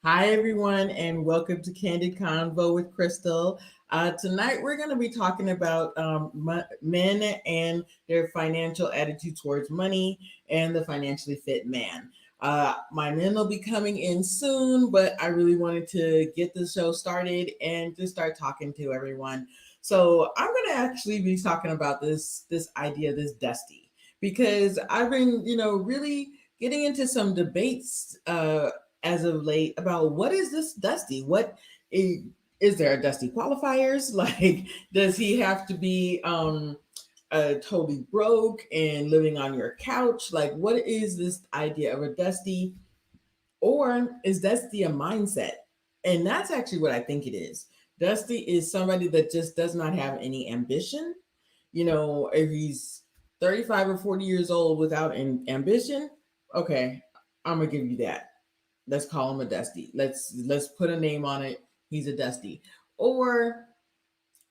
Hi, everyone, and welcome to Candid Convo with Crystal. Tonight, we're going to be talking about men and their financial attitude towards money and the financially fit man. My men will be coming in soon, but I really wanted to get the show started and just start talking to everyone. So I'm going to actually be talking about this idea, this Dusty, because I've been, really getting into some debates as of late about what is this Dusty? What is there a Dusty qualifiers? Like, does he have to be totally broke and living on your couch? Like, what is this idea of a Dusty? Or is Dusty a mindset? And that's actually what I think it is. Dusty is somebody that just does not have any ambition. If he's 35 or 40 years old without an ambition, okay, I'm gonna give you that. Let's call him a Dusty. Let's put a name on it. He's a Dusty. Or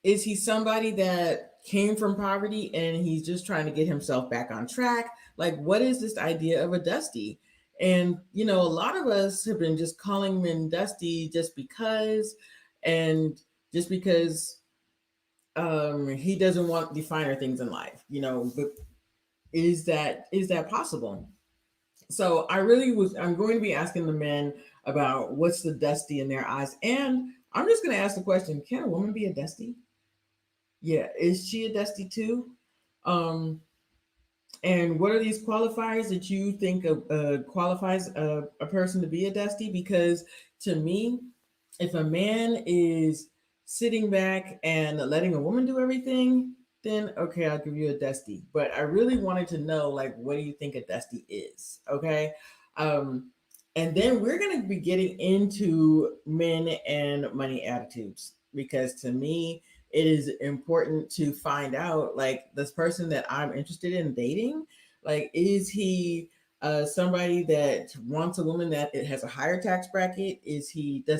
is he somebody that came from poverty and he's just trying to get himself back on track? Like, what is this idea of a Dusty? And a lot of us have been just calling him Dusty and just because he doesn't want the finer things in life. But is that possible? So I'm going to be asking the men about what's the Dusty in their eyes. And I'm just going to ask the question, can a woman be a Dusty? Yeah. Is she a Dusty too? Um, and what are these qualifiers that you think qualifies a person to be a Dusty? Because to me, if a man is sitting back and letting a woman do everything, then okay, I'll give you a Dusty. But I really wanted to know, like, what do you think a Dusty is? Okay. Um, and then we're going to be getting into men and money attitudes because to me, it is important to find out, like, this person that I'm interested in dating, like, is he somebody that wants a woman that it has a higher tax bracket? Does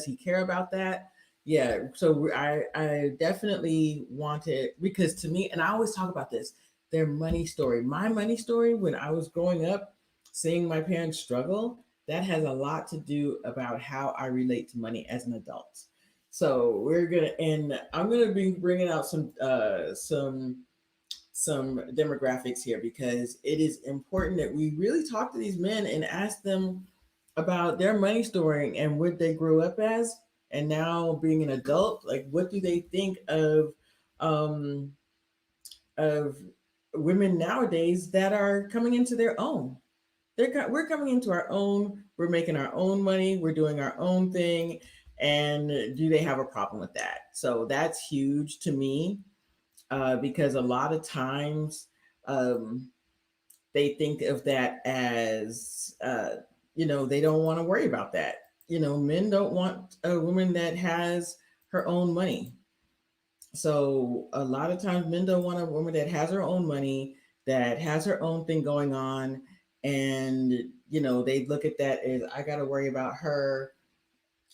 he care about that? Yeah. So I definitely want it because to me, and I always talk about this, their money story. My money story when I was growing up, seeing my parents struggle, that has a lot to do about how I relate to money as an adult. So and I'm gonna be bringing out some demographics here because it is important that we really talk to these men and ask them about their money story and what they grew up as and now being an adult, like what do they think um of women nowadays that are coming into their own. We're coming into our own, we're making our own money, we're doing our own thing, and do they have a problem with that? So that's huge to me because a lot of times um, they think of that as, they don't want to worry about that. Men don't want a woman that has her own money. So a lot of times men don't want a woman that has her own money, that has her own thing going on. And, they look at that as I got to worry about her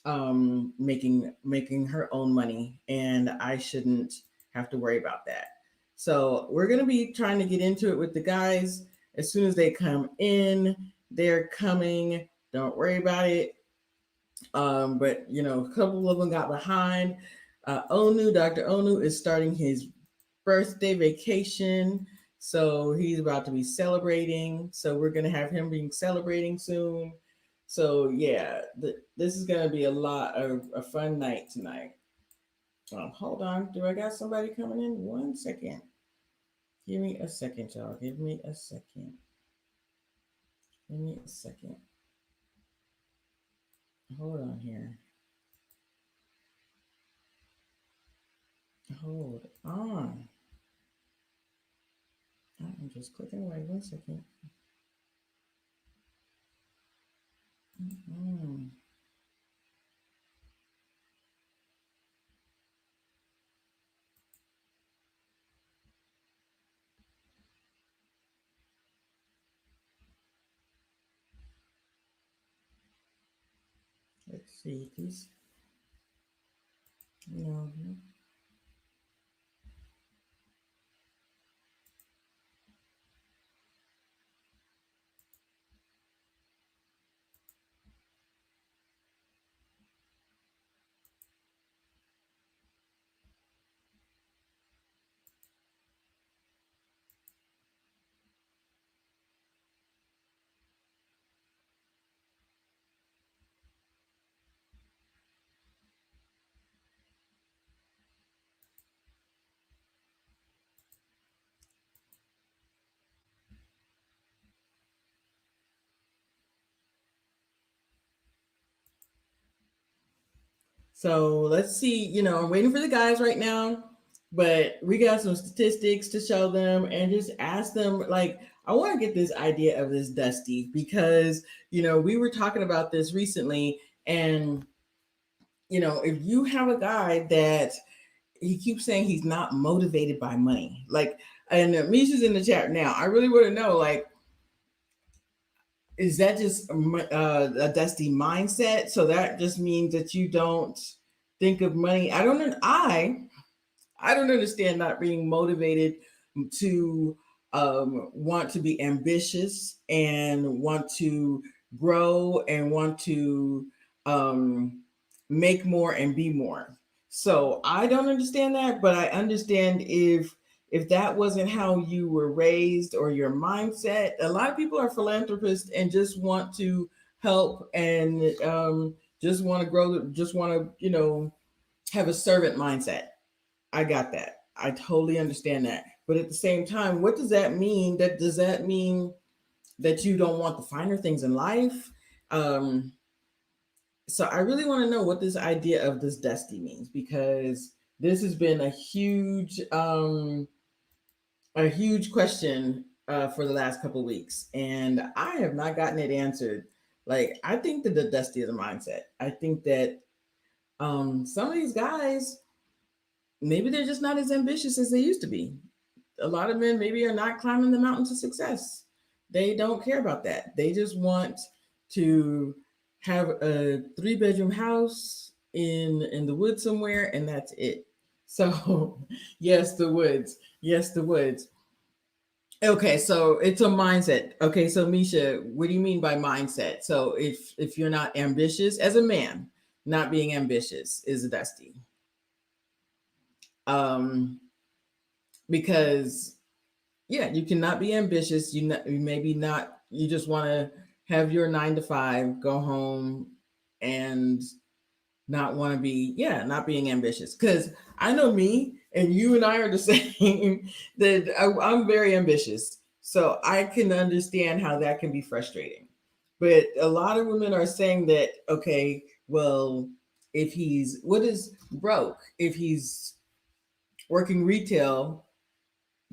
making her own money and I shouldn't have to worry about that. So we're going to be trying to get into it with the guys as soon as they come in. They're coming, don't worry about it. But a couple of them got behind. Dr. Onu is starting his birthday vacation, so he's about to be celebrating. So we're gonna have him being celebrating soon. So yeah, this is gonna be a lot of a fun night tonight. Hold on, do I got somebody coming in? 1 second. Give me a second, y'all. Give me a second. Give me a second. Hold on here. Hold on. I'm just clicking away. 1 second. Mm. Let's see these. No. So let's see. I'm waiting for the guys right now, but we got some statistics to show them and just ask them. Like, I want to get this idea of this Dusty because we were talking about this recently, and if you have a guy that he keeps saying he's not motivated by money, like, and Misha's in the chat now. I really want to know, like, is that just a Dusty mindset? So that just means that you don't think of money. I don't understand not being motivated to want to be ambitious and want to grow and want to um, make more and be more. So I don't understand that, but I understand if that wasn't how you were raised or your mindset. A lot of people are philanthropists and just want to help and just want to grow, just want to have a servant mindset. I got that. I totally understand that. But at the same time, what does that mean? Does that mean that you don't want the finer things in life? Um, so I really want to know what this idea of this dusty means because this has been a huge question for the last couple of weeks, and I have not gotten it answered. Like, I think that the dusty is a mindset. I think that some of these guys, maybe they're just not as ambitious as they used to be. A lot of men maybe are not climbing the mountain to success. They don't care about that. They just want to have a 3 bedroom house in the woods somewhere, and that's it. So, yes, the woods. Yes, the woods. Okay, so it's a mindset. Okay, so Misha, what do you mean by mindset? So if you're not ambitious as a man, not being ambitious is a dusty. Um, because yeah, you cannot be ambitious. You maybe not. You just want to have your 9 to 5, go home, and not want to be not being ambitious. Because I know me, and you and I are the same. That I'm very ambitious, so I can understand how that can be frustrating. But a lot of women are saying that okay, well, if he's what is broke, if he's working retail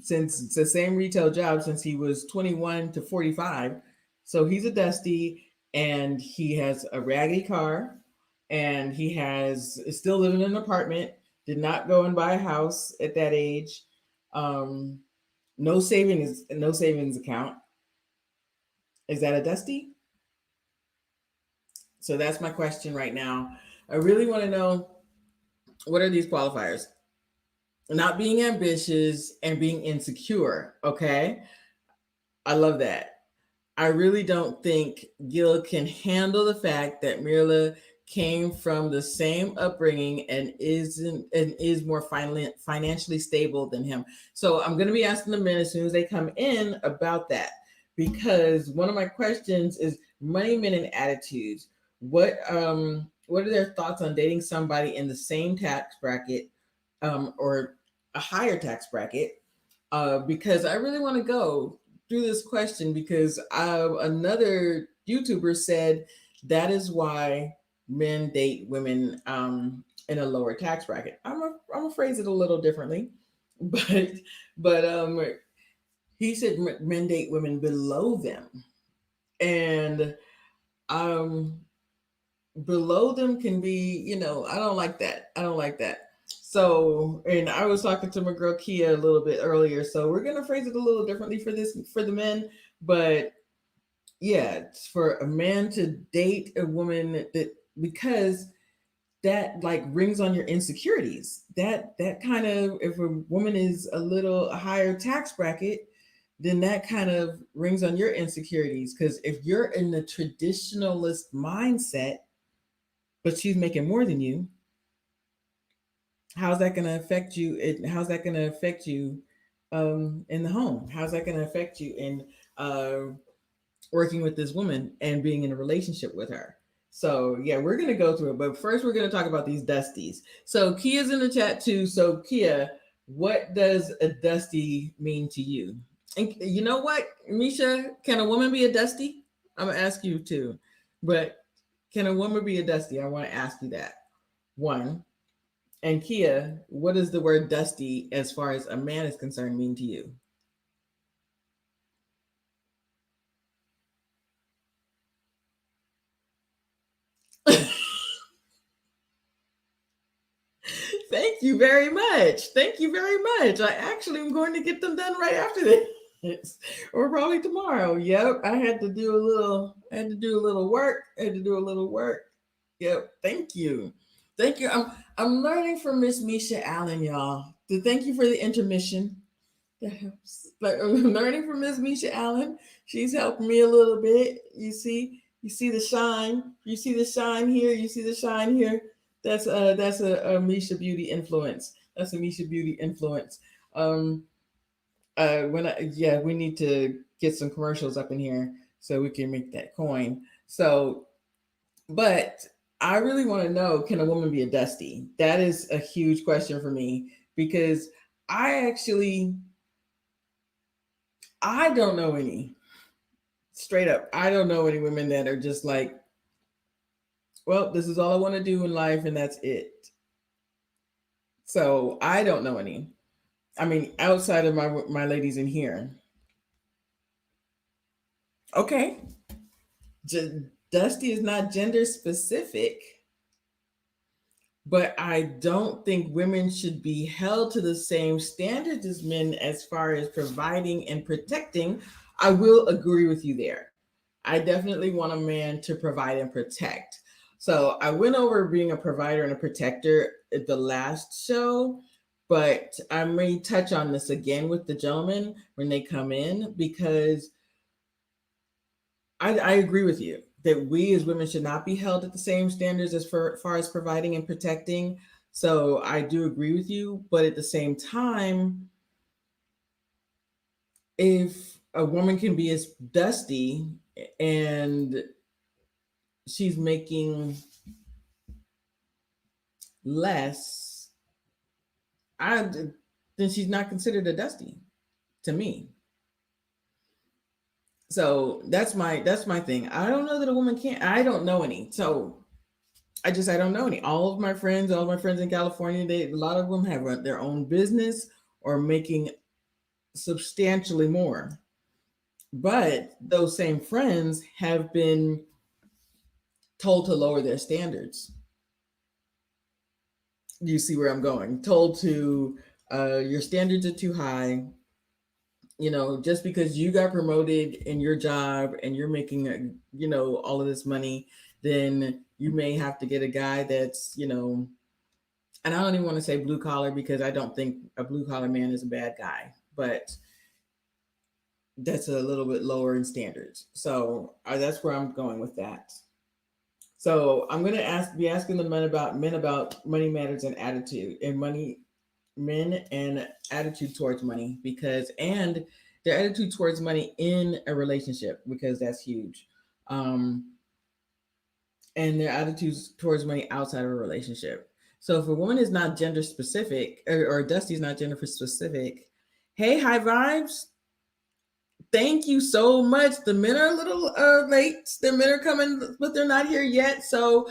since it's the same retail job since he was 21 to 45. So he's a dusty and he has a raggedy car and he has is still living in an apartment, did not go and buy a house at that age. Um, no savings account. Is that a dusty? So that's my question right now. I really want to know what are these qualifiers? Not being ambitious and being insecure. Okay. I love that. I really don't think Gil can handle the fact that Mirla came from the same upbringing and is more financially stable than him. So I'm going to be asking the men as soon as they come in about that because one of my questions is money, men, and attitudes. What are their thoughts on dating somebody in the same tax bracket or a higher tax bracket? Because I really want to go through this question because another YouTuber said that is why men date women in a lower tax bracket. I'm gonna phrase it a little differently, but but he said men date women below them, and um, below them can be I don't like that. I don't like that. So, and I was talking to my girl Kia a little bit earlier, so we're gonna phrase it a little differently for the men, but yeah, for a man to date a woman that because that like rings on your insecurities. That kind of, if a woman is a higher tax bracket, then that kind of rings on your insecurities. Because if you're in the traditionalist mindset, but she's making more than you, how's that going to affect you? How's that going to affect you in the home? How's that going to affect you in working with this woman and being in a relationship with her? So yeah, we're gonna go through it, but first we're gonna talk about these dusties. So Kia's in the chat too. So Kia, what does a dusty mean to you? And you know what, Misha, can a woman be a dusty? I'm gonna ask you too, but can a woman be a dusty? I want to ask you that. One. And Kia, what does the word dusty, as far as a man is concerned, mean to you? Thank you very much. Thank you very much. I actually am going to get them done right after this, or probably tomorrow. Yep, I had to do a little. I had to do a little work. I had to do a little work. Yep. Thank you. Thank you. I'm learning from Miss Misha Allen, y'all. Thank you for the intermission. That helps. Like I'm learning from Miss Misha Allen. She's helping me a little bit. You see the shine. You see the shine here. You see the shine here. That's a Misha Beauty influence. That's a Misha Beauty influence. Um, when I, yeah, we need to get some commercials up in here so we can make that coin. So, but I really want to know: can a woman be a dusty? That is a huge question for me because I actually I don't know any. Straight up, I don't know any women that are just like, well, this is all I want to do in life, and that's it. So I don't know any. I mean, outside of my ladies in here, okay. Dusty is not gender specific, but I don't think women should be held to the same standards as men as far as providing and protecting. I will agree with you there. I definitely want a man to provide and protect. So I went over being a provider and a protector at the last show, but I may touch on this again with the gentlemen when they come in because I agree with you that we as women should not be held at the same standards as far as providing and protecting. So I do agree with you, but at the same time, if a woman can be as dusty and she's making less, I then she's not considered a dusty to me. So that's my thing. I don't know that a woman can't. I don't know any. So I don't know any. All of my friends in California, a lot of them have their own business or making substantially more. But those same friends have been told to lower their standards. You see where I'm going? Told to your standards are too high. Just because you got promoted in your job and you're making all of this money, then you may have to get a guy that's and I don't even want to say blue collar because I don't think a blue collar man is a bad guy, but that's a little bit lower in standards. So that's where I'm going with that. So I'm going to be asking the men about money matters and attitude and money men and attitude towards money because and their attitude towards money in a relationship because that's huge. Um, and their attitudes towards money outside of a relationship. So if a woman is not gender specific or Dusty's not gender specific, hey, high vibes. Thank you so much. The men are a little late. The men are coming, but they're not here yet. So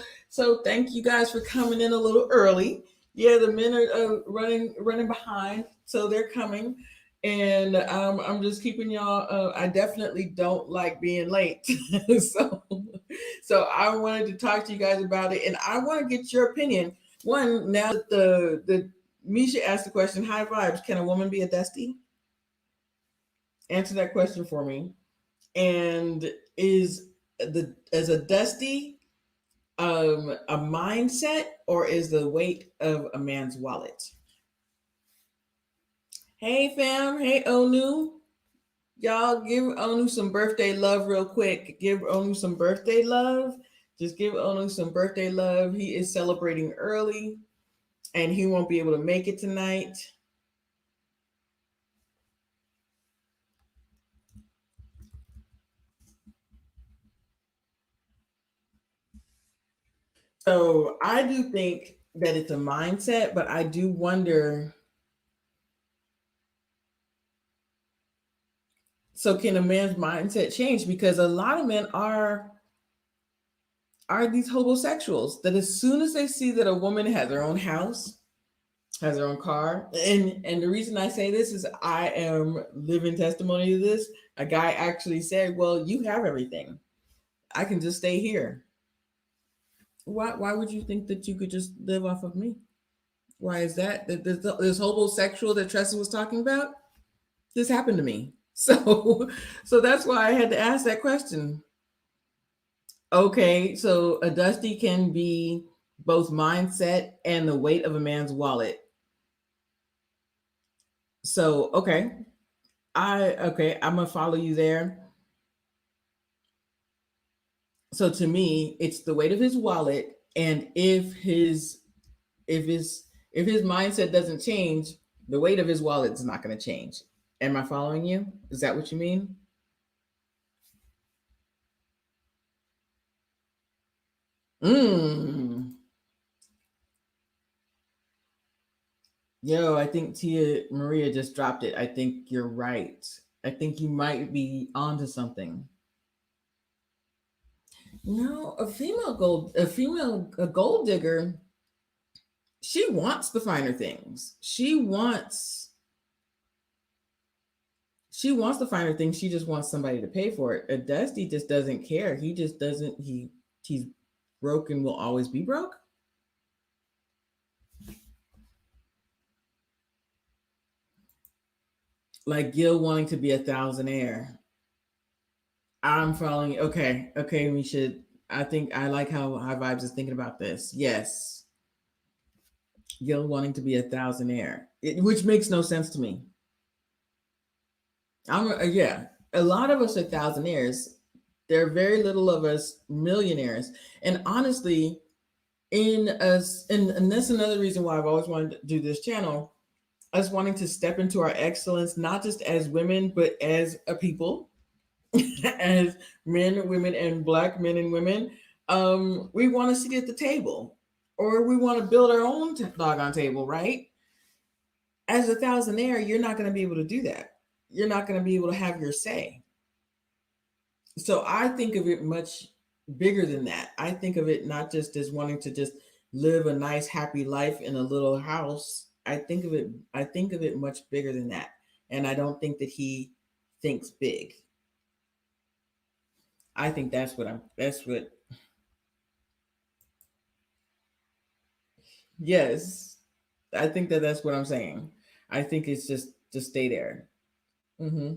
thank you guys for coming in a little early. Yeah, the men are running behind, so they're coming. And I'm just keeping y'all. I definitely don't like being late, so I wanted to talk to you guys about it, and I want to get your opinion. One, now that the Misha asked the question, high vibes. Can a woman be a Dusty? Answer that question for me. And is the as a Dusty, A mindset, or is the weight of a man's wallet? Hey fam, hey Onu. Y'all give Onu some birthday love real quick. Give Onu some birthday love. Just give Onu some birthday love. He is celebrating early and he won't be able to make it tonight. So I do think that it's a mindset, but I do wonder, so can a man's mindset change? Because a lot of men are these homosexuals that as soon as they see that a woman has her own house, has her own car, and the reason I say this is I am living testimony to this. A guy actually said, "Well, you have everything. I can just stay here. Why would you think that you could just live off of me? Why is that? This homosexual that Tressa was talking about, this happened to me. So that's why I had to ask that question. Okay, so a dusty can be both mindset and the weight of a man's wallet. So I'm gonna follow you there. So to me, it's the weight of his wallet, and if his if his mindset doesn't change, the weight of his wallet is not going to change. Am I following you? Is that what you mean? Mm. Yo, I think Tia Maria just dropped it. I think you're right. I think you might be onto something. No, a gold digger, she wants the finer things. She wants the finer things. She just wants somebody to pay for it. A Dusty just doesn't care. He just doesn't. He's broke and will always be broke. Like Gil wanting to be a thousandaire. I'm following. Okay, okay. We should. I think I like how High Vibes is thinking about this. Yes, Gil wanting to be a thousandaire, which makes no sense to me. Yeah. A lot of us are thousandaires. There are very little of us millionaires, and honestly, in us, and that's another reason why I've always wanted to do this channel. Us wanting to step into our excellence, not just as women, but as a people, as men, women, and black men and women. We want to sit at the table, or we want to build our own doggone table, right? As a thousandaire, you're not going to be able to do that. You're not going to be able to have your say. So I think of it much bigger than that. I think of it not just as wanting to just live a nice, happy life in a little house. I think of it much bigger than that. And I don't think that he thinks big. I think that's what, yes, I think that that's what I'm saying. I think it's just stay there. Hmm.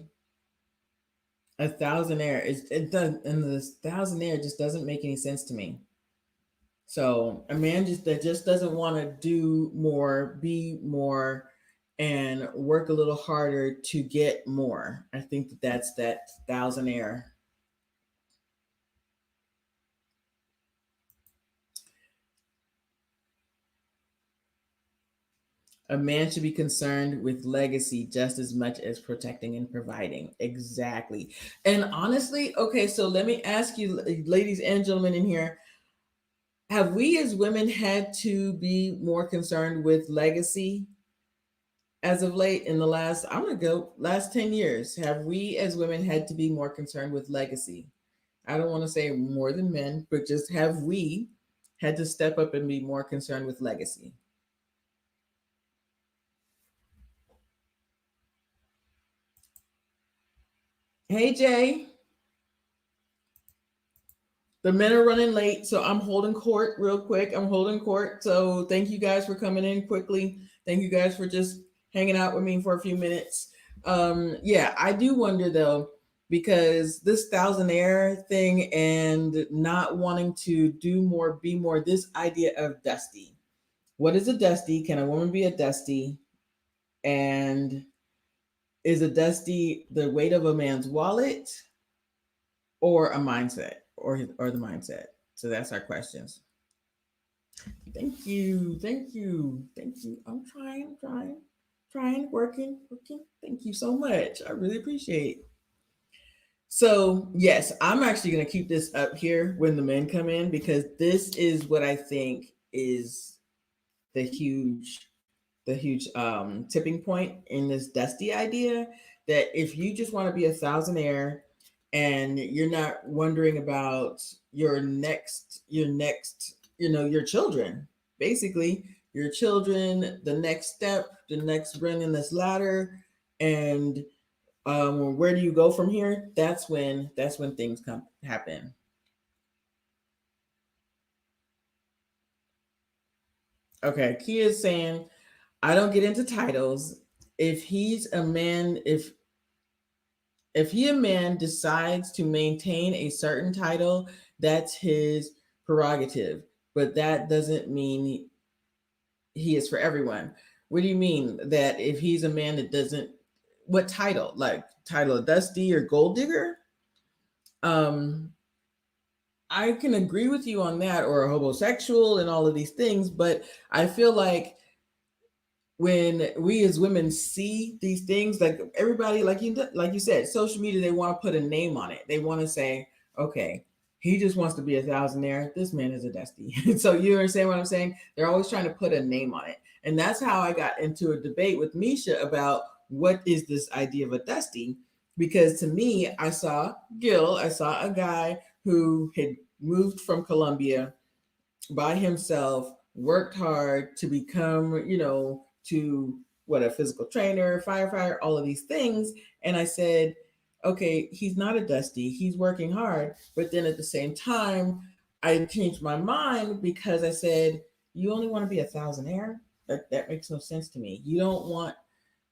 A thousandaire is it does, and this thousandaire just doesn't make any sense to me. So a man just doesn't want to do more, be more, and work a little harder to get more. I think that that's that thousandaire. A man should be concerned with legacy just as much as protecting and providing. Exactly. And honestly, okay, so let me ask you, ladies and gentlemen in here, have we as women had to be more concerned with legacy as of late in the last, I'm going to go last 10 years? Have we as women had to be more concerned with legacy? I don't want to say more than men, but just have we had to step up and be more concerned with legacy? Hey, Jay. The men are running late, so I'm holding court real quick. I'm holding court. So thank you guys for coming in quickly. Thank you guys for just hanging out with me for a few minutes. Yeah, I do wonder though. because this thousandaire thing and not wanting to do more, be more, this idea of dusty. What is a dusty? Can a woman be a dusty? And is a dusty the weight of a man's wallet or a mindset or the mindset? So that's our questions. Thank you. Thank you. Thank you. I'm trying, working. Thank you so much. I really appreciate. So, yes, I'm actually going to keep this up here when the men come in because this is what I think is the huge tipping point in this dusty idea, that if you just want to be a thousandaire and you're not wondering about your next, your children, basically your children, the next step, the next rung in this ladder, and where do you go from here? That's when things come happen. Okay, Kia is saying, I don't get into titles. If he's a man, if he a man decides to maintain a certain title, that's his prerogative. But that doesn't mean he is for everyone. What do you mean that if he's a man that doesn't, what title? Like title of Dusty or Gold Digger? Um, I can agree with you on that, or a homosexual and all of these things, but I feel like when we as women see these things, like everybody, like you said, social media, they want to put a name on it. They want to say, okay, he just wants to be a thousandaire. This man is a dusty. So you understand what I'm saying? They're always trying to put a name on it, and that's how I got into a debate with Misha about what is this idea of a dusty. Because to me, I saw a guy who had moved from Colombia by himself, worked hard to become, to what, a physical trainer, firefighter, all of these things. And I said, okay, he's not a dusty, he's working hard. But then at the same time, I changed my mind because I said, you only want to be a thousandaire? That makes no sense to me. You don't want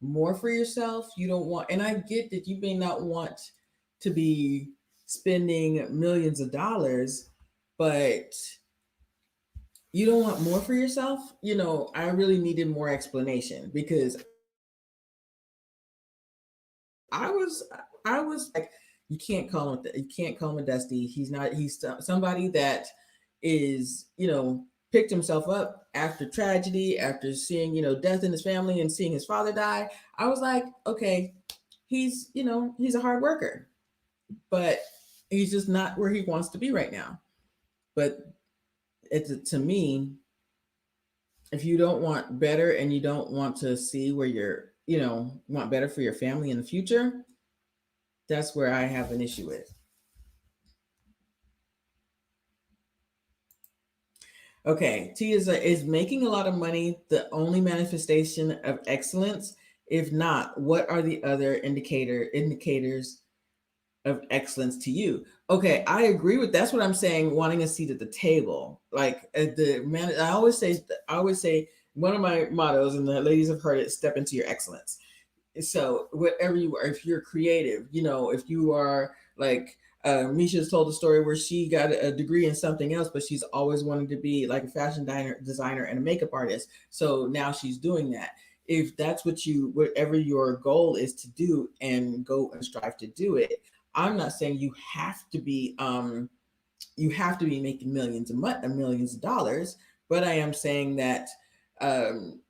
more for yourself. You don't want, and I get that you may not want to be spending millions of dollars, but you don't want more for yourself. I really needed more explanation because I was like, you can't call him a dusty. He's not. He's somebody that is, picked himself up after tragedy, after seeing, death in his family and seeing his father die. I was like, okay, he's a hard worker, but he's just not where he wants to be right now. But to me, if you don't want better and you don't want to see where want better for your family in the future, that's where I have an issue with. Okay, T is making a lot of money the only manifestation of excellence? If not, what are the other indicators of excellence to you? Okay, I agree with that's what I'm saying. Wanting a seat at the table, like the man. I always say one of my mottos, and the ladies have heard it: step into your excellence. So whatever you are, if you're creative, if you are like, Misha's told a story where she got a degree in something else, but she's always wanted to be like a fashion designer and a makeup artist. So now she's doing that. If that's whatever your goal is to do, and go and strive to do it. I'm not saying you have to be making millions of dollars, but I am saying that, um,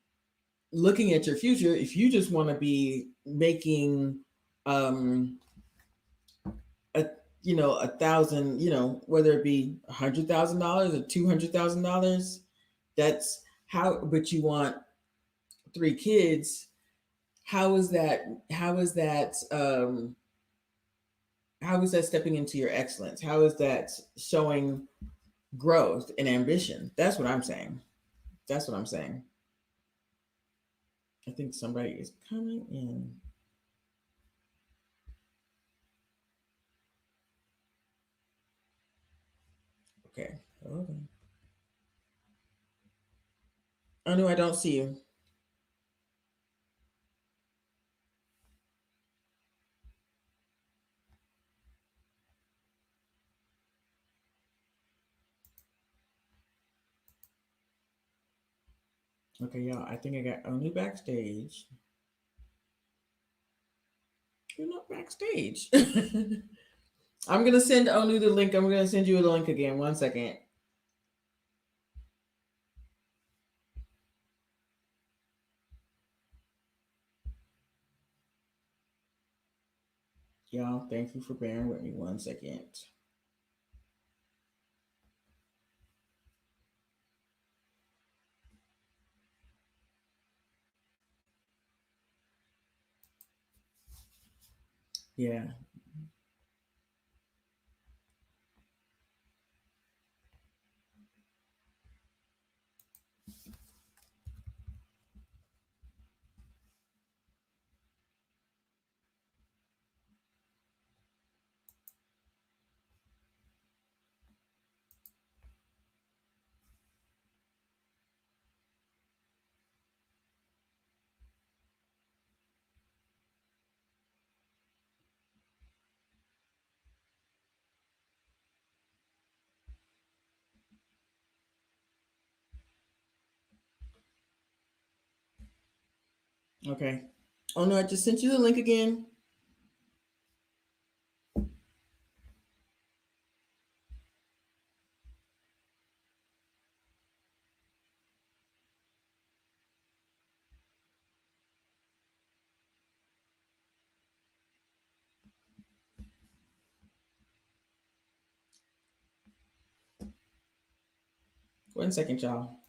looking at your future, if you just want to be making, um a a thousand, whether it be $100,000 or $200,000, that's how. But you want 3 kids. How is that stepping into your excellence? How is that showing growth and ambition? That's what I'm saying. I think somebody is coming in. Okay, hold on. Oh no, I don't see you. Okay, y'all, I think I got only backstage. You're not backstage. I'm gonna send Onu the link. I'm gonna send you the link again. 1 second. Y'all, thank you for bearing with me 1 second. Yeah. Okay. Oh no, I just sent you the link again. 1 second, y'all.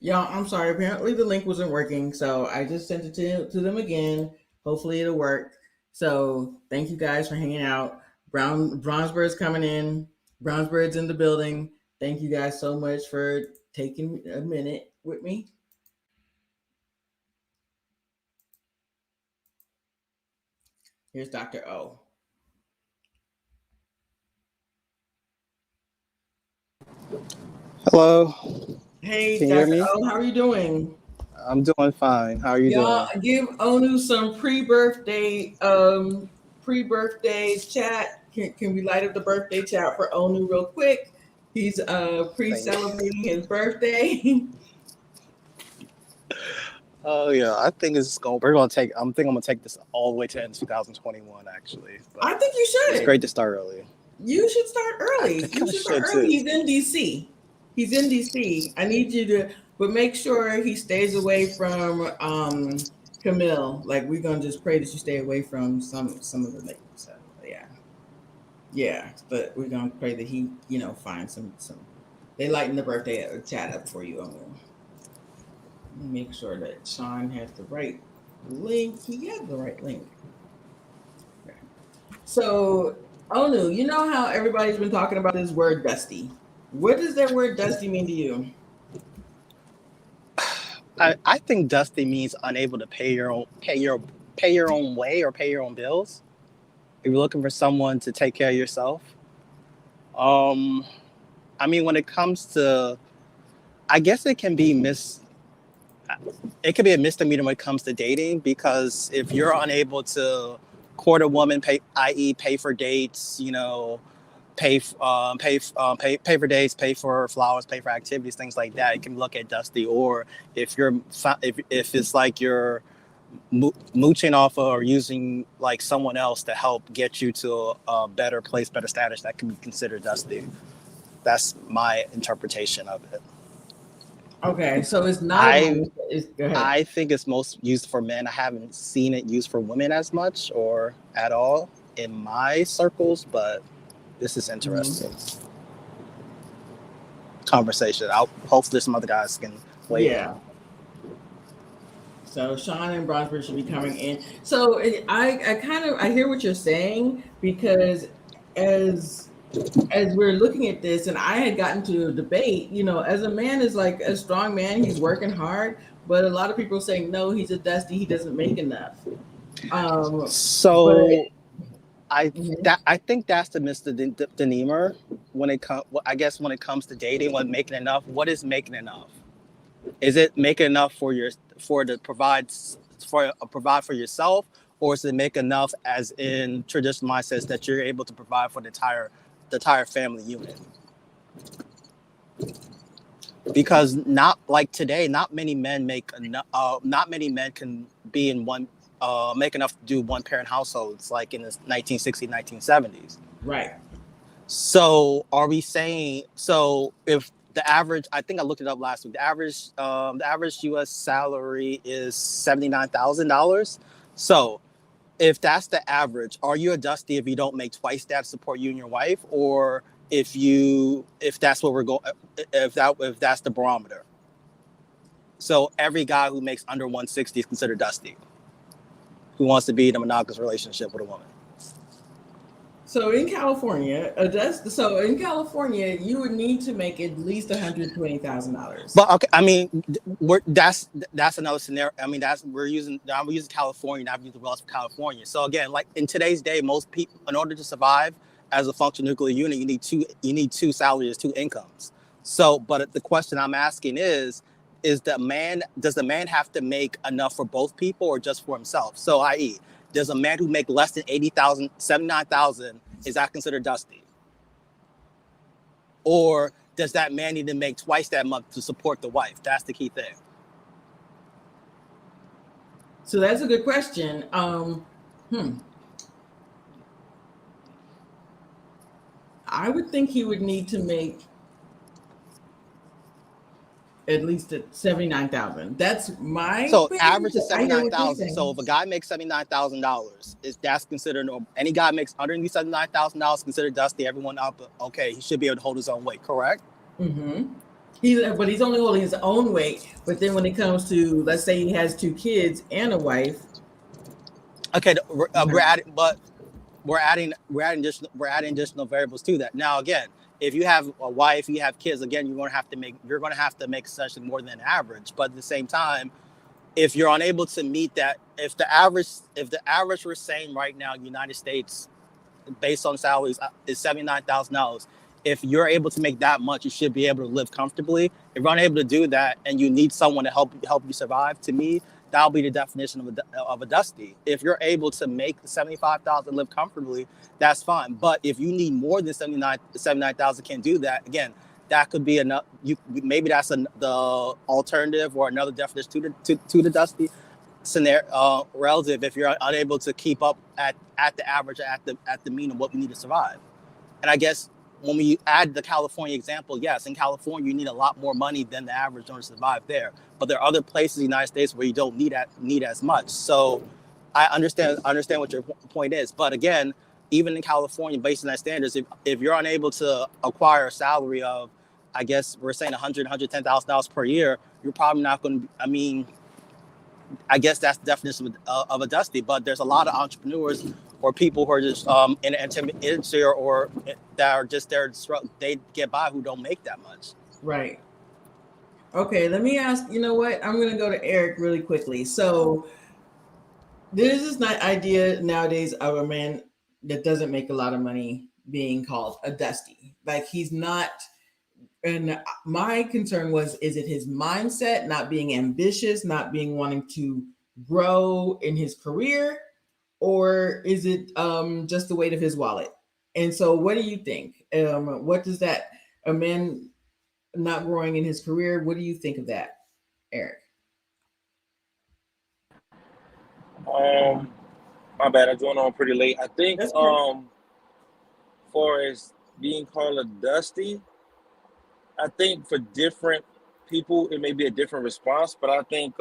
Y'all, I'm sorry. Apparently the link wasn't working, so I just sent it to them again. Hopefully it'll work. So thank you guys for hanging out. Brownsburg's coming in. Brownsbird's in the building. Thank you guys so much for taking a minute with me. Here's Dr. O. Hello, Hey, can you hear Dr. me? O, how are you doing? I'm doing fine. How are you Y'all doing? give Onu some pre-birthday chat. Can we light up the birthday chat for Onu real quick? He's Thank you. pre-celebrating his birthday. Oh yeah, I think it's going. We're gonna take. I'm gonna take this all the way to end 2021 actually, I but think you it's should. great to start early. You should start I early. think You I should start should early. too. He's in DC. He's in DC. I need you to, but make sure he stays away from Camille. Like we're gonna just pray that you stay away from some of the ladies. So yeah, yeah. But we're gonna pray that he, finds some. They lighten the birthday chat up for you. Make sure that Sean has the right link. He has the right link. Okay. So, Onu, you know how everybody's been talking about this word dusty. What does that word dusty mean to you? I think Dusty means unable to pay your own way or pay your own bills. If you're looking for someone to take care of yourself, um, I mean, when it comes to, I guess it could be a misdemeanor when it comes to dating because if you're unable to court a woman, i.e., pay for dates, pay for dates, pay for flowers, pay for activities, things like that, you can look at Dusty. Or if it's like you're mooching off of or using like someone else to help get you to a better place, better status, that can be considered Dusty. That's my interpretation of it. Okay, so it's not a I minus. Go ahead. I think it's most used for men. I haven't seen it used for women as much or at all in my circles, but this is Mhm. interesting conversation. I'll hopefully some other guys can weigh in. Yeah. So Sean and Bronsford should be coming in. So I kind of I hear what you're saying because as as we're looking at this, and I had gotten to a debate, as a man is like a strong man, he's working hard, but a lot of people saying no, he's a dusty, he doesn't make enough. But So mhm. I think that's the misdemeanor when it comes. I guess when it comes to dating, when making enough, what is making enough? Is it making enough for to provide for yourself, or is it make enough as in traditional mindsets that you're able to provide for the entire family unit? Because not like today, not many men make enough. Not many men can be in one. Make enough to do one parent households like in the 1960s, 1970s. Right. So are we saying so if the average, I think I looked it up last week, the average US salary is $79,000. So if that's the average, are you a dusty if you don't make twice that to support you and your wife? Or if that's what we're going, if that's the barometer. So every guy who makes under 160 is considered dusty, who wants to be in a monogamous relationship with a woman. So in California, in California, you would need to make at least $120,000. But okay, I mean, that's another scenario. I mean, I'm using California, not using the Wells for California. So again, like in today's day, most people, in order to survive as a functional nuclear unit, you need two salaries, two incomes. So, but the question I'm asking does the man have to make enough for both people or just for himself? So, i.e., does a man who make less than 80,000, 79,000, is that considered dusty? Or does that man need to make twice that much to support the wife? That's the key thing. So that's a good question. Hmm. I would think he would need to make at least at 79,000. That's my So opinion, average but is I seventy hear nine what you're thousand. So saying. if a guy makes $79,000, is that's considered normal? Any guy makes underneath $79,000 considered dusty. Everyone up, okay, he should be able to hold his own weight. Correct. Mm-hmm. But he's only holding his own weight. But then when it comes to, let's say he has two kids and a wife. Okay, we're Okay. adding, but we're adding additional variables to that. Now again, if you have a wife, you have kids, again, you're going to have to make essentially more than average. But at the same time, if you're unable to meet that, if the average we're saying right now in the United States based on salaries is $79,000. If you're able to make that much, you should be able to live comfortably. If you're unable to do that and you need someone to help you survive, to me, that'll be the definition of a dusty. If you're able to make 75,000 live comfortably, that's fine. But if you need more than 79,000, can't do that. Again, that could be enough. Maybe that's the alternative or another definition to the dusty scenario, relative, if you're unable to keep up at the average, at the mean of what we need to survive. And I guess when we add the California example, yes, in California you need a lot more money than the average in order to survive there. But there are other places in the United States where you don't need as much. So I understand what your point is. But again, even in California, based on that standards, if you're unable to acquire a salary of, I guess we're saying $110,000 per year, you're probably not going to. I mean, I guess that's the definition of a dusty. But there's a lot of entrepreneurs or people who are just in the industry or that are just there. They get by who don't make that much. Right. Okay, let me ask, you know what? I'm going to go to Eric really quickly. So, there's this idea nowadays of a man that doesn't make a lot of money being called a dusty. Like he's not. And my concern was, is it his mindset, not being ambitious, not being wanting to grow in his career, or is it just the weight of his wallet? And so, what do you think? What does that, a man not growing in his career, what do you think of that, Eric? Um, my bad. I joined on pretty late. I think That's cool. far as being called a dusty, I think for different people it may be a different response. But I think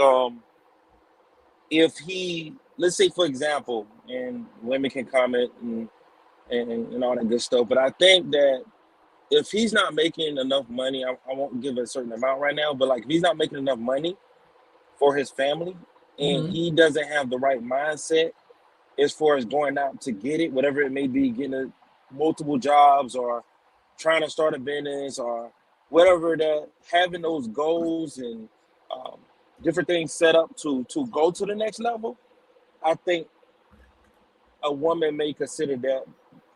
if he, let's say for example, and women can comment and all that good stuff. But I think that if he's not making enough money, I won't give a certain amount right now. But like if he's not making enough money for his family, and Hmm. he doesn't have the right mindset as far as going out to get it, whatever it may be, getting multiple jobs or trying to start a business or whatever, that having those goals and um, different things set up to go to the next level, I think a woman may consider that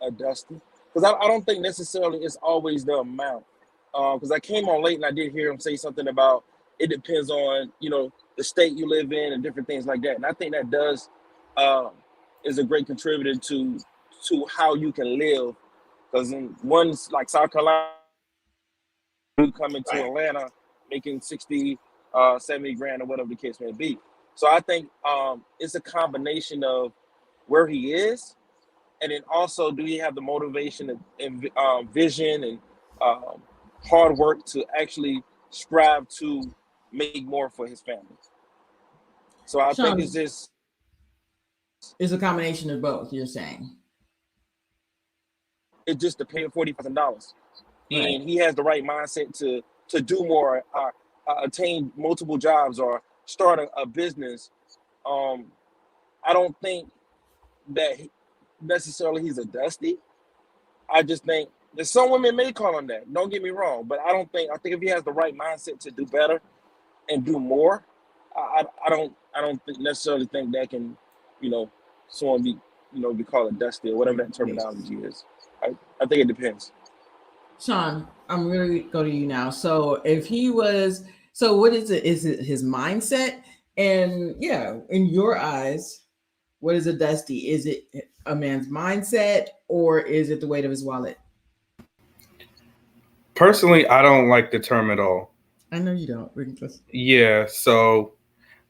a dusty. Because I don't think necessarily it's always the amount. Because I came on late and I did hear him say something about it depends on the state you live in and different things like that. And I think that does um, is a great contributor to how you can live. Because in one's like South Carolina, you come into Right. Atlanta making 60, 70 grand or whatever the case may be. So I think it's a combination of where he is, and then also do he have the motivation and vision and um, hard work to actually strive to make more for his family. So I think it's Sean, just is a combination of both, you're saying. it just to pay $40,000, Right. and he has the right mindset to do more, attain multiple jobs, or start a business. Um, I don't think that necessarily he's a dusty. I just think that some women may call him that. Don't get me wrong, but I don't think. I think if he has the right mindset to do better and do more, I don't necessarily think that can, you know, someone be called a dusty or whatever that terminology is. I think it depends. Sean, I'm really go to you now. So if he was, so what is it? Is it his mindset? And yeah, in your eyes, what is a dusty? Is it a man's mindset or is it the weight of his wallet? Personally, I don't like the term at all. I know you don't. We can just- Yeah, so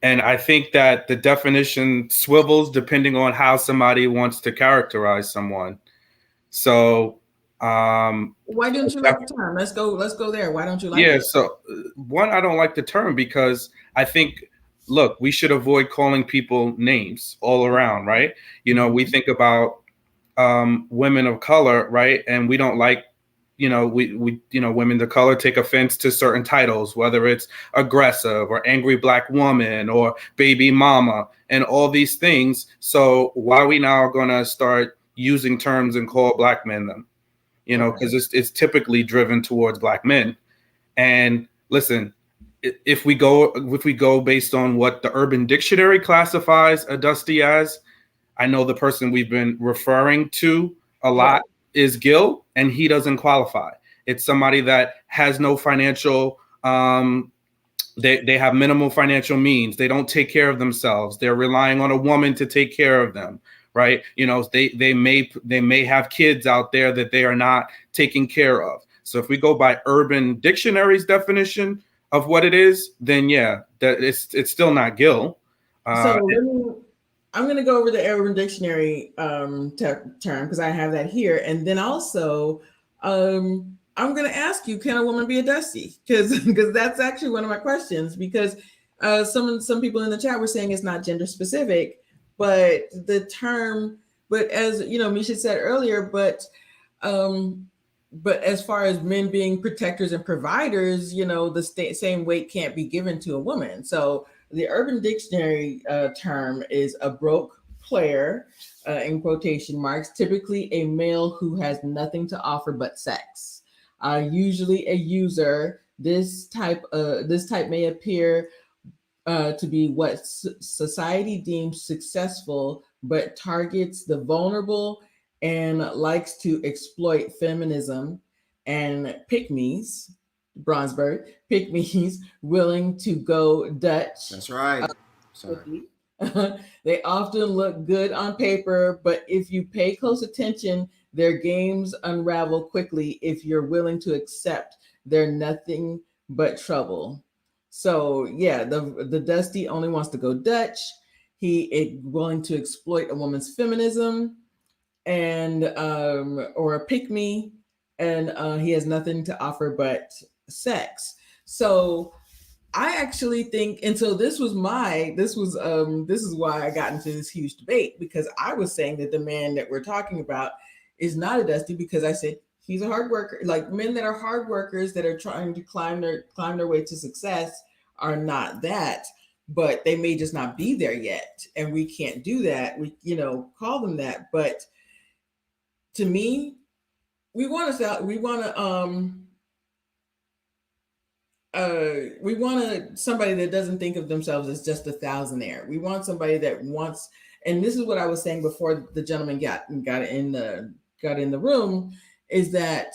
and I think that the definition swivels depending on how somebody wants to characterize someone. So, Why don't for you like example, the term? Let's go. Let's go there. Why don't you like yeah, it? so one, I don't like the term because I think, look, we should avoid calling people names all around, right? We Mhm. think about women of color, right? And we don't like, women of color take offense to certain titles, whether it's aggressive or angry black woman or baby mama and all these things. So why are we now going to start using terms and call black men them, you know, Okay. because it's typically driven towards black men. And listen, if we go based on what the Urban Dictionary classifies a dusty as, I know the person we've been referring to a lot Right. is Gil, and he doesn't qualify. It's somebody that has no financial they have minimal financial means. They don't take care of themselves. They're relying on a woman to take care of them, right? You know, they may have kids out there that they are not taking care of. So if we go by Urban Dictionary's definition of what it is, then yeah, that it's still not Gil. So I'm going to go over the Urban Dictionary term because I have that here, and then also I'm going to ask you, can a woman be a dusty? Because that's actually one of my questions. Because some people in the chat were saying it's not gender specific, but the term, but as you know, Misha said earlier, but as far as men being protectors and providers, you know, the same weight can't be given to a woman. So the Urban Dictionary term is a broke player, in quotation marks, typically a male who has nothing to offer but sex. Usually a user. This type may appear to be what society deems successful, but targets the vulnerable and likes to exploit feminism and pygmies, Bronsberg, pygmies willing to go Dutch. That's right. Sorry. They often look good on paper, but if you pay close attention, their games unravel quickly if you're willing to accept they're nothing but trouble. So yeah, the Dusty only wants to go Dutch. He is willing to exploit a woman's feminism and or a pick me, and he has nothing to offer but sex. So I actually think, and so this is why I got into this huge debate, because I was saying that the man that we're talking about is not a dusty, because I said he's a hard worker. Like, men that are hard workers that are trying to climb their way to success are not that, but they may just not be there yet, and we can't do that. We call them that, but to me, we want somebody that doesn't think of themselves as just a thousandaire. We want somebody that wants, and this is what I was saying before the gentleman got in the room, is that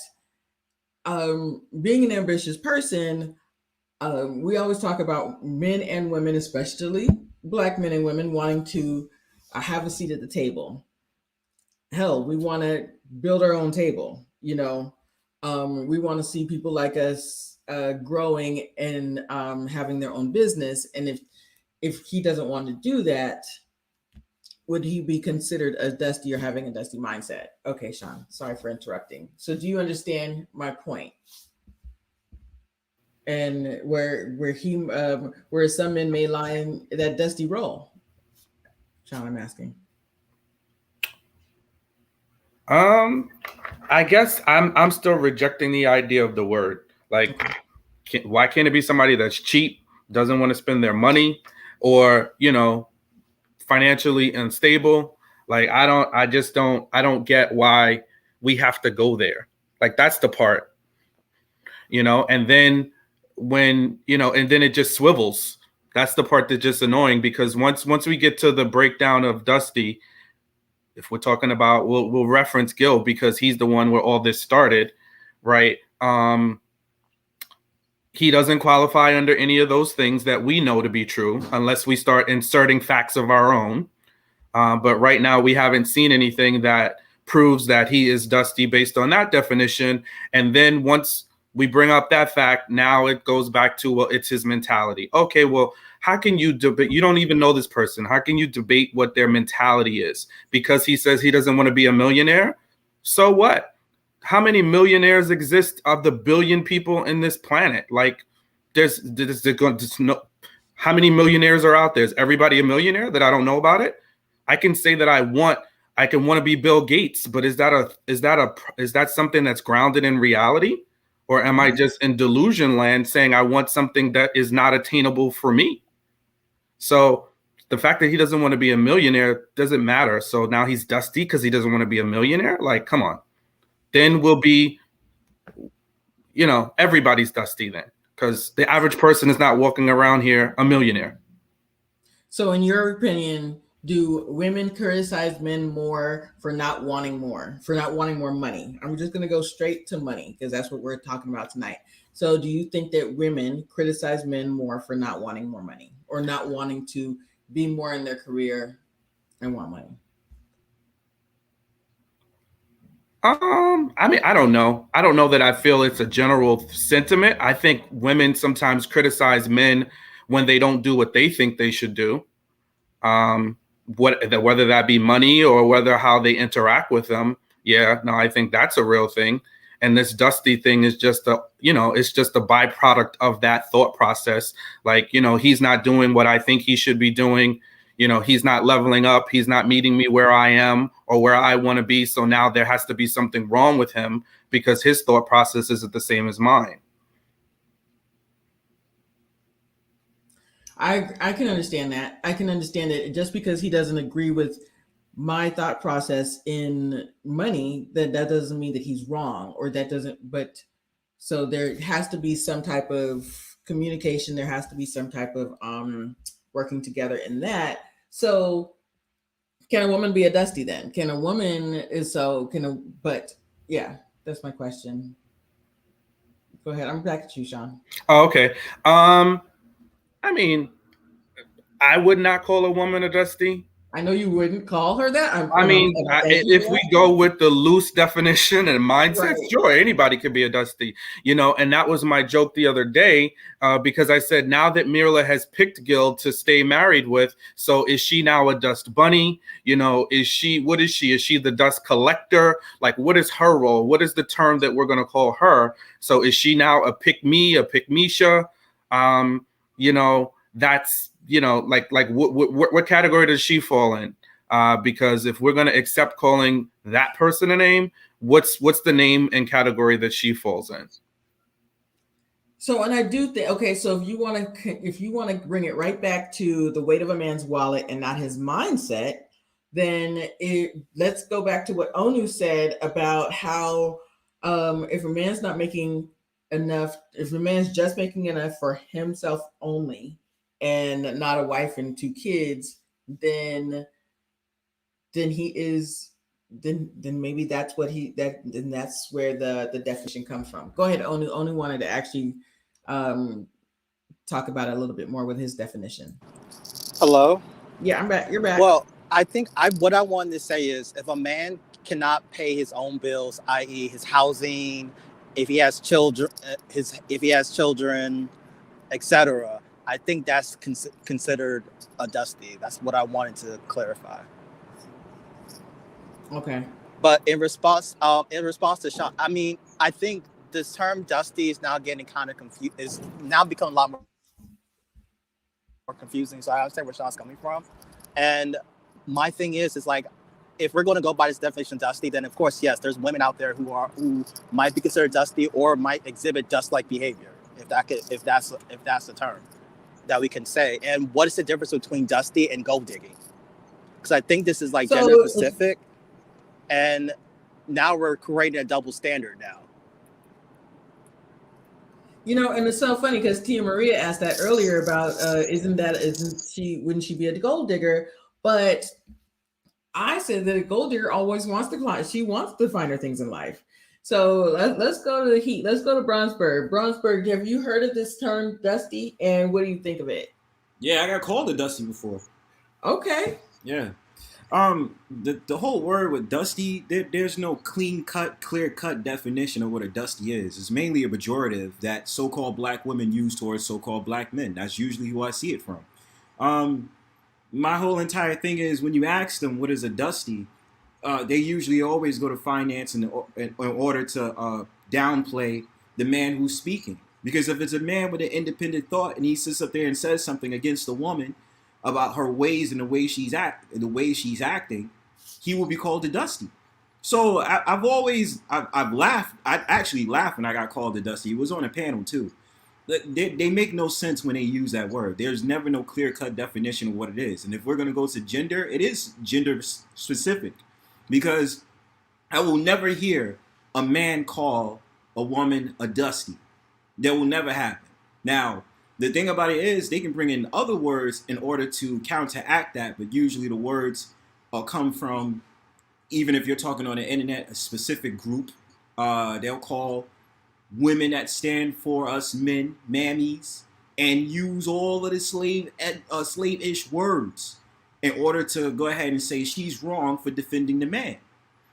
being an ambitious person, we always talk about men and women, especially Black men and women, wanting to have a seat at the table. Hell, we want to build our own table. We want to see people like us growing and having their own business. And if he doesn't want to do that, would he be considered a dusty or having a dusty mindset? Okay, Sean, sorry for interrupting. So do you understand my point? And where some men may lie in that dusty role? Sean, I'm asking. I guess I'm still rejecting the idea of the word. Like, why can't it be somebody that's cheap, doesn't want to spend their money, or financially unstable? Like, I don't get why we have to go there. Like, that's the part, and then and then it just swivels. That's the part that's just annoying, because once we get to the breakdown of Dusty, if we're talking about, we'll reference Gil because he's the one where all this started, right? He doesn't qualify under any of those things that we know to be true, unless we start inserting facts of our own. But right now, we haven't seen anything that proves that he is dusty based on that definition. And then once we bring up that fact, now it goes back to, well, it's his mentality. Okay, well, how can you debate? You don't even know this person. How can you debate what their mentality is? Because he says he doesn't want to be a millionaire. So what? How many millionaires exist of the billion people in this planet? Like, there's no, how many millionaires are out there? Is everybody a millionaire that I don't know about it? I can say that I can want to be Bill Gates, but is that something that's grounded in reality? Or am I just in delusion land saying I want something that is not attainable for me? So The fact that he doesn't want to be a millionaire doesn't matter. So now he's dusty because he doesn't want to be a millionaire. Like, come on. Then we'll be, everybody's dusty then, because the average person is not walking around here a millionaire. So, in your opinion, do women criticize men more for not wanting more money? I'm just going to go straight to money because that's what we're talking about tonight. So, do you think that women criticize men more for not wanting more money or not wanting to be more in their career and want money? I mean, I don't know. I don't know that I feel it's a general sentiment. I think women sometimes criticize men when they don't do what they think they should do. Whether that be money or whether how they interact with them. Yeah, no, I think that's a real thing. And this dusty thing is just it's just a byproduct of that thought process. Like, he's not doing what I think he should be doing. He's not leveling up. He's not meeting me where I am or where I want to be. So now there has to be something wrong with him because his thought process isn't the same as mine. I can understand that. I can understand that just because he doesn't agree with my thought process in money, that doesn't mean that he's wrong or that doesn't, but so there has to be some type of communication. There has to be some type of working together in that. So can a woman be a dusty then? Can a woman but yeah, that's my question. Go ahead. I'm back at you, Sean. Oh, okay. I mean, I would not call a woman a dusty. I know you wouldn't call her that. If we go with the loose definition and mindset, right. Sure, anybody could be a dusty, and that was my joke the other day because I said, now that Mirla has picked Gil to stay married with, so is she now a dust bunny? What is she? Is she the dust collector? Like, what is her role? What is the term that we're going to call her? So is she now a pick me, a pick Misha? That's, what category does she fall in? Because if we're going to accept calling that person a name, what's the name and category that she falls in? So, and I do think, okay, so if you want to bring it right back to the weight of a man's wallet and not his mindset, then let's go back to what Onu said about how if a man's not making enough, if a man's just making enough for himself only, and not a wife and 2 kids, then he is then maybe that's then that's where the definition comes from. Go ahead, Onu wanted to actually talk about it a little bit more with his definition. Hello? Yeah, I'm back. You're back. Well, I think what I wanted to say is if a man cannot pay his own bills, i.e. his housing, if he has children, etc., I think that's considered a dusty. That's what I wanted to clarify. Okay. But in response to Sean, I mean, I think this term dusty is now getting kind of confused. Is now becoming a lot more confusing. So I understand where Sean's coming from. And my thing is like, if we're going to go by this definition of dusty, then of course, yes, there's women out there who might be considered dusty or might exhibit dust-like behavior, if that's the term that we can say. And what is the difference between dusty and gold digging? Because I think this is like gender specific, and now we're creating a double standard now. And it's so funny because Tia Maria asked that earlier about wouldn't she be a gold digger? But I said that a gold digger always wants to climb. She wants the finer things in life. So let's go to the heat. Let's go to Brownsburg. Brownsburg, have you heard of this term dusty? And what do you think of it? Yeah, I got called a dusty before. Okay. Yeah. The whole word with dusty, there's no clear cut definition of what a dusty is. It's mainly a pejorative that so-called black women use towards so-called black men. That's usually who I see it from. My whole entire thing is when you ask them what is a dusty, they usually always go to finance in order to downplay the man who's speaking. Because if it's a man with an independent thought and he sits up there and says something against a woman about her ways and the way she's acting, he will be called a dusty. So I've laughed. I actually laughed when I got called a dusty. It was on a panel too. they make no sense when they use that word. There's never no clear cut definition of what it is. And if we're going to go to gender, it is gender specific, because I will never hear a man call a woman a dusty. That will never happen. Now, the thing about it is they can bring in other words in order to counteract that, but usually the words come from, even if you're talking on the internet, a specific group. They'll call women that stand for us men mammies, and use all of the slave-ish words in order to go ahead and say she's wrong for defending the man.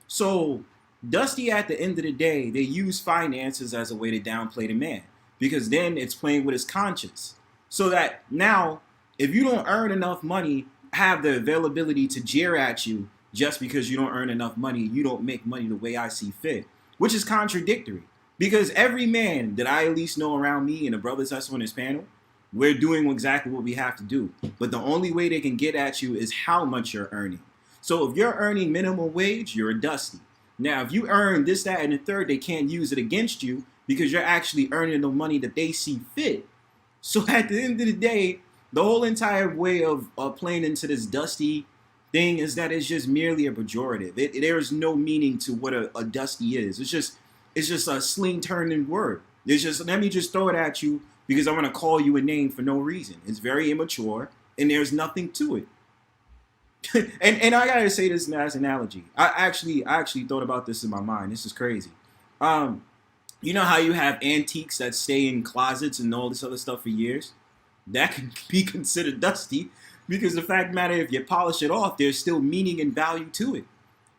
So Dusty, at the end of the day, they use finances as a way to downplay the man, because then it's playing with his conscience. So that now, if you don't earn enough money, have the availability to jeer at you just because you don't earn enough money, you don't make money the way I see fit, which is contradictory. Because every man that I at least know around me and the brothers that's on this panel, we're doing exactly what we have to do. But the only way they can get at you is how much you're earning. So if you're earning minimum wage, you're a dusty. Now, if you earn this, that, and the third, they can't use it against you because you're actually earning the money that they see fit. So at the end of the day, the whole entire way of playing into this dusty thing is that it's just merely a pejorative. There is no meaning to what a dusty is. It's just a sling turning word. It's just, let me just throw it at you because I'm gonna call you a name for no reason. It's very immature and there's nothing to it. and I gotta say this as an analogy. I actually thought about this in my mind. This is crazy. You know how you have antiques that stay in closets and all this other stuff for years? That can be considered dusty because the fact of the matter, if you polish it off, there's still meaning and value to it.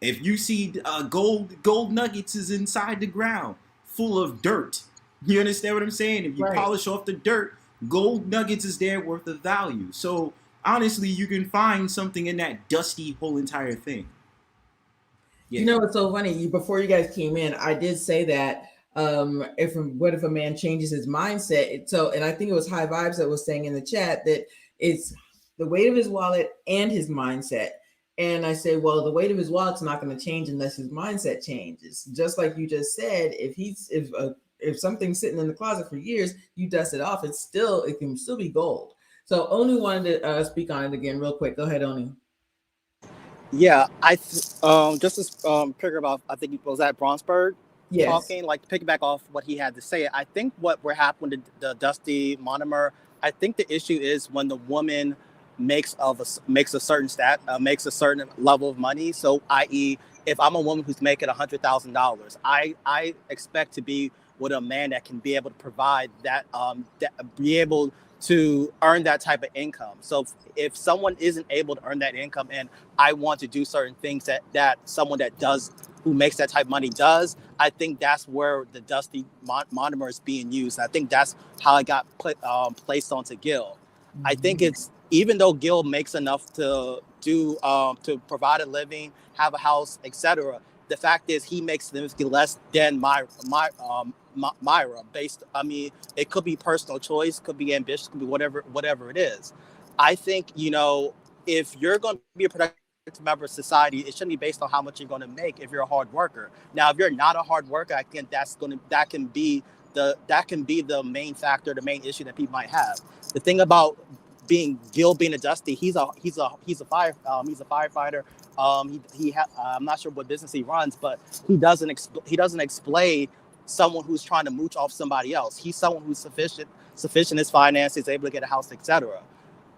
If you see gold nuggets is inside the ground, full of dirt. You understand what I'm saying? If you polish off the dirt, gold nuggets is there worth of value. So honestly, you can find something in that dusty whole entire thing. Yeah. You know what's so funny? Before you guys came in, I did say that what if a man changes his mindset? And I think it was High Vibes that was saying in the chat that it's the weight of his wallet and his mindset. And I say, well, the weight of his wallet's not going to change unless his mindset changes. Just like you just said, if something's sitting in the closet for years, you dust it off, it can still be gold. So Oni wanted to speak on it again real quick. Go ahead, Oni. Yeah, just to figure about, I think it was at Bronsberg talking, like to piggyback off what he had to say. I think what we're happening with the Dusty monomer, I think the issue is when the woman makes a certain level of money. So, i.e., if I'm a woman who's making $100,000, I expect to be with a man that can be able to provide that, be able to earn that type of income. So if someone isn't able to earn that income and I want to do certain things that someone who makes that type of money does, I think that's where the Dusty monomer is being used. I think that's how it got placed onto Gil. Mm-hmm. I think it's, even though Gil makes enough to provide a living, have a house, etc., the fact is he makes significantly less than Myra. It could be personal choice, could be ambitious, could be whatever it is. I think, if you're going to be a productive member of society, it shouldn't be based on how much you're going to make if you're a hard worker. Now, if you're not a hard worker, I think that can be the main factor, the main issue that people might have. The thing about Gil being a Dusty, he's a firefighter. I'm not sure what business he runs, but he doesn't explain someone who's trying to mooch off somebody else. He's someone who's sufficient in his finances, able to get a house, etc.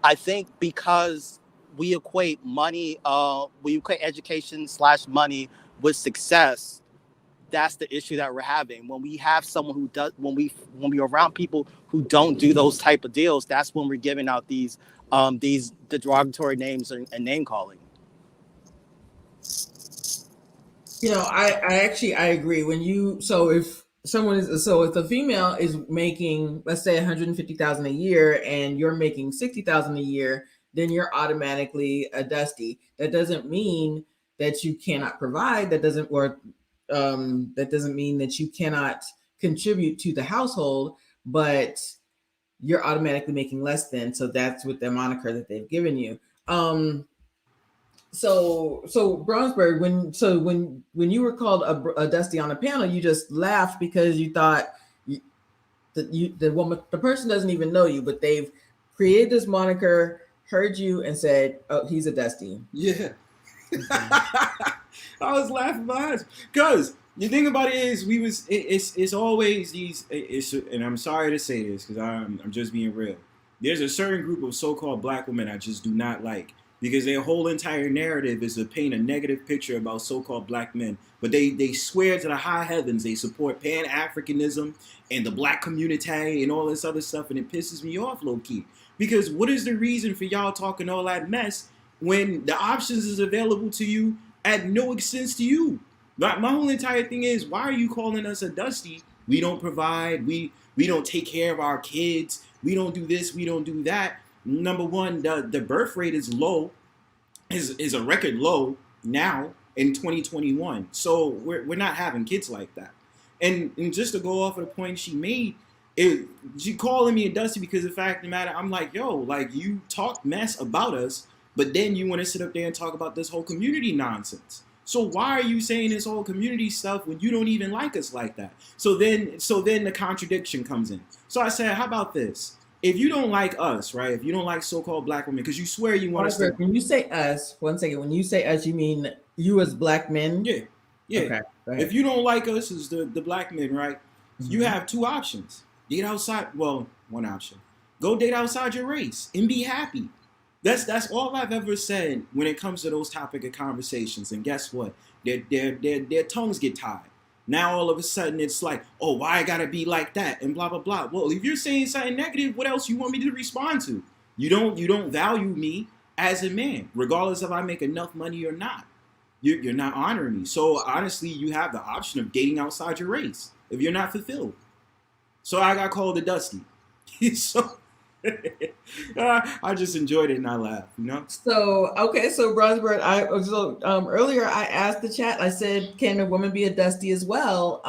I think because we equate money, education / money with success. That's the issue that we're having. When we have someone who does, when we're around people who don't do those type of deals, that's when we're giving out these derogatory names and name calling. I agree. If a female is making, let's say, $150,000 a year and you're making $60,000 a year, then you're automatically a Dusty. That doesn't mean that you cannot provide. That doesn't mean that you cannot contribute to the household, but you're automatically making less than. So that's with the moniker that they've given you. So Brownsburg, when you were called a Dusty on a panel, you just laughed because you thought the person doesn't even know you, but they've created this moniker, heard you, and said, "Oh, he's a Dusty." Yeah. I was laughing my ass because the thing about it is it's always these and I'm sorry to say this because I'm just being real. There's a certain group of so-called black women I just do not like because their whole entire narrative is to paint a negative picture about so-called black men. But they swear to the high heavens they support Pan-Africanism and the black community and all this other stuff, and it pisses me off low key. Because what is the reason for y'all talking all that mess when the options is available to you at no expense to you? My whole entire thing is, why are you calling us a Dusty? We don't provide. We don't take care of our kids. We don't do this. We don't do that. Number one, the birth rate is low, is a record low now in 2021. So we're not having kids like that. And just to go off of the point she made, she calling me a Dusty because the fact of the matter, I'm like, yo, like you talk mess about us, but then you want to sit up there and talk about this whole community nonsense. So why are you saying this whole community stuff when you don't even like us like that? So then the contradiction comes in. So I said, how about this? If you don't like us, right? If you don't like so-called black women, because you swear you want us to. When you say us, one second. When you say us, you mean you as black men? Yeah, yeah. Okay. If you don't like us as the black men, right? Mm-hmm. You have two options. Date outside. Well, one option. Go date outside your race and be happy. That's all I've ever said when it comes to those topic of conversations. And guess what? Their tongues get tied. Now all of a sudden it's like, oh, why I gotta be like that and blah blah blah. Well, if you're saying something negative, what else you want me to respond to? You don't value me as a man, regardless if I make enough money or not. You're not honoring me. So honestly, you have the option of dating outside your race if you're not fulfilled. So I got called a Dusty. So I just enjoyed it and I laughed, you know? So Bronsberg, earlier I asked the chat, I said, can a woman be a Dusty as well?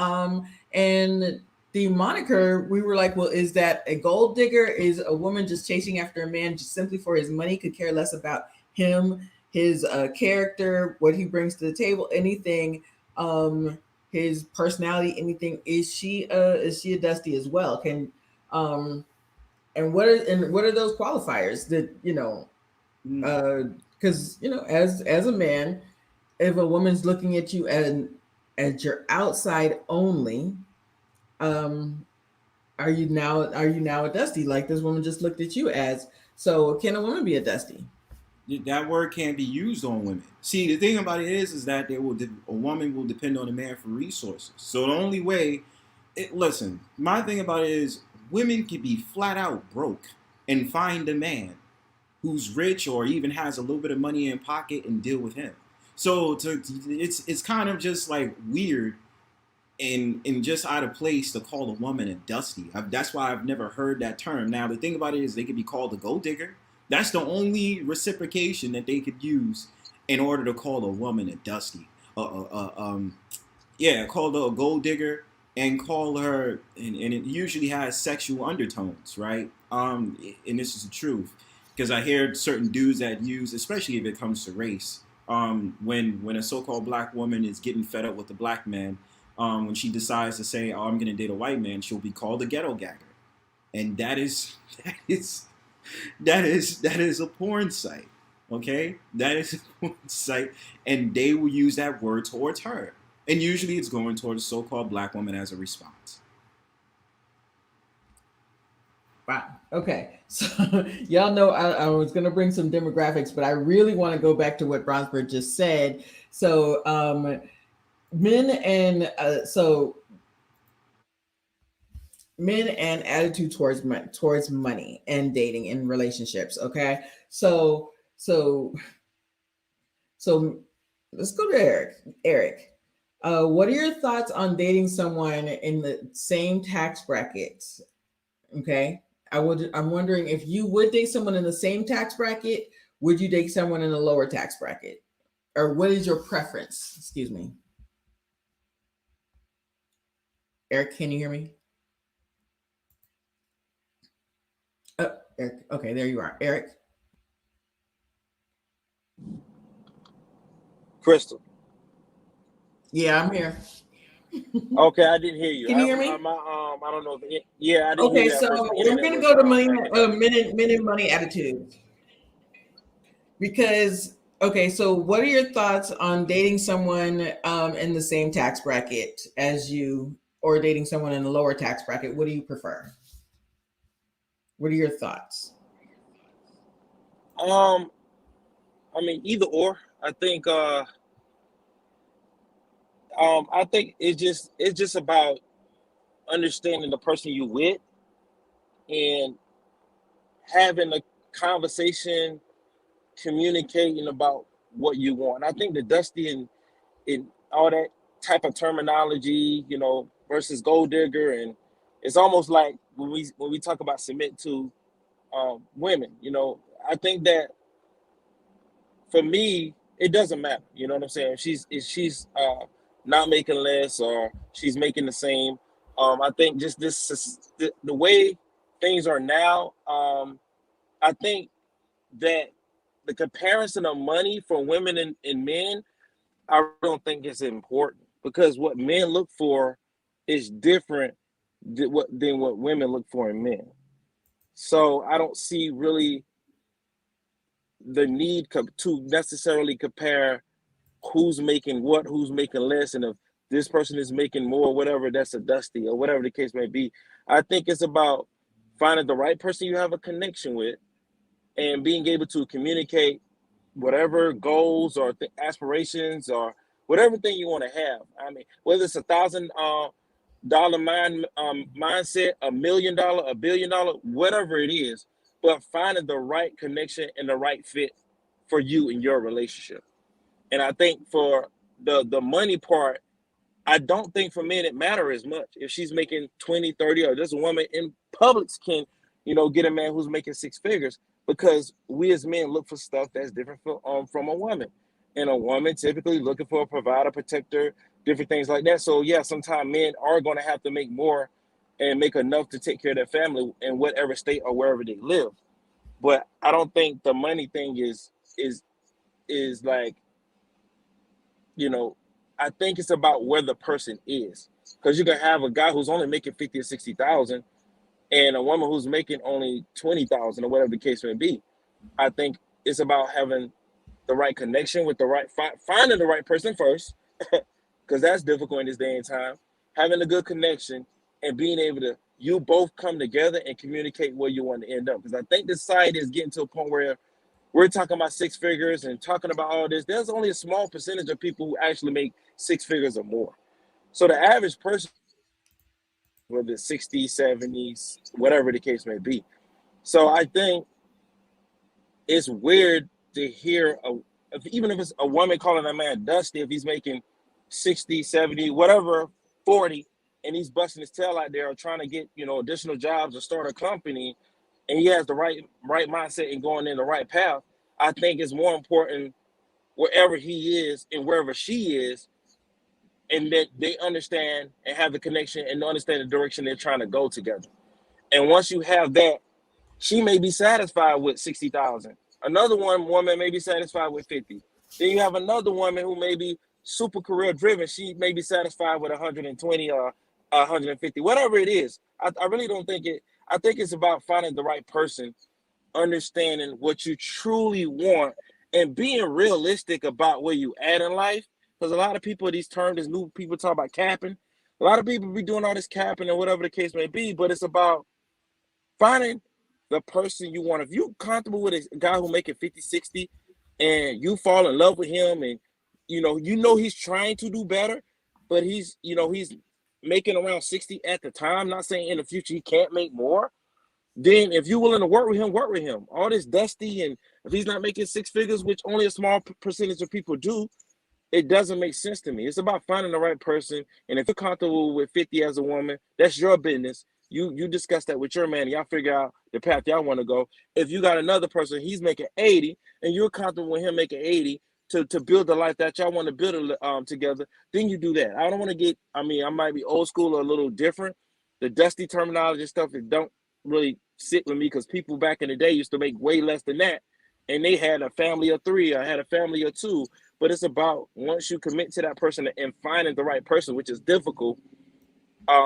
And the moniker, we were like, well, is that a gold digger? Is a woman just chasing after a man just simply for his money, could care less about him, his character, what he brings to the table, anything, his personality, anything? Is she a Dusty as well? Can and what are those qualifiers that because as a man, if a woman's looking at you as your outside only, are you now a Dusty like this woman just looked at you as? So can a woman be a Dusty? That word can't be used on women. See, the thing about it is that a woman will depend on a man for resources. So the only way, listen, my thing about it is women can be flat out broke and find a man who's rich or even has a little bit of money in pocket and deal with him. So it's kind of just like weird and just out of place to call a woman a Dusty. That's why I've never heard that term. Now the thing about it is they could be called a gold digger. That's the only reciprocation that they could use in order to call a woman a Dusty. Call her a gold digger and call her, and it usually has sexual undertones, right? And this is the truth, because I hear certain dudes that use, especially if it comes to race, when a so-called black woman is getting fed up with the black man, when she decides to say, "Oh, I'm going to date a white man," she'll be called a ghetto gagger, and that is a porn site. Okay, that is a porn site, and they will use that word towards her. And usually it's going towards a so-called black woman as a response. Wow. Okay. So y'all know I was going to bring some demographics, but I really want to go back to what Bronsberg just said. So men and attitude towards money and dating and relationships. Okay. So let's go to Eric. Eric, what are your thoughts on dating someone in the same tax brackets? Okay. I'm wondering if you would date someone in the same tax bracket, would you date someone in a lower tax bracket? Or what is your preference? Excuse me. Eric, can you hear me? Eric. Okay, there you are. Eric. Crystal. Yeah, I'm here. Okay, I didn't hear you. Can you hear me? I don't know if yeah, I didn't hear Okay, you at so first. The we're internet gonna was go to money, acting up. men and money attitudes because okay, so what are your thoughts on dating someone in the same tax bracket as you, or dating someone in a lower tax bracket? What do you prefer? What are your thoughts? Um, I mean, either or. I think it's just about understanding the person you with and having a conversation, communicating about what you want. I think the Dusty and all that type of terminology, versus gold digger, and it's almost like when we talk about submit to women. I think that for me, it doesn't matter. You know what I'm saying? If she's not making less or she's making the same. I think just the way things are now. I think that the comparison of money for women and men, I don't think it's important because what men look for is different than what women look for in men. So I don't see really the need to necessarily compare who's making what, who's making less, and if this person is making more, whatever, that's a Dusty or whatever the case may be. I think it's about finding the right person you have a connection with and being able to communicate whatever goals or aspirations or whatever thing you want to have. I mean, whether it's $1,000 mindset, $1 million, $1 billion, whatever it is, but finding the right connection and the right fit for you in your relationship. And I think for the money part, I don't think for men it matters as much. If she's making 20, 30, or this woman in Publix can, get a man who's making six figures, because we as men look for stuff that's different from a woman. And a woman typically looking for a provider, protector, different things like that. So yeah, sometimes men are going to have to make more and make enough to take care of their family in whatever state or wherever they live. But I don't think the money thing is like, you know, I think it's about where the person is. Because you can have a guy who's only making 50 or 60,000 and a woman who's making only 20,000 or whatever the case may be. I think it's about having the right connection with the right, finding the right person first, because that's difficult in this day and time. Having a good connection and being able to, you both come together and communicate where you want to end up. Because I think this society is getting to a point where we're talking about six figures and talking about all this. There's only a small percentage of people who actually make six figures or more. So the average person, whether it's 60s, 70s, whatever the case may be. So I think it's weird to hear, even if it's a woman calling a man Dusty, if he's making 60, 70, whatever, 40, and he's busting his tail out there or trying to get, additional jobs or start a company, and he has the right mindset and going in the right path. I think it's more important wherever he is and wherever she is, and that they understand and have the connection and understand the direction they're trying to go together. And once you have that, she may be satisfied with 60,000. Another woman may be satisfied with 50. Then you have another woman who may be super career driven. She may be satisfied with 120 or 150, whatever it is. I really don't think it. I think it's about finding the right person, understanding what you truly want, and being realistic about where you at in life. Because a lot of people, these terms, these new people talk about capping. A lot of people be doing all this capping and whatever the case may be, but it's about finding the person you want. If you're comfortable with a guy who making 50, 60, and you fall in love with him, and you know he's trying to do better, but he's making around 60 at the time, not saying in the future he can't make more, then if you're willing to work with him, work with him. All this Dusty, and if he's not making six figures, which only a small percentage of people do, it doesn't make sense to me. It's about finding the right person. And if you're comfortable with 50 as a woman, that's your business. You discuss that with your man, and y'all figure out the path y'all want to go. If you got another person, he's making 80, and you're comfortable with him making 80 to build the life that y'all want to build together, then you do that. I don't want to I might be old school or a little different. The Dusty terminology stuff, it don't really sit with me, because people back in the day used to make way less than that, and they had a family of three or had a family of two. But it's about once you commit to that person and finding the right person, which is difficult,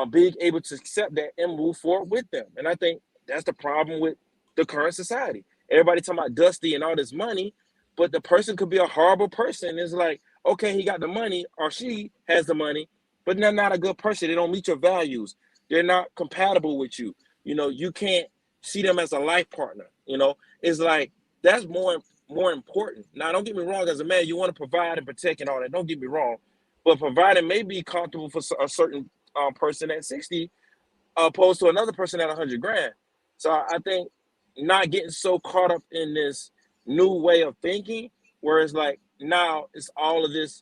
being able to accept that and move forward with them. And I think that's the problem with the current society. Everybody talking about Dusty and all this money, but the person could be a horrible person. It's like, okay, he got the money or she has the money, but they're not a good person. They don't meet your values. They're not compatible with you. You can't see them as a life partner. It's like that's more important. Now, don't get me wrong. As a man, you want to provide and protect and all that. Don't get me wrong, but providing may be comfortable for a certain person at 60 opposed to another person at 100 grand. So I think not getting so caught up in this new way of thinking where it's like now it's all of this.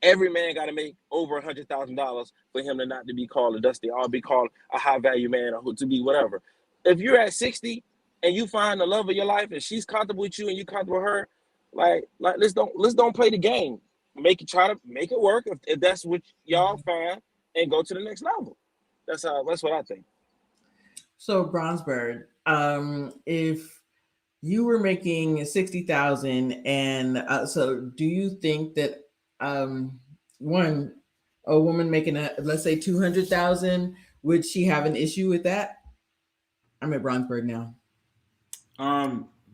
Every man got to make over $100,000 for him to not to be called a Dusty or be called a high value man or to be whatever. If you're at 60 and you find the love of your life and she's comfortable with you and you comfortable with her, like let's don't play the game. Try to make it work if that's what y'all find and go to the next level. That's what I think. So Bronzebird, if you were making 60,000, and so do you think that um, one a woman making let's say 200,000, would she have an issue with that? I'm at Bronzebird now.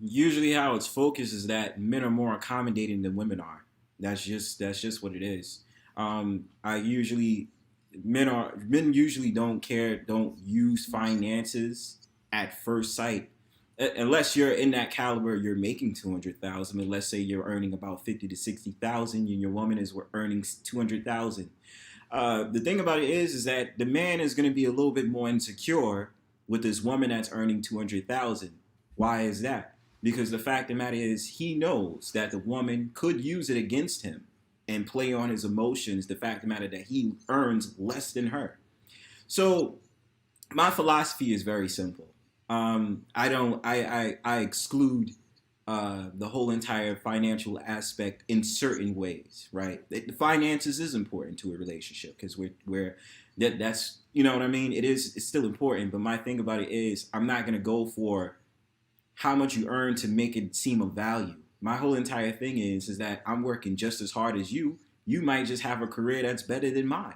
Usually how it's focused is that men are more accommodating than women are. That's just what it is. I usually men usually don't use finances at first sight, unless you're in that caliber. You're making 200,000. And let's say you're earning about 50 to 60,000, and your woman is earning 200,000. The thing about it is that the man is going to be a little bit more insecure with this woman that's earning 200,000. Why is that? Because the fact of the matter is, he knows that the woman could use it against him and play on his emotions. The fact of the matter that he earns less than her. So my philosophy is very simple. I don't. I exclude the whole entire financial aspect in certain ways. Right. The finances is important to a relationship because that's what I mean. It's still important. But my thing about it is, I'm not gonna go for how much you earn to make it seem of value. My whole entire thing is that I'm working just as hard as you. You might just have a career that's better than mine,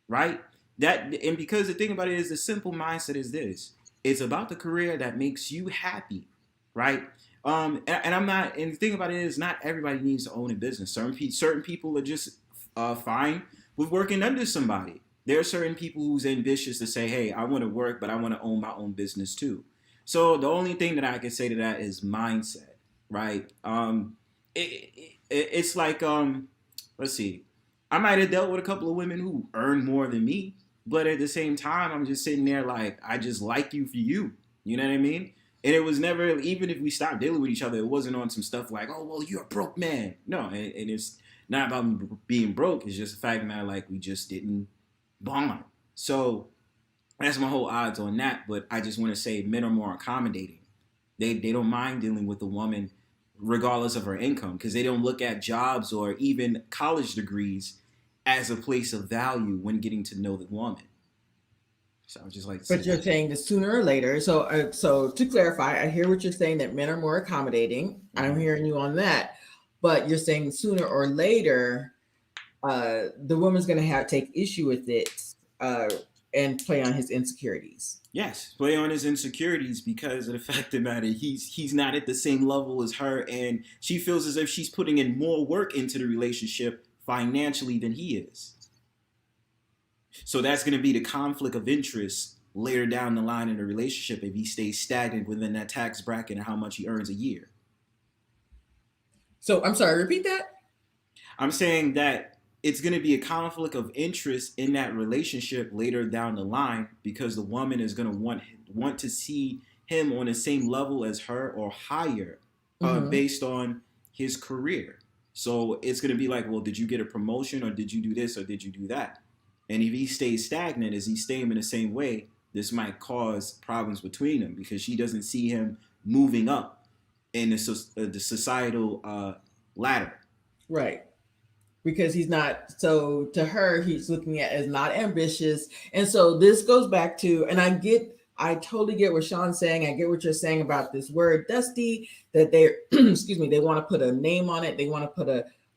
right? And because the thing about it is, the simple mindset is this: it's about the career that makes you happy, right? And I'm not. And the thing about it is, not everybody needs to own a business. Certain people are just fine with working under somebody. There are certain people who's ambitious to say, "Hey, I want to work, but I want to own my own business too." So the only thing that I can say to that is mindset, right? It's like let's see, I might have dealt with a couple of women who earn more than me, but at the same time, I'm just sitting there like, I just like you for you. You know what I mean? And it was never, even if we stopped dealing with each other, it wasn't on some stuff like, oh, well, you're a broke man. No, and it's not about being broke. It's just the fact that like we just didn't bond. So that's my whole odds on that. But I just want to say men are more accommodating. They don't mind dealing with a woman regardless of her income because they don't look at jobs or even college degrees as a place of value when getting to know the woman. So I would just like to say But you're that. saying that sooner or later. So to clarify, I hear what you're saying, that men are more accommodating. I'm Mm-hmm. hearing you on that. But you're saying sooner or later, the woman's going to have take issue with it, uh, and play on his insecurities. Yes, play on his insecurities because of the fact of the matter he's not at the same level as her, and she feels as if she's putting in more work into the relationship financially than he is. So that's going to be the conflict of interest later down the line in the relationship if he stays stagnant within that tax bracket and how much he earns a year. So I'm sorry, repeat that. I'm saying that it's going to be a conflict of interest in that relationship later down the line because the woman is going to want to see him on the same level as her or higher, Hmm. based on his career. So it's going to be like, well, did you get a promotion or did you do this or did you do that? And if he stays stagnant, as he's staying in the same way, this might cause problems between them because she doesn't see him moving up in the societal ladder. Right. Because he's not, so to her he's looking at as not ambitious, and so this goes back to, and I get I totally get what Sean's saying. I get what you're saying about this word dusty, that they excuse me, they want to put a name on it, they want to put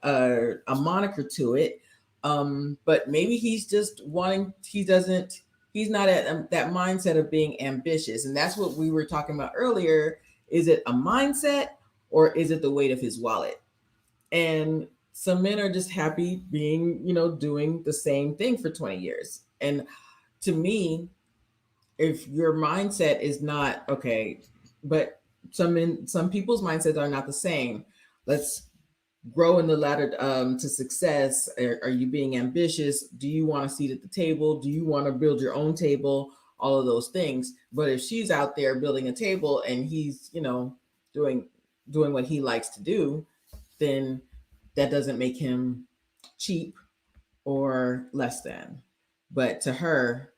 a moniker to it. But maybe he's just wanting, he's not at that mindset of being ambitious. And that's what we were talking about earlier. Is it a mindset, or is it the weight of his wallet? And some men are just happy being, doing the same thing for 20 years. And to me, if your mindset is not okay, but some people's mindsets are not the same. Let's grow in the ladder to success. Are you being ambitious? Do you want a seat at the table? Do you want to build your own table? All of those things. But if she's out there building a table and he's, doing doing what he likes to do, then that doesn't make him cheap or less than. But to her,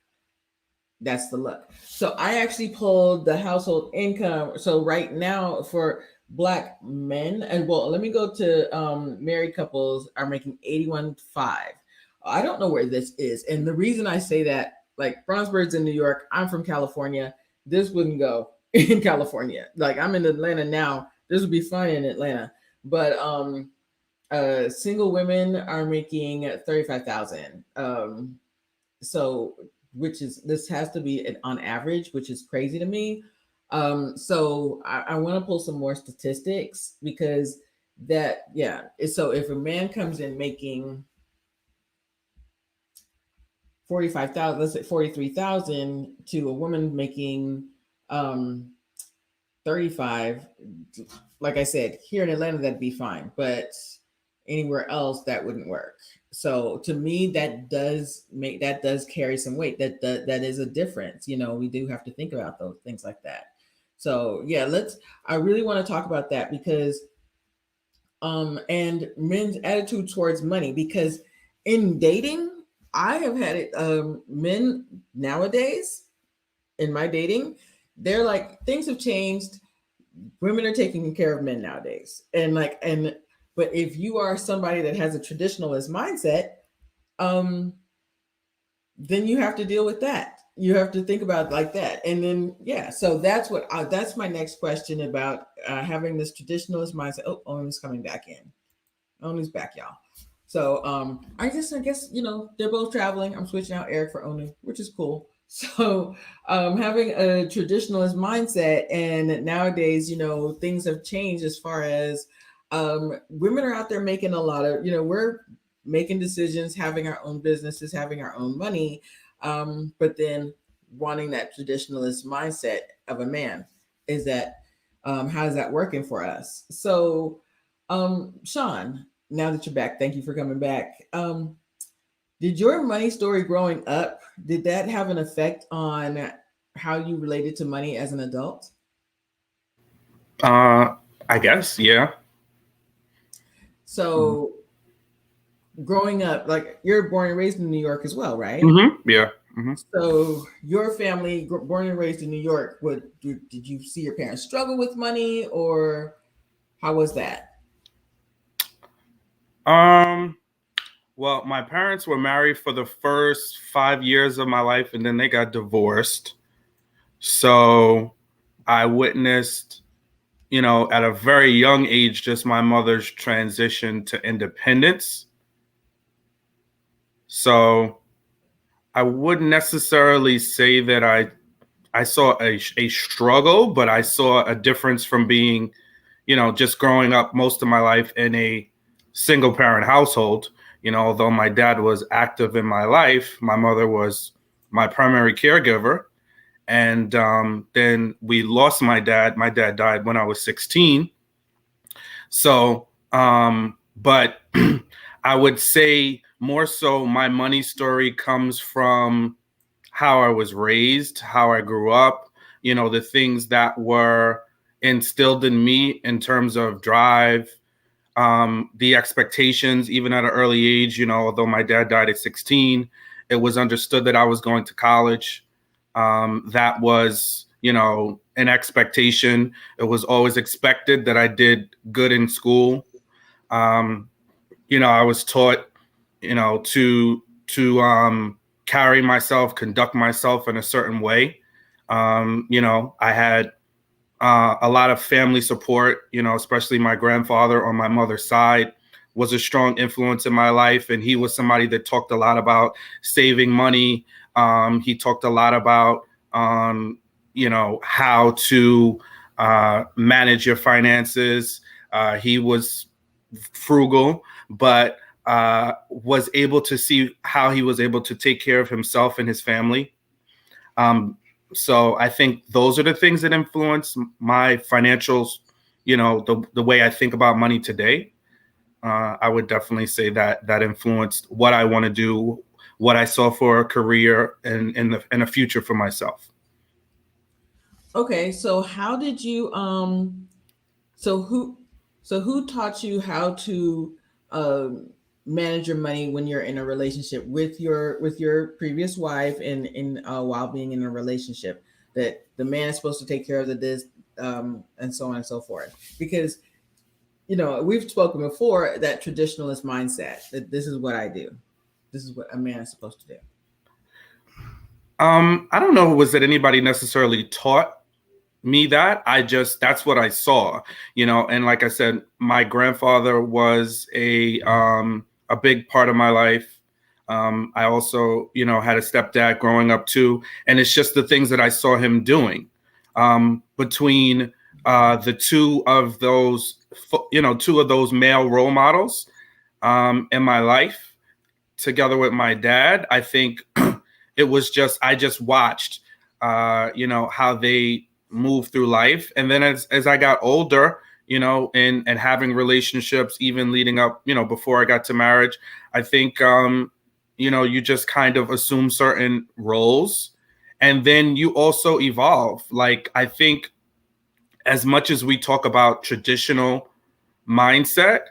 that's the look. So I actually pulled the household income. So right now for Black men, and well, let me go to married couples are making 81.5. I don't know where this is, and the reason I say that, like Bronzebird's in New York, I'm from California. This wouldn't go in California. Like I'm in Atlanta now. This would be fine in Atlanta, but single women are making 35,000. So which is, this has to be on average, which is crazy to me. So I want to pull some more statistics because that, yeah. So if a man comes in making 45,000, let's say 43,000, to a woman making 35, like I said, here in Atlanta that'd be fine, but anywhere else that wouldn't work. So to me, that does carry some weight. That is a difference. We do have to think about those things like that. So yeah, I really want to talk about that because and men's attitude towards money, because in dating, I have had it men nowadays in my dating, they're like, things have changed. Women are taking care of men nowadays. But if you are somebody that has a traditionalist mindset, um, then you have to deal with that. You have to think about it like that. And then, yeah, so that's my next question about having this traditionalist mindset. Oh, Owen's coming back in. Owen's back, y'all. So I guess they're both traveling. I'm switching out Eric for Onu, which is cool. So having a traditionalist mindset, and nowadays, things have changed as far as women are out there making a lot of, we're making decisions, having our own businesses, having our own money, but then wanting that traditionalist mindset of a man. Is that how's that working for us? So, Sean, now that you're back, thank you for coming back. Did your money story growing up, did that have an effect on how you related to money as an adult? I guess, yeah. So growing up, like you're born and raised in New York as well, right? Yeah. Mm-hmm. So your family, born and raised in New York, did you see your parents struggle with money, or how was that? Well, my parents were married for the first 5 years of my life, and then they got divorced. So I witnessed, at a very young age, just my mother's transition to independence. So I wouldn't necessarily say that I saw a struggle, but I saw a difference from being, just growing up most of my life in a single parent household. Although my dad was active in my life, my mother was my primary caregiver. And then we lost my dad. My dad died when I was 16. So, but I would say more so my money story comes from how I was raised, how I grew up, the things that were instilled in me in terms of drive, the expectations, even at an early age, although my dad died at 16, it was understood that I was going to college. That was, an expectation. It was always expected that I did good in school. I was taught, to carry myself, conduct myself in a certain way. I had a lot of family support, especially my grandfather on my mother's side was a strong influence in my life. And he was somebody that talked a lot about saving money. He talked a lot about, how to manage your finances. He was frugal, but was able to see how he was able to take care of himself and his family. So I think those are the things that influence my financials, the way I think about money today. I would definitely say that influenced what I want to do, what I saw for a career and in a future for myself. Okay, so how did you so who taught you how to manage your money when you're in a relationship with your previous wife and in while being in a relationship, that the man is supposed to take care of this and so on and so forth? Because we've spoken before, that traditionalist mindset that this is what I do, this is what a man is supposed to do. I don't know, was that anybody necessarily taught me that. That's what I saw, and like I said, my grandfather was a big part of my life. I also, had a stepdad growing up too. And it's just the things that I saw him doing between the two of those male role models in my life together with my dad. I think I just watched, how they move through life. And then as I got older, and having relationships, even leading up, before I got to marriage, I think, you just kind of assume certain roles and then you also evolve. Like, I think as much as we talk about traditional mindset,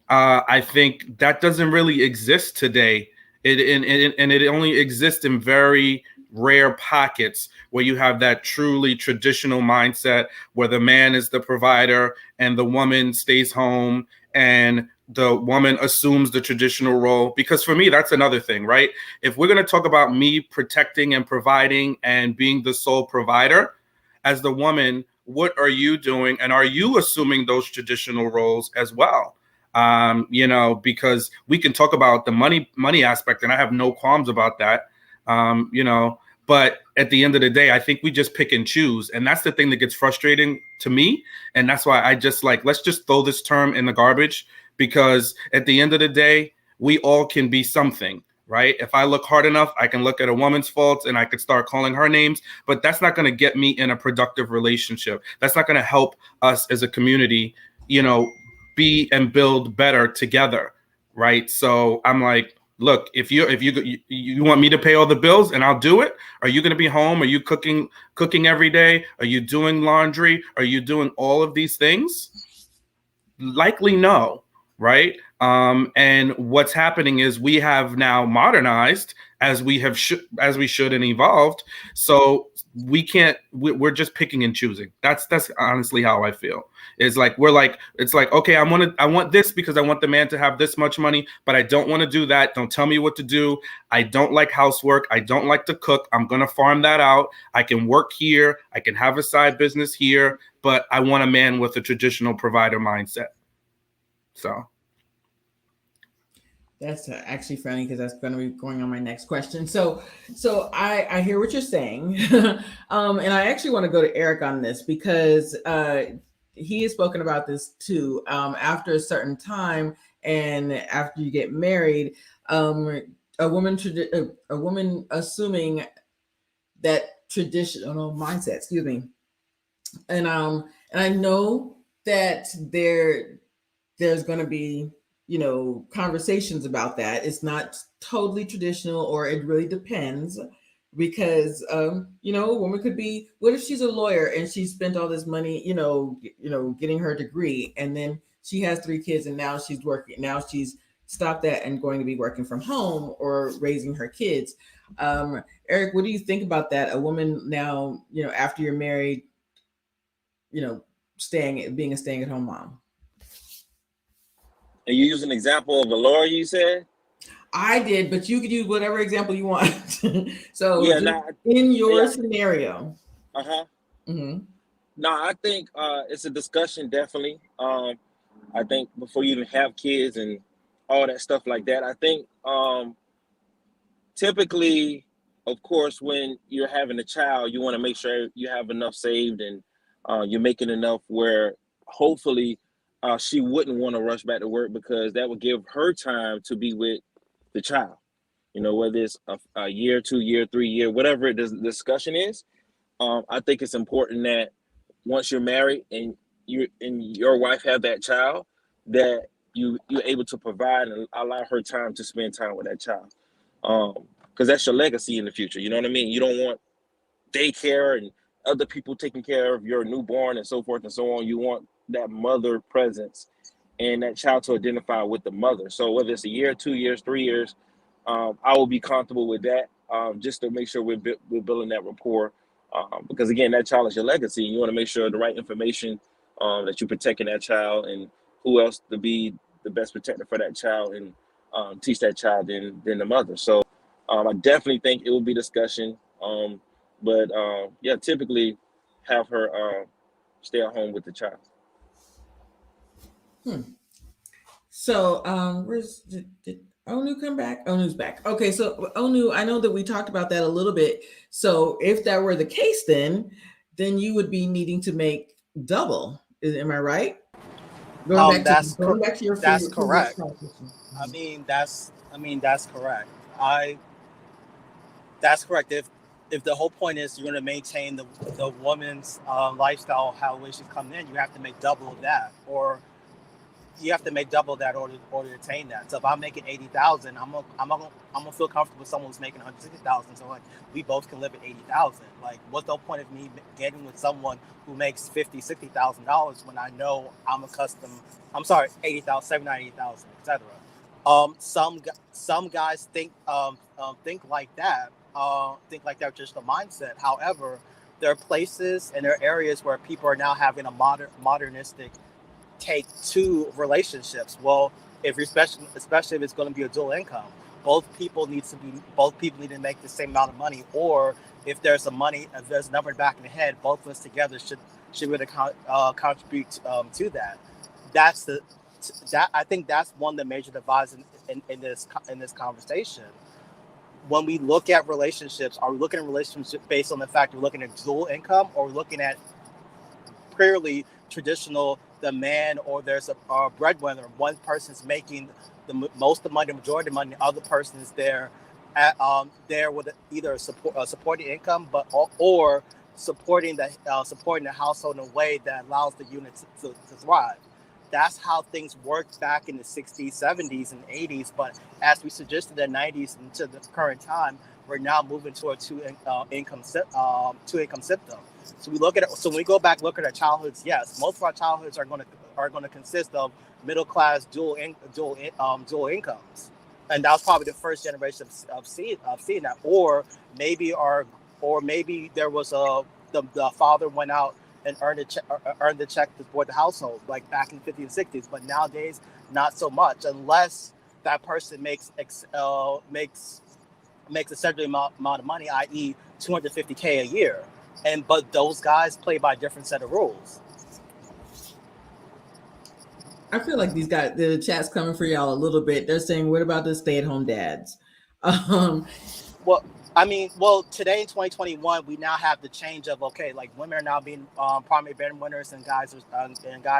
I think that doesn't really exist today. It only exists in very rare pockets where you have that truly traditional mindset where the man is the provider and the woman stays home and the woman assumes the traditional role. Because for me, that's another thing, right? If we're going to talk about me protecting and providing and being the sole provider, as the woman, what are you doing? And are you assuming those traditional roles as well? Because we can talk about the money aspect, and I have no qualms about that. But at the end of the day, I think we just pick and choose. And that's the thing that gets frustrating to me. And that's why I just let's just throw this term in the garbage, because at the end of the day, we all can be something. Right? If I look hard enough, I can look at a woman's faults and I could start calling her names, but that's not going to get me in a productive relationship. That's not going to help us as a community, be and build better together. Right? So I'm like, look, if you want me to pay all the bills and I'll do it, are you going to be home? Are you cooking every day? Are you doing laundry? Are you doing all of these things? Likely no. Right. And what's happening is we have now modernized as we should and evolved. So we're just picking and choosing. That's honestly how I feel. It's like okay, I want this because I want the man to have this much money, but I don't want to do that. Don't tell me what to do. I don't like housework. I don't like to cook. I'm gonna farm that out. I can work here. I can have a side business here, but I want a man with a traditional provider mindset. So that's actually funny, because that's going to be going on my next question. So I hear what you're saying, and I actually want to go to Eric on this, because he has spoken about this too. After a certain time, and after you get married, a woman assuming that traditional mindset. Excuse me, and I know that there's going to be conversations about that. It's not totally traditional, or it really depends, because a woman could be, what if she's a lawyer and she spent all this money getting her degree, and then she has 3 kids and now she's stopped that and going to be working from home or raising her kids. Eric, what do you think about that? A woman now, after you're married, being a staying at home mom. And you use an example of a lawyer, you said? I did, but you could use whatever example you want. So Yeah, in your scenario. Uh-huh. Mm-hmm. No, I think it's a discussion definitely. I think before you even have kids and all that stuff like that, I think typically, of course, when you're having a child, you want to make sure you have enough saved and you're making enough where hopefully she wouldn't want to rush back to work because that would give her time to be with the child. You know, whether it's a year, 2 year, 3 year, whatever the discussion is. I think it's important that once you're married and you and your wife have that child, that you're able to provide and allow her time to spend time with that child, because that's your legacy in the future. You know what I mean? You don't want daycare and other people taking care of your newborn and so forth and so on. You want that mother presence and that child to identify with the mother. So whether it's a year, 2 years, 3 years, I will be comfortable with that, just to make sure we're building that rapport. Because again, that child is your legacy. You want to make sure the right information, that you're protecting that child, and who else to be the best protector for that child and teach that child than the mother. So I definitely think it will be discussion. But yeah, typically have her stay at home with the child. Hmm. So, where's did Onu come back? Onu's back. Okay, so Onu, I know that we talked about that a little bit. So, if that were the case, then you would be needing to make double. Am I right? Going back to your That's previous correct. conversation. That's correct. I That's correct. If the whole point is you're going to maintain the woman's lifestyle, how we should come in, you have to make double of that, or you have to make double that order to attain that. So if I'm making 80,000, I'm gonna feel comfortable with someone who's making 160,000. So like we both can live at 80,000. Like what's the point of me getting with someone who makes $50,000, $60,000 when I know I'm accustomed? I'm sorry, 80,000, 79, 80,000, etc. Some guys think like that. Think like that, just a mindset. However, there are places and there are areas where people are now having a modernistic take two relationships. Well, if you're especially if it's going to be a dual income, both people need to make the same amount of money. Or if there's a number back in the head, both of us together should really contribute to that. That's the that I think that's one of the major divides in this conversation. When we look at relationships, are we looking at relationships based on the fact we're looking at dual income, or we're looking at purely traditional, the man or there's a breadwinner, one person's making most of the money, the majority of the money, the other person is there with either supporting income, but or supporting the household in a way that allows the unit to thrive. That's how things worked back in the 60s, 70s, and 80s. But as we suggested in the 90s into the current time, we're now moving to a two income system. So we look at it. So when we go back, look at our childhoods. Yes, most of our childhoods are going to consist of middle class dual incomes, and that was probably the first generation of seeing that. Or maybe there was the father went out and earned the check to support the household, like back in the 50s and 60s. But nowadays, not so much, unless that person makes a certain amount of money, i.e., 250K a year. But those guys play by a different set of rules. I feel like these guys, the chat's coming for y'all a little bit. They're saying, "What about the stay-at-home dads?" Um, Well, today in 2021, we now have the change of, okay, like women are now being primary breadwinners, and guy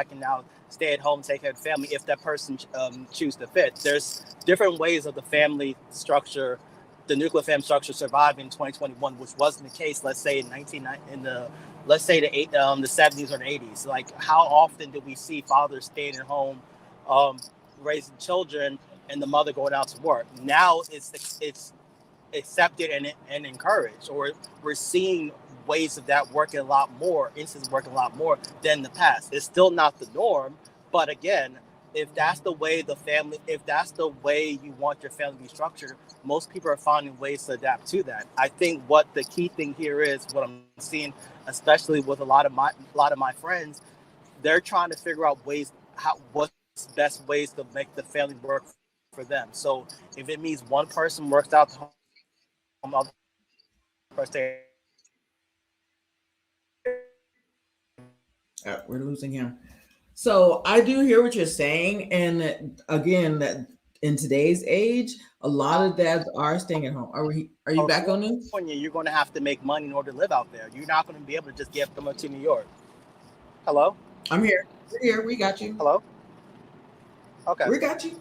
can now stay at home, take care of the family if that person choose to fit. There's different ways of the family structure, the nuclear family structure, surviving in 2021, which wasn't the case. Let's say let's say the 70s or the 80s. Like, how often do we see fathers staying at home, um, raising children, and the mother going out to work? Now it's accepted and encouraged, or we're seeing ways of that working a lot more, instances working a lot more than the past. It's still not the norm, but again, if that's the way you want your family to be structured, most people are finding ways to adapt to that. I think what the key thing here is, what I'm seeing, especially with a lot of my friends, they're trying to figure out what's best ways to make the family work for them. So if it means one person works out the home, other person stay at home, that's fine. We're losing him. So I do hear what you're saying, and again, that in today's age, a lot of dads are staying at home. Are we? Are you back on news? California, you're going to have to make money in order to live out there. You're not going to be able to just get them to New York. Hello? I'm here. We're here. We got you. Hello? Okay. We got you.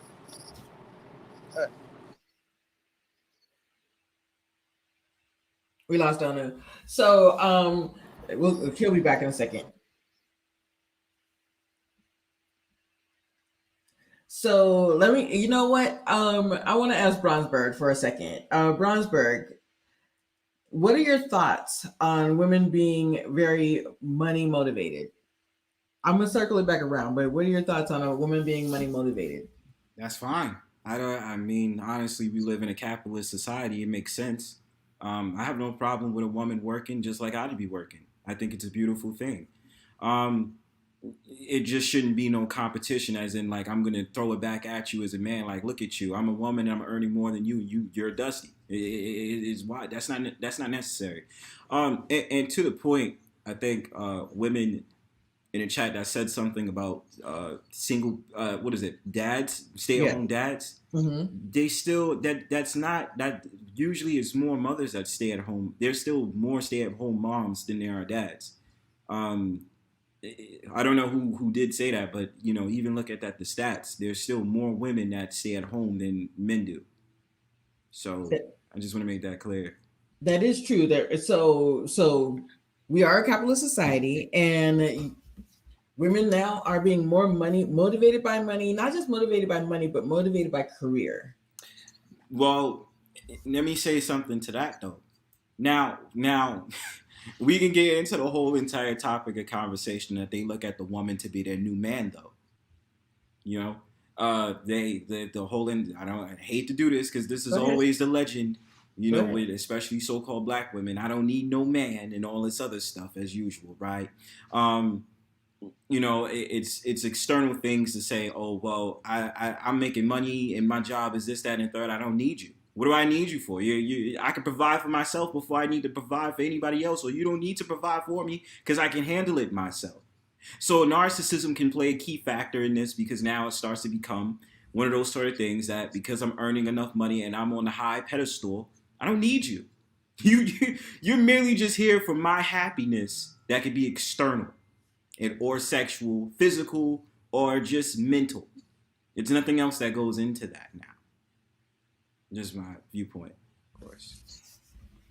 We lost Donu. So he'll be back in a second. So let me, you know what? I want to ask Bronsberg for a second. Bronsberg, what are your thoughts on women being very money motivated? I'm gonna circle it back around, but what are your thoughts on a woman being money motivated? That's fine. I mean, honestly, we live in a capitalist society. It makes sense. I have no problem with a woman working just like I'd be working. I think it's a beautiful thing. Um, it just shouldn't be no competition, as in like I'm gonna throw it back at you as a man. Like, look at you. I'm a woman. I'm earning more than you. You're dusty. It is why that's not necessary. And to the point, I think women in a chat that said something about single what is it, dads, stay-at-home dads. Mm-hmm. They still that's not that usually it's more mothers that stay at home. There's still more stay-at-home moms than there are dads. um I don't know who did say that, but you know, even look at that the stats, there's still more women that stay at home than men do. So I just want to make that clear. That is true. There, so we are a capitalist society, and women now are being more money motivated by money, not just motivated by money, but motivated by career. Well, let me say something to that though. Now we can get into the whole entire topic of conversation that they look at the woman to be their new man though. You know, the whole I hate to do this because this is always the legend. You know, with especially so-called black women, I don't need no man and all this other stuff as usual, right? You know, it's external things to say, oh well, I'm making money and my job is this, that, and third. I don't need you. What do I need you for? I can provide for myself before I need to provide for anybody else, or you don't need to provide for me because I can handle it myself. So narcissism can play a key factor in this because now it starts to become one of those sort of things that because I'm earning enough money and I'm on a high pedestal, I don't need you. You're merely just here for my happiness that could be external and or sexual, physical, or just mental. It's nothing else that goes into that now. Just my viewpoint, of course.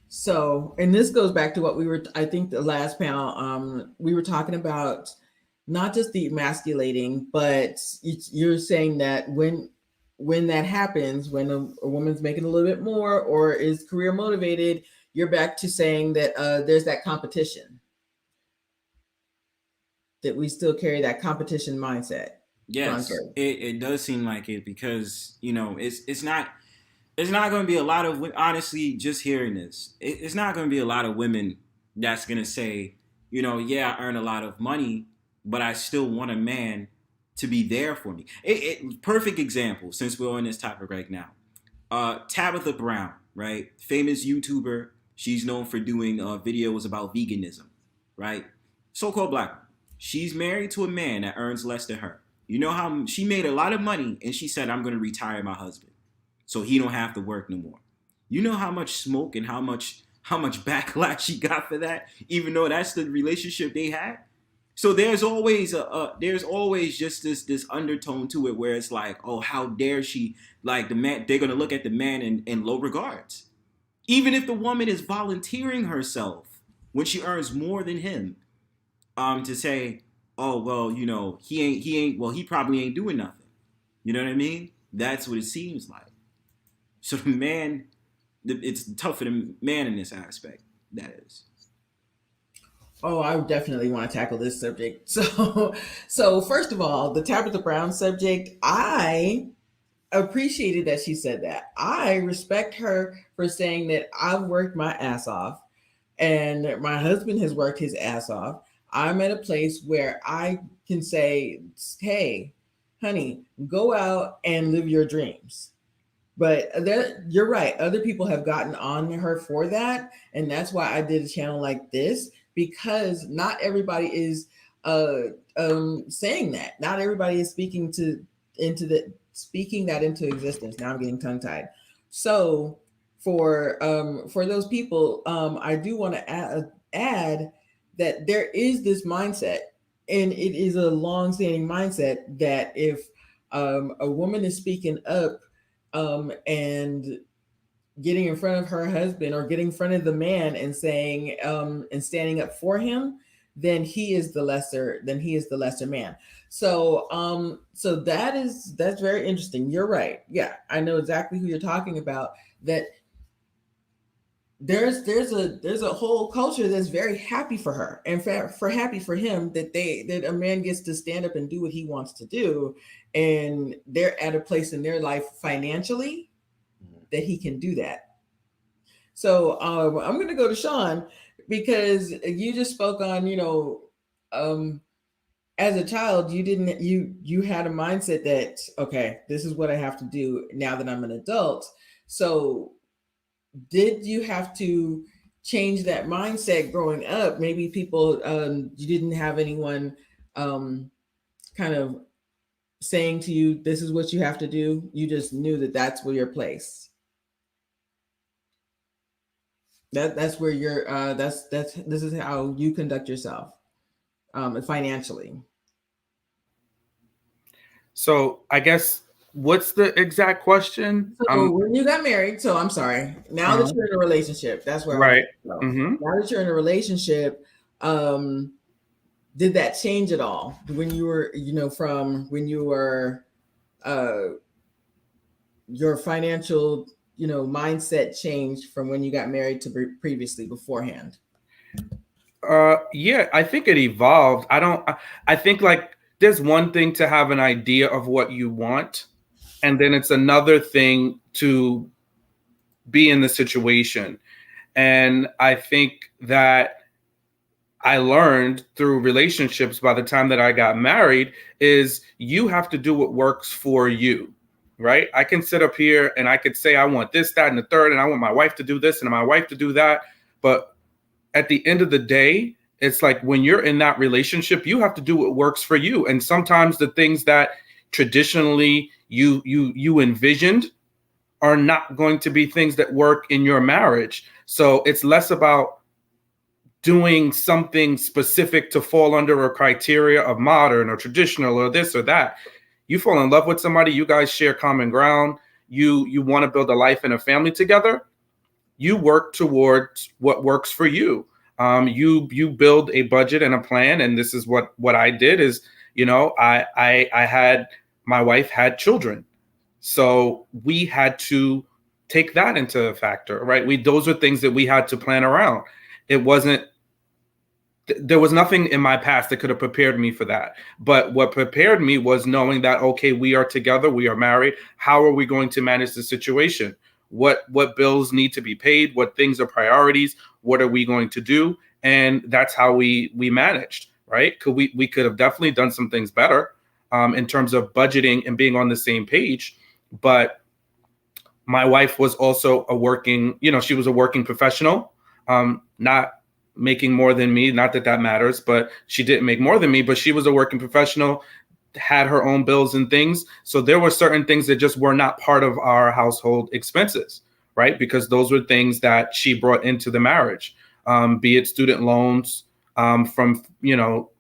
So, and this goes back to what we were, I think the last panel, we were talking about not just the emasculating, but you're saying that when that happens, when a woman's making a little bit more or is career motivated, you're back to saying that there's that competition, that we still carry that competition mindset. Yes, it does seem like it because you know it's not going to be a lot of honestly just hearing this. It's not going to be a lot of women that's going to say, you know, yeah, I earn a lot of money, but I still want a man to be there for me. Perfect example, since we're on this topic right now. Tabitha Brown, right? Famous YouTuber. She's known for doing videos about veganism, right? So-called black woman. She's married to a man that earns less than her. You know how she made a lot of money and she said, I'm going to retire my husband so he don't have to work no more. You know how much smoke and how much backlash she got for that, even though that's the relationship they had. So there's always just this undertone to it where it's like, oh, how dare she? Like the man, they're gonna look at the man in low regards, even if the woman is volunteering herself when she earns more than him, to say, oh well, you know, he probably ain't doing nothing. You know what I mean? That's what it seems like. So the man, it's tough for the man in this aspect. That is. Oh, I definitely want to tackle this subject. So first of all, the Tabitha Brown subject, I appreciated that she said that. I respect her for saying that I've worked my ass off and my husband has worked his ass off. I'm at a place where I can say, hey, honey, go out and live your dreams. But you're right. Other people have gotten on her for that. And that's why I did a channel like this, because not everybody is saying that. Not everybody is speaking that into existence. Now I'm getting tongue tied. So for those people, I do want to add that there is this mindset, and it is a long-standing mindset that if a woman is speaking up and getting in front of her husband or getting in front of the man and saying and standing up for him, then he is the lesser man. So that's very interesting. You're right. Yeah, I know exactly who you're talking about. That there's a whole culture that's very happy for her and for happy for him that a man gets to stand up and do what he wants to do, and they're at a place in their life financially that he can do that. So I'm going to go to Sean, because you just spoke on, um, as a child, you had a mindset that, okay, this is what I have to do now that I'm an adult. So did you have to change that mindset growing up? Maybe people, you didn't have anyone kind of saying to you, this is what you have to do. You just knew that that's where your place. That's where you're that's this is how you conduct yourself financially. So I guess what's the exact question? So when you got married, so I'm sorry, now that you're in a relationship, that's where I want Right. to go. Mm-hmm. Now that you're in a relationship, did that change at all when you were, from when you were uh your financial, mindset changed from when you got married to previously beforehand? Yeah, I think it evolved. I think like there's one thing to have an idea of what you want, and then it's another thing to be in the situation. And I think that I learned through relationships by the time that I got married is you have to do what works for you, right? I can sit up here and I could say I want this, that, and the third, and I want my wife to do this and my wife to do that. But at the end of the day, it's like when you're in that relationship, you have to do what works for you. And sometimes the things that traditionally you envisioned are not going to be things that work in your marriage. So it's less about doing something specific to fall under a criteria of modern or traditional or this or that. You fall in love with somebody, you guys share common ground, you want to build a life and a family together, you work towards what works for you. You build a budget and a plan, and this is what I did is, I had my wife had children, so we had to take that into a factor, right? Those are things that we had to plan around. It wasn't there was nothing in my past that could have prepared me for that. But what prepared me was knowing that, okay, we are together, we are married. How are we going to manage the situation? What bills need to be paid? What things are priorities? What are we going to do? And that's how we managed, right? We could have definitely done some things better in terms of budgeting and being on the same page. But my wife was also she was a working professional, not making more than me. Not that that matters, but she didn't make more than me, but she was a working professional, had her own bills and things. So there were certain things that just were not part of our household expenses, right? Because those were things that she brought into the marriage, be it student loans from,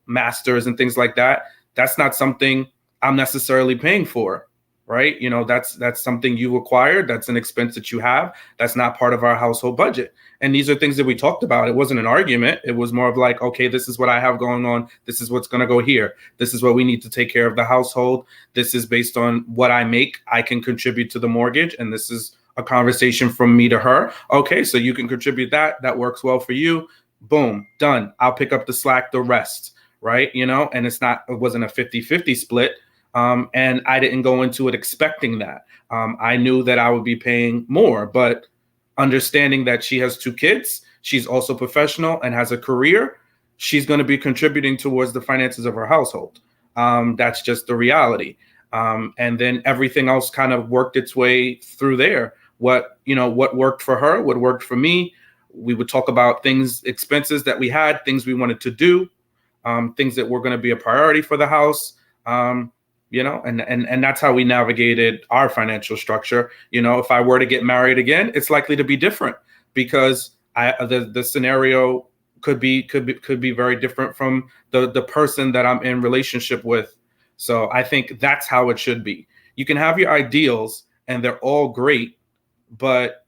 masters and things like that. That's not something I'm necessarily paying for, right? That's something you acquired. That's an expense that you have. That's not part of our household budget. And these are things that we talked about. It wasn't an argument. It was more of like, okay, this is what I have going on. This is what's going to go here. This is what we need to take care of the household. This is based on what I make. I can contribute to the mortgage. And this is a conversation from me to her. Okay, so you can contribute that. That works well for you. Boom, done. I'll pick up the slack, the rest, right? And it wasn't a 50-50 split. And I didn't go into it expecting that. I knew that I would be paying more, but understanding that she has 2 kids, she's also professional and has a career, she's going to be contributing towards the finances of her household. That's just the reality. And then everything else kind of worked its way through there. What worked for her, what worked for me. We would talk about expenses that we had, things we wanted to do. things that were going to be a priority for the house. And that's how we navigated our financial structure. If I were to get married again, it's likely to be different because the scenario could be very different from the person that I'm in relationship with. So I think that's how it should be. You can have your ideals and they're all great, but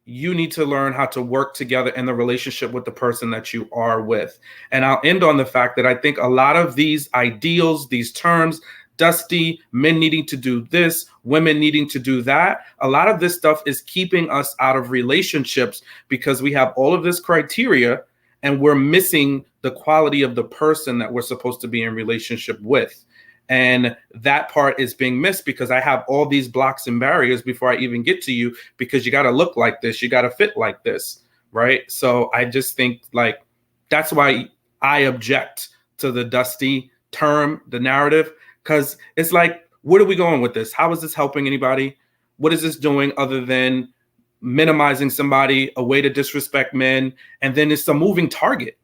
you need to learn how to work together in the relationship with the person that you are with. And I'll end on the fact that I think a lot of these ideals, these terms, Dusty, men needing to do this, women needing to do that, a lot of this stuff is keeping us out of relationships because we have all of this criteria and we're missing the quality of the person that we're supposed to be in relationship with. And that part is being missed because I have all these blocks and barriers before I even get to you, because you got to look like this, you got to fit like this, right? So I just think like that's why I object to the Dusty term, the narrative, because it's like, where are we going with this? How is this helping anybody? What is this doing other than minimizing somebody, a way to disrespect men? And then it's a moving target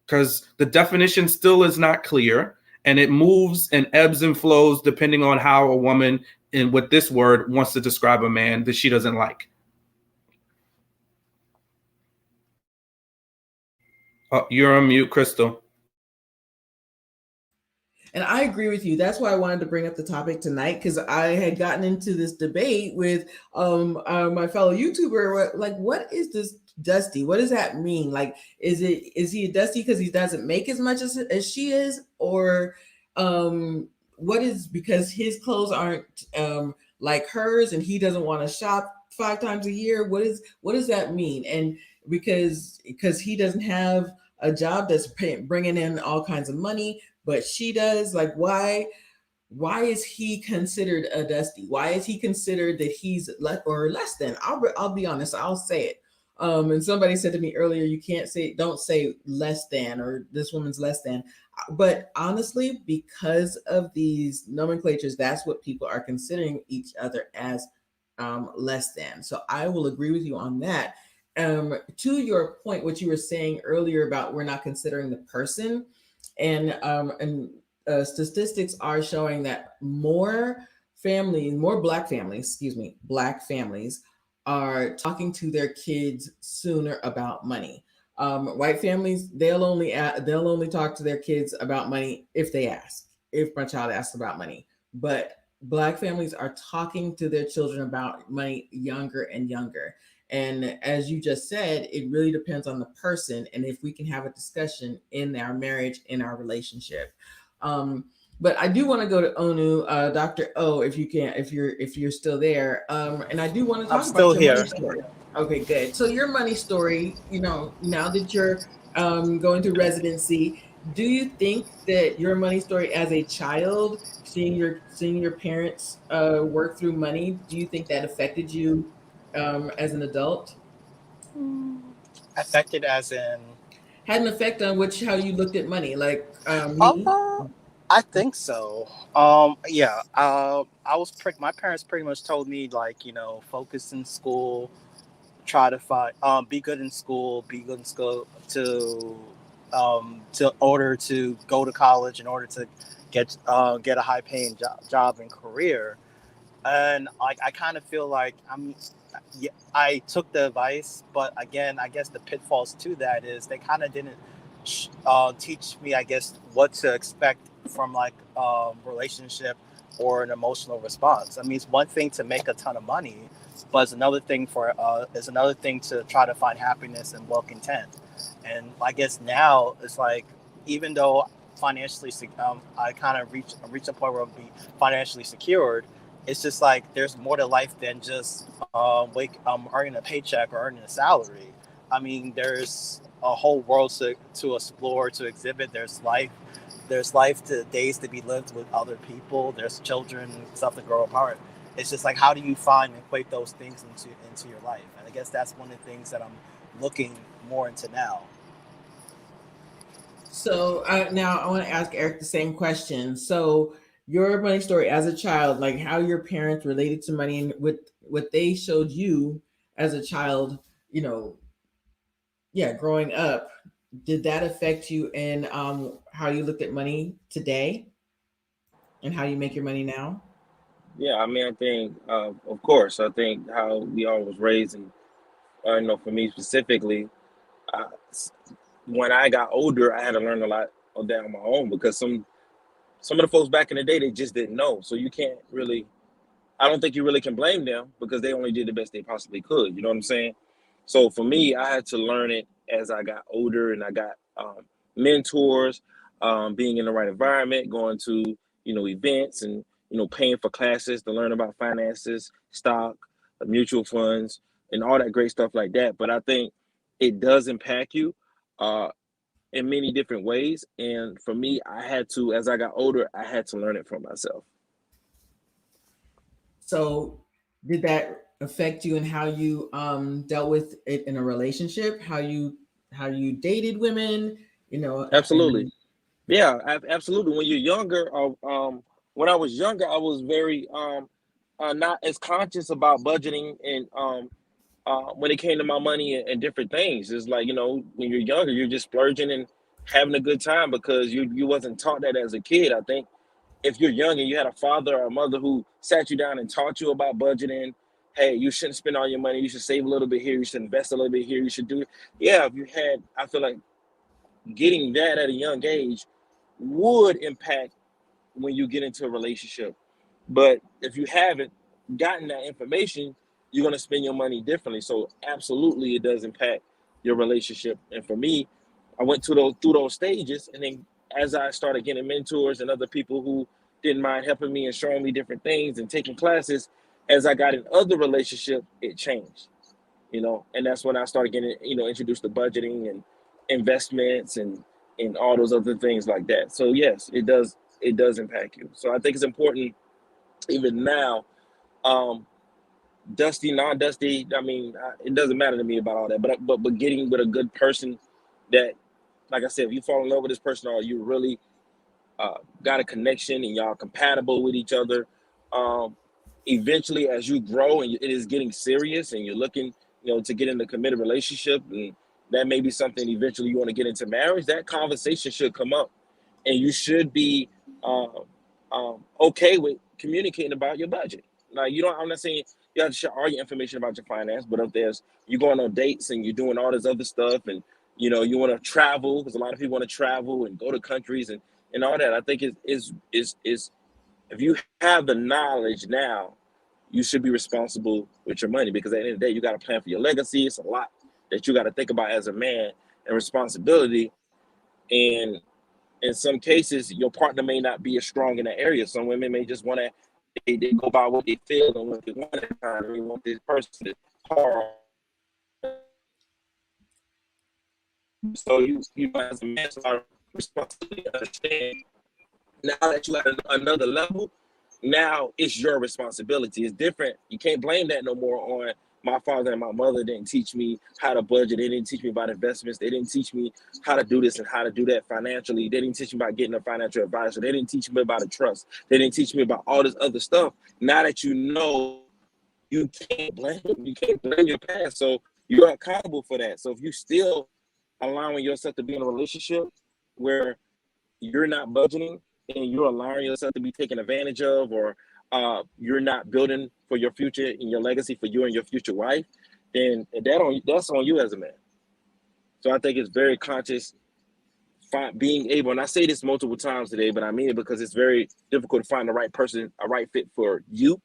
because the definition still is not clear. And it moves and ebbs and flows depending on how a woman, in with this word, wants to describe a man that she doesn't like. Oh, you're on mute, Crystal. And I agree with you. That's why I wanted to bring up the topic tonight, because I had gotten into this debate with my fellow YouTuber. Like, what is this Dusty? What does that mean? Like, is he a Dusty because he doesn't make as much as she is, or what is because his clothes aren't like hers and he doesn't want to shop 5 times a year? What does that mean? And because he doesn't have a job that's bringing in all kinds of money, but she does, like, why is he considered a Dusty? Why is he considered that he's less than? I'll be honest, I'll say it. And somebody said to me earlier, don't say less than, or this woman's less than. But honestly, because of these nomenclatures, that's what people are considering each other as, less than. So I will agree with you on that. To your point, what you were saying earlier about we're not considering the person, and statistics are showing that more black families are talking to their kids sooner about money. White families, they'll only talk to their kids about money if they ask, if my child asks about money. But black families are talking to their children about money younger and younger. And as you just said, it really depends on the person and if we can have a discussion in our marriage, in our relationship. But I do want to go to Onu, Dr. O, if you can, if you're still there. And I do want to I'm talk still about your here. money story. Okay, good. So your money story, now that you're going through residency, do you think that your money story as a child, seeing your parents work through money, do you think that affected you as an adult? Affected as in, Had an effect on how you looked at money, like me? uh, I think so. Yeah. My parents pretty much told me like, focus in school, try to find, be good in school to order to go to college, in order to get a high paying job and career. And like I kind of feel like yeah, I took the advice, but again, I guess the pitfalls to that is they kind of didn't teach me, I guess, what to expect from like relationship or an emotional response. I mean, it's one thing to make a ton of money, but it's another thing to try to find happiness and well content. And I guess now it's like, even though I kind of reach a point where I'll be financially secured, it's just like there's more to life than just earning a paycheck or earning a salary. I mean, there's a whole world to explore, to exhibit. There's life to days to be lived with other people. There's children, stuff to grow apart. It's just like, how do you find and equate those things into your life? And I guess that's one of the things that I'm looking more into now. So now I want to ask Eric the same question. So your money story as a child, like how your parents related to money and what they showed you as a child, you know, yeah, growing up. did that affect you in how you looked at money today and how you make your money now? Yeah, I mean, I think, of course, I think how we all was raised, and for me specifically, uh, s- when I got older, I had to learn a lot of that on my own because some of the folks back in the day they just didn't know. So you can't really, I don't think you really can blame them because they only did the best they possibly could. You know what I'm saying? So for me, I had to learn it as I got older and I got mentors, being in the right environment, going to events and paying for classes to learn about finances, stock, mutual funds, and all that great stuff like that. But I think it does impact you uh, in many different ways. And for me, I had to, as I got older, I had to learn it for myself. So, did that affect you in how you dealt with it in a relationship? How you dated women? You know, Absolutely. and Yeah, absolutely. When you're younger, when I was younger, I was very not as conscious about budgeting and when it came to my money and different things. It's like when you're younger, you're just splurging and having a good time because you wasn't taught that as a kid. I think if you're young and you had a father or a mother who sat you down and taught you about budgeting, hey, you shouldn't spend all your money. You should save a little bit here. You should invest a little bit here. You should do it. Yeah, if you had, I feel like getting that at a young age would impact when you get into a relationship. But if you haven't gotten that information, you're going to spend your money differently. So absolutely, it does impact your relationship. And for me, I went through those stages, and then as I started getting mentors and other people who didn't mind helping me and showing me different things and taking classes, as I got in other relationship, it changed. And that's when I started getting introduced to budgeting and investments and all those other things like that. So yes, it does impact you. So I think it's important even now, um, dusty, non-dusty. I mean, it doesn't matter to me about all that. But getting with a good person that, like I said, if you fall in love with this person or you really got a connection and y'all compatible with each other, um, eventually as you grow and it is getting serious and you're looking, to get in a committed relationship, and that may be something eventually you want to get into marriage. That conversation should come up, and you should be um, okay with communicating about your budget. Like I'm not saying you have to share all your information about your finance, but if there's you going on dates and you're doing all this other stuff, and you want to travel because a lot of people want to travel and go to countries and all that. I think is if you have the knowledge now, you should be responsible with your money because at the end of the day, you got to plan for your legacy. It's a lot that you got to think about as a man and responsibility. And in some cases, your partner may not be as strong in that area. Some women may just want to they go by what they feel and what they want at the time. They want this person to hard. So as a man, start responsibility to understand now that you at another level, now it's your responsibility. It's different. You can't blame that no more on my father and my mother didn't teach me how to budget. They didn't teach me about investments. They didn't teach me how to do this and how to do that financially. They didn't teach me about getting a financial advisor. They didn't teach me about a trust. They didn't teach me about all this other stuff. Now that you know, you can't blame them. You can't blame your past. So you're accountable for that. So if you still allowing yourself to be in a relationship where you're not budgeting and you're allowing yourself to be taken advantage of, or you're not building for your future and your legacy for you and your future wife, then that's on you as a man. So I think it's very conscious being able, and I say this multiple times today, but I mean it because it's very difficult to find the right person, a right fit for you,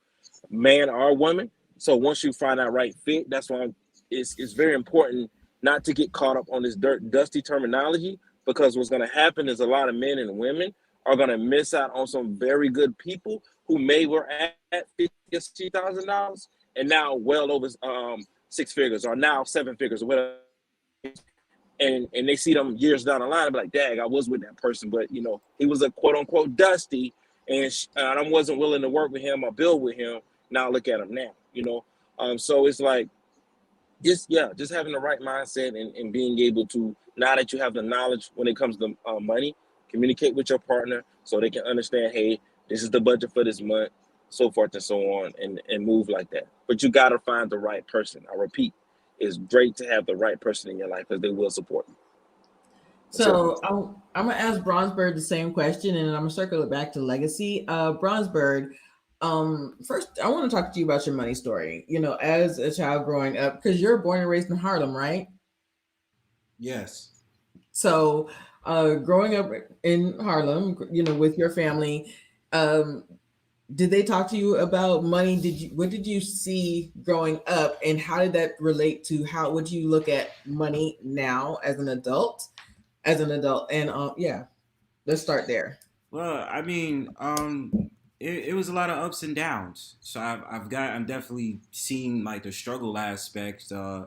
man or woman. So once you find that right fit, that's why it's very important not to get caught up on this dusty terminology, because what's going to happen is a lot of men and women are going to miss out on some very good people who may were at $50,000 and now well over six figures or now seven figures or whatever, and they see them years down the line and be like, dag, I was with that person, but he was a quote unquote dusty, and I wasn't willing to work with him or build with him. Now look at him now. So it's like just having the right mindset and being able to, now that you have the knowledge when it comes to money, communicate with your partner so they can understand, hey, this is the budget for this month, so forth and so on, and move like that. But you got to find the right person. I repeat, it's great to have the right person in your life because they will support you. So I'm gonna ask Bronzebird the same question, and I'm gonna circle it back to legacy. Bronzebird, first I want to talk to you about your money story. You know, as a child growing up, because you're born and raised in Harlem, right? Yes. So, growing up in Harlem, you know, with your family, um, did they talk to you about money? What did you see growing up, and how did that relate to how would you look at money now as an adult? As an adult, and yeah, let's start there. Well, I mean, it was a lot of ups and downs. So I'm definitely seeing like the struggle aspect. I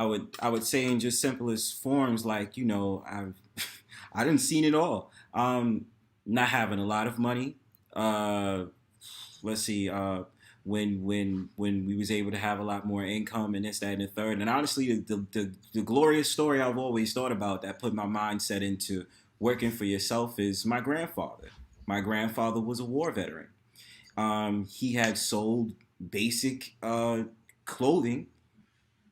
would say in just simplest forms, like I didn't seen it all. Not having a lot of money. Uh, let's see. When we was able to have a lot more income and this, that, and the third. And honestly, the glorious story I've always thought about that put my mindset into working for yourself is my grandfather. My grandfather was a war veteran. He had sold basic clothing.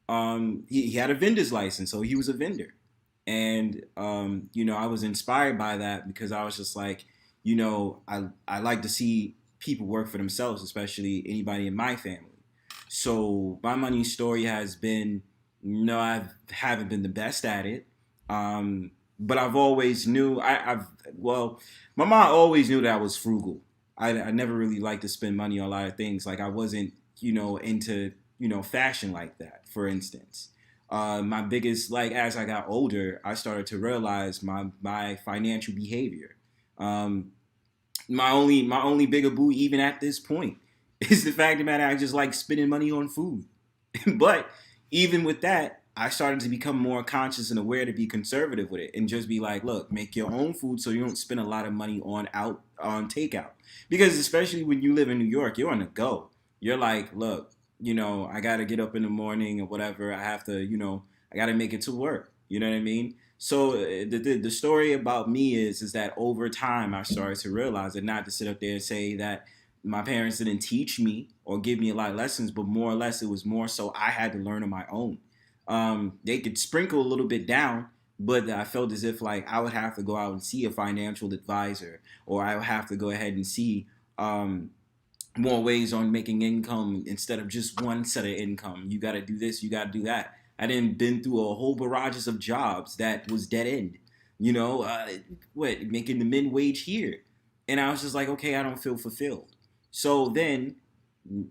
He had a vendor's license, so he was a vendor. And I was inspired by that because I was just like, I like to see people work for themselves, especially anybody in my family. So my money story has been, no, I haven't been the best at it. But I've always knew well, my mom always knew that I was frugal. I never really liked to spend money on a lot of things. Like I wasn't, into, fashion like that, for instance. My biggest, like, as I got older, I started to realize my financial behavior. Um, my only bigger boo, even at this point, is the fact that I just like spending money on food. But even with that, I started to become more conscious and aware to be conservative with it and just be like, look, make your own food so you don't spend a lot of money on takeout. Because especially when you live in New York, you're on the go. You're like, look, I gotta get up in the morning or whatever. I have to, I gotta make it to work. You know what I mean? So the story about me is that over time I started to realize, and not to sit up there and say that my parents didn't teach me or give me a lot of lessons, but more or less it was more so I had to learn on my own. They could sprinkle a little bit down, but I felt as if like I would have to go out and see a financial advisor, or I would have to go ahead and see more ways on making income instead of just one set of income. You got to do this, you got to do that. I didn't been through a whole barrages of jobs that was dead end. Making the min wage here, and I was just like, okay, I don't feel fulfilled. So then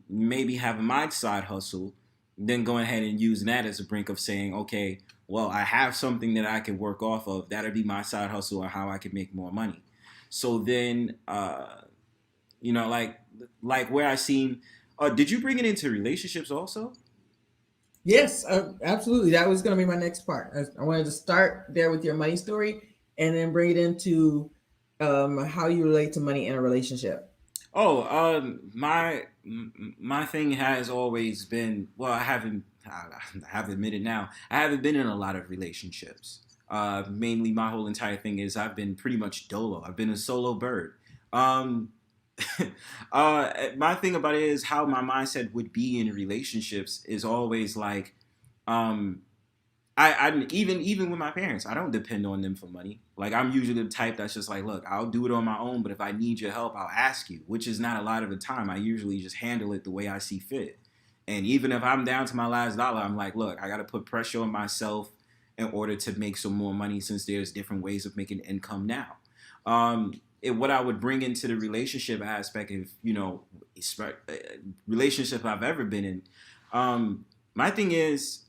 maybe having my side hustle, then going ahead and using that as a brink of saying, okay, well, I have something that I can work off of. That'll be my side hustle or how I can make more money. So then, like where I seen, did you bring it into relationships also? Yes, absolutely. That was going to be my next part. I wanted to start there with your money story, and then bring it into how you relate to money in a relationship. Oh, my thing has always been, well, I have to admit it now. I haven't been in a lot of relationships. Mainly, my whole entire thing is I've been pretty much dolo. I've been a solo bird. Um, my thing about it is how my mindset would be in relationships is always like, um, I even with my parents, I don't depend on them for money. Like I'm usually the type that's just like, look, I'll do it on my own, but if I need your help, I'll ask you, which is not a lot of the time. I usually just handle it the way I see fit. And even if I'm down to my last dollar, I'm like, look, I got to put pressure on myself in order to make some more money since there's different ways of making income now. What I would bring into the relationship aspect of, relationship I've ever been in, my thing is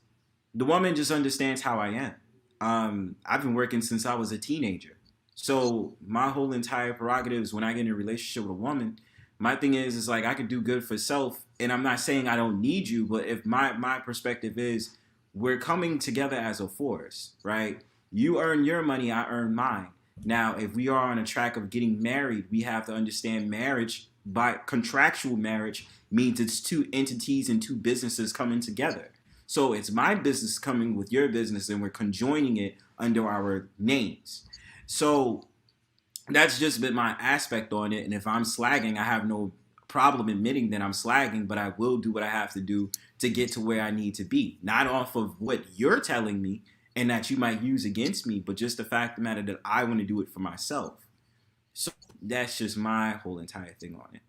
the woman just understands how I am. I've been working since I was a teenager. So my whole entire prerogative is when I get in a relationship with a woman, my thing is like I could do good for self. And I'm not saying I don't need you, but if my perspective is we're coming together as a force, right? You earn your money, I earn mine. Now, if we are on a track of getting married, we have to understand marriage by contractual marriage means it's two entities and two businesses coming together. So it's my business coming with your business and we're conjoining it under our names. So that's just been my aspect on it. And if I'm slagging, I have no problem admitting that I'm slagging, but I will do what I have to do to get to where I need to be. Not off of what you're telling me and that you might use against me, but just the fact of the matter that I want to do it for myself. So that's just my whole entire thing on it.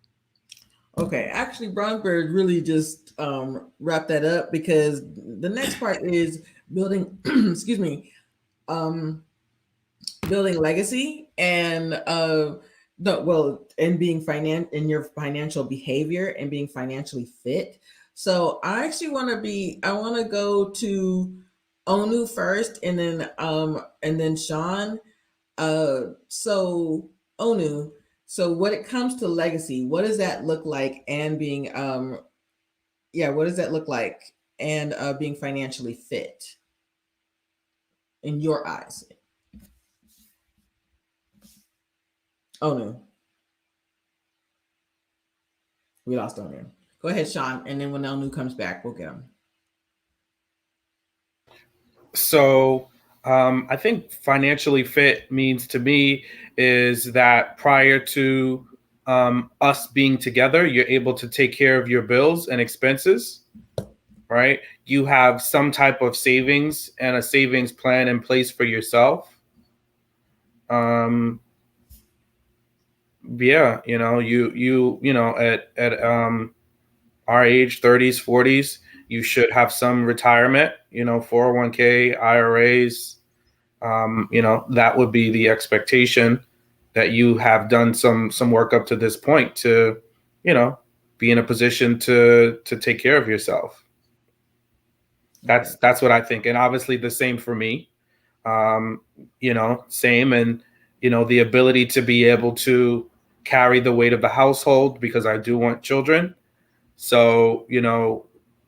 Okay, actually, Bronsberg really just wrapped that up because the next part is building. excuse me, um, building legacy and and being in your financial behavior and being financially fit. So I want to go to Onu first, and then Sean. So Onu, so when it comes to legacy, what does that look like? And being yeah, what does that look like? And being financially fit in your eyes. Onu, we lost Onu. Go ahead, Sean, and then when Onu comes back, we'll get him. So I think financially fit means to me is that prior to us being together, you're able to take care of your bills and expenses, right? You have some type of savings and a savings plan in place for yourself. Um, yeah, at our age, 30s, 40s, you should have some retirement, 401k, IRAs. That would be the expectation, that you have done some work up to this point to, you know, be in a position to take care of yourself. Okay. That's what I think. And obviously the same for me. Same. And, the ability to be able to carry the weight of the household, because I do want children. So,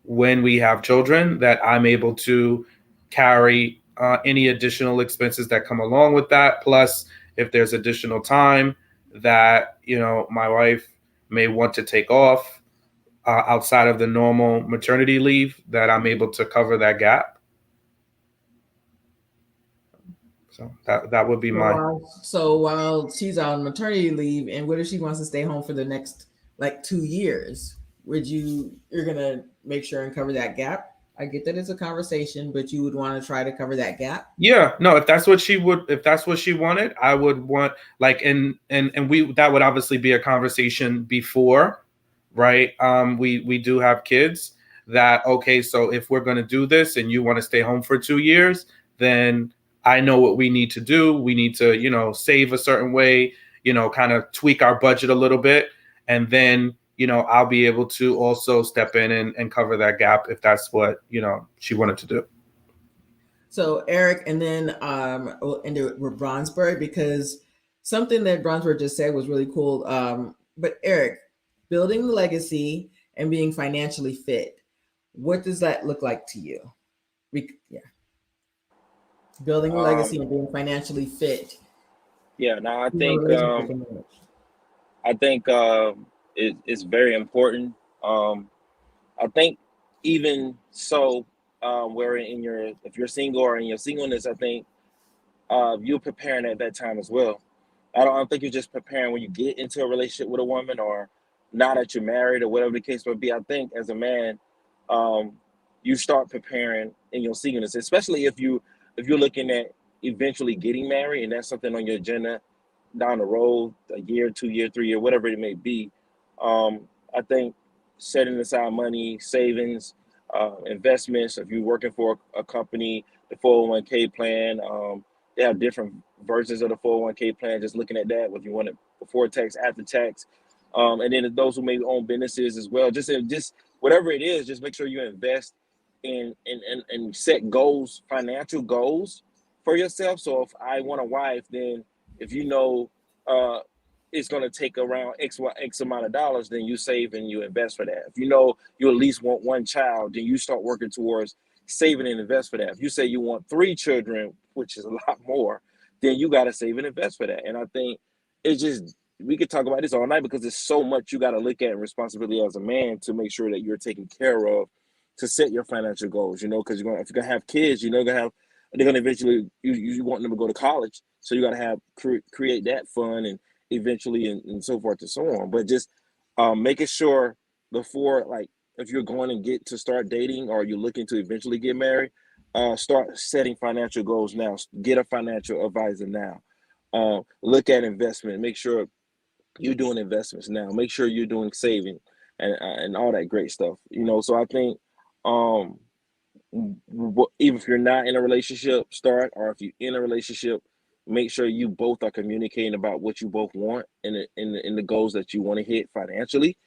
when we have children, that I'm able to carry any additional expenses that come along with that. Plus, if there's additional time that, my wife may want to take off outside of the normal maternity leave, that I'm able to cover that gap. So that would be my. So while she's on maternity leave, and what if she wants to stay home for the next like 2 years? You're gonna make sure and cover that gap? I get that it's a conversation, but you would want to try to cover that gap. Yeah, no, if that's what she wanted, I would want, like, and we, that would obviously be a conversation before, right? We do have kids, that, okay, so if we're going to do this and you want to stay home for 2 years, then I know what we need to do. We need to, save a certain way, kind of tweak our budget a little bit. And then, I'll be able to also step in and cover that gap if that's what, she wanted to do. So Eric, and then we'll end it with Bronsberg, because something that Bronsberg just said was really cool. But Eric, building the legacy and being financially fit, what does that look like to you? Yeah, building a legacy and being financially fit. Yeah, now In your relationship and marriage. I think it's very important. I think even so, where if you're single or in your singleness, I think you're preparing at that time as well. I don't think you're just preparing when you get into a relationship with a woman, or now that you're married, or whatever the case may be. I think as a man, um, you start preparing in your singleness, especially if you're looking at eventually getting married, and that's something on your agenda down the road, a year, 2 year, 3 year, whatever it may be. I think setting aside money, savings, investments. If you're working for a company, the 401k plan, they have different versions of the 401k plan. Just looking at that, if you want it before tax, after tax, and then those who may own businesses as well. Just whatever it is, just make sure you invest and set goals, financial goals for yourself. So if I want a wife, then if uh, it's going to take around X amount of dollars, then you save and you invest for that. If you know you at least want one child, then you start working towards saving and invest for that. If you say you want 3 children, which is a lot more, then you got to save and invest for that. And I think it's just, we could talk about this all night, because there's so much you got to look at and responsibility as a man to make sure that you're taken care of, to set your financial goals, because if you're going to have kids, they're going to eventually, you want them to go to college. So you got to create that fund, and eventually, and so forth and so on. But just making sure before, like, if you're going to get to start dating, or you're looking to eventually get married, start setting financial goals now. Get a financial advisor now. Look at investment. Make sure you're doing investments now. Make sure you're doing saving and all that great stuff. So I think um, even if you're not in a relationship, start, or if you're in a relationship, make sure you both are communicating about what you both want in the goals that you want to hit financially,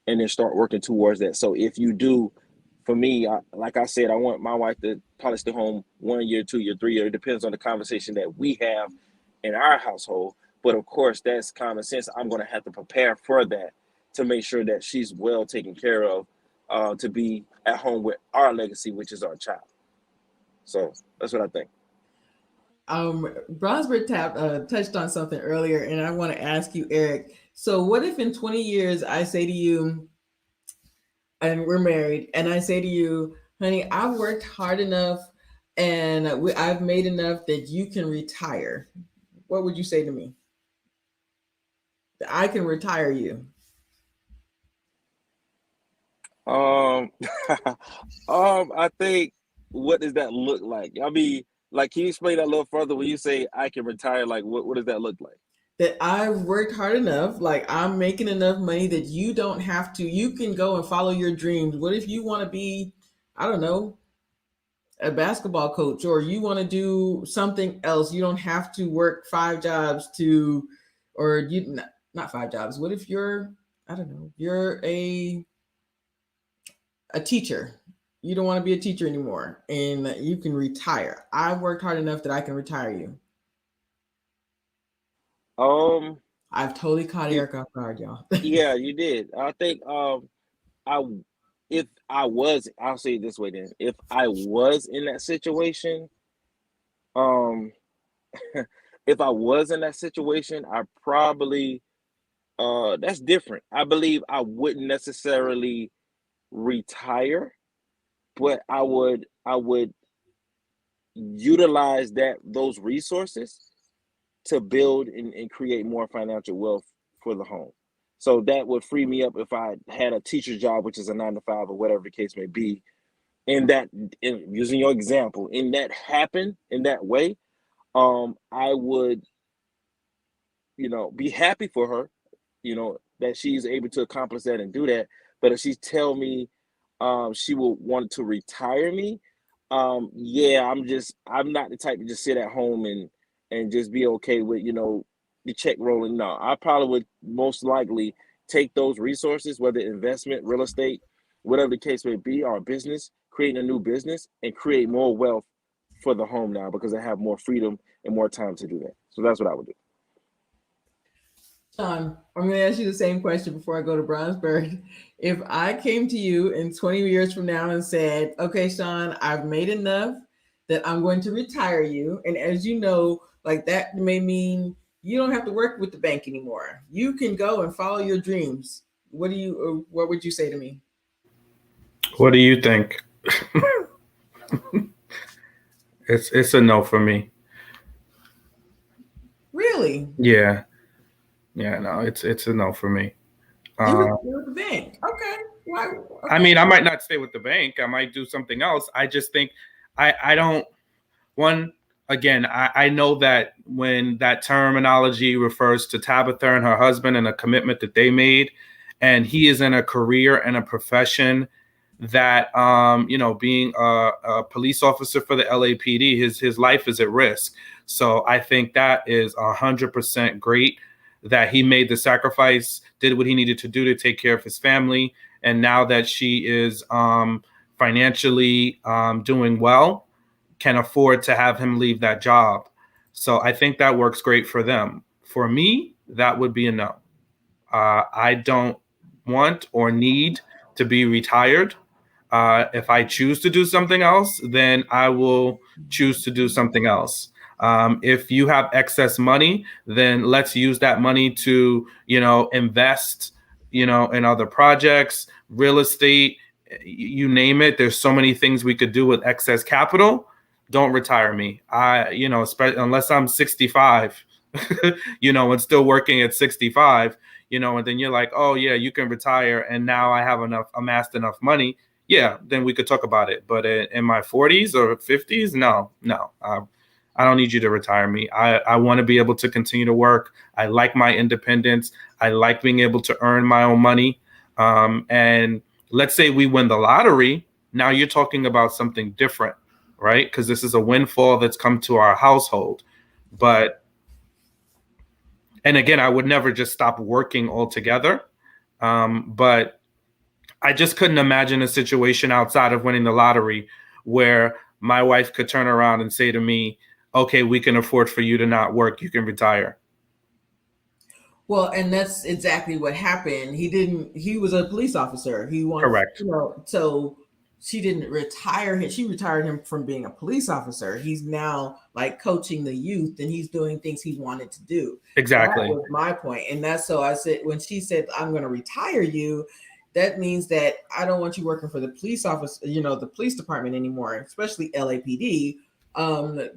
and then start working towards that. So if you do, for me, like I said, I want my wife to probably stay home 1 year, 2 year, 3 year. It depends on the conversation that we have in our household. But of course, that's common sense. I'm going to have to prepare for that to make sure that she's well taken care of, to be at home with our legacy, which is our child. So that's what I think. Bronsberg touched on something earlier, and I want to ask you, Eric. So, what if in 20 years I say to you, and we're married, and I say to you, honey, I've worked hard enough and I've made enough that you can retire? What would you say to me? I can retire you. Um, I think, what does that look like? I mean, like, can you explain that a little further when you say I can retire? Like, what does that look like? That I've worked hard enough, like I'm making enough money that you don't have to, you can go and follow your dreams. What if you want to be, I don't know, a basketball coach, or you want to do something else? You don't have to work five jobs to, or you not five jobs. What if you're, I don't know, you're a teacher. You don't want to be a teacher anymore and you can retire. I've worked hard enough that I can retire you. Um, I've totally caught it, Eric off guard, y'all. yeah, you did. I think, I if I was, I'll say it this way then. If I was in that situation, um, if I was in that situation, I probably, that's different. I believe I wouldn't necessarily retire, but I would utilize those resources to build and create more financial wealth for the home. So that would free me up if I had a teacher job, which is a 9 to 5 or whatever the case may be. In that, using your example, in that happen in that way, I would, be happy for her, that she's able to accomplish that and do that. But if she tell me, she will want to retire me, yeah, I'm not the type to just sit at home and just be okay with, the check rolling. No, I probably would most likely take those resources, whether investment, real estate, whatever the case may be, or business, creating a new business, and create more wealth for the home now, because I have more freedom and more time to do that. So that's what I would do. Sean, I'm going to ask you the same question before I go to Brownsburg. If I came to you in 20 years from now and said, okay, Sean, I've made enough that I'm going to retire you. And as you know, like that may mean you don't have to work with the bank anymore. You can go and follow your dreams. What would you say to me? What do you think? It's a no for me. Really? Yeah. Yeah, no, it's a no for me. You would stay with the bank. Okay. Why? I Okay. mean, I might not stay with the bank. I might do something else. I just think I don't one again, I know that when that terminology refers to Tabitha and her husband and a commitment that they made, and he is in a career and a profession that being a police officer for the LAPD, his life is at risk. So I think that is 100% great that he made the sacrifice, did what he needed to do to take care of his family, and now that she is financially doing well, can afford to have him leave that job. So I think that works great for them. For me, that would be a no. I don't want or need to be retired. If I choose to do something else, then I will choose to do something else. If you have excess money, then let's use that money to, invest, in other projects, real estate, you name it. There's so many things we could do with excess capital. Don't retire me. Unless I'm 65, and still working at 65, and then you're like, oh yeah, you can retire. And now I have amassed enough money. yeah, then we could talk about it. But in my 40s or 50s, no, no. I don't need you to retire me. I want to be able to continue to work. I like my independence. I like being able to earn my own money. And let's say we win the lottery. Now you're talking about something different, right? Because this is a windfall that's come to our household. But, and again, I would never just stop working altogether. But I just couldn't imagine a situation outside of winning the lottery where my wife could turn around and say to me, okay, we can afford for you to not work. You can retire. Well, and that's exactly what happened. He was a police officer. He wanted, Correct. so she didn't retire him. She retired him from being a police officer. He's now like coaching the youth and he's doing things he wanted to do. That Exactly. was my point. And that's so I said, when she said, I'm going to retire you, that means that I don't want you working for the police office, the police department anymore, especially LAPD.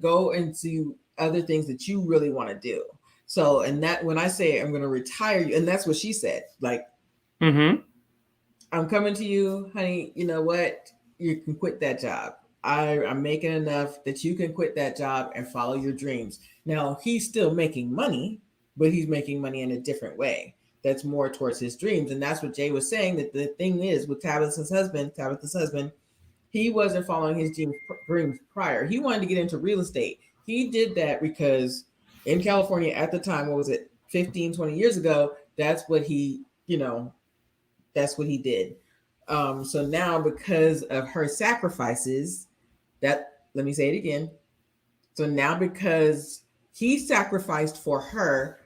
Go into other things that you really want to do. So, and that when I say I'm going to retire you, and that's what she said, like, Mm-hmm. I'm coming to you, honey. You know what? You can quit that job. I'm making enough that you can quit that job and follow your dreams. Now, he's still making money, but he's making money in a different way. That's more towards his dreams. And that's what Jay was saying, that the thing is with Tabitha's husband, he wasn't following his dreams prior. He wanted to get into real estate. He did that because in California at the time, what was it, 15, 20 years ago, that's what he did. So now because of her sacrifices, let me say it again. So now because he sacrificed for her,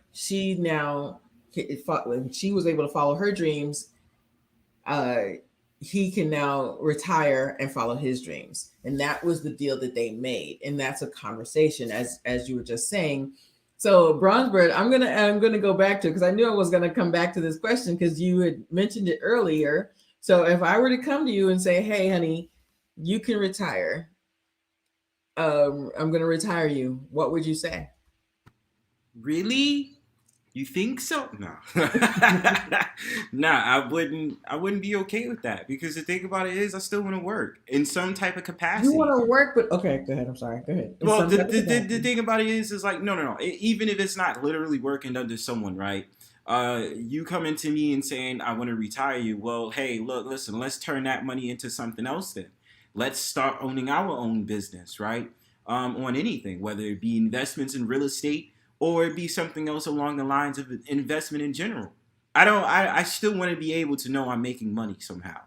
when she was able to follow her dreams, uh, he can now retire and follow his dreams. And that was the deal that they made. And that's a conversation, as you were just saying. So Bronzebird, I'm gonna go back to, because I knew I was gonna come back to this question because you had mentioned it earlier. So if I were to come to you and say, hey honey, you can retire, I'm gonna retire you, what would you say? Really? You think so? No. Nah, I wouldn't be okay with that, because the thing about it is I still want to work in some type of You want capacity. to work, but okay, go ahead. I'm sorry. Go ahead. In Well, some the, type of the, the, the capacity. thing about it is like, no. Even if it's not literally working under someone, right? You coming to me and saying, I want to retire you. Well, hey, look, listen, let's turn that money into something else then. Let's start owning our own business, right? On anything, whether it be investments in real estate or it be something else along the lines of investment in general. I still want to be able to know I'm making money somehow.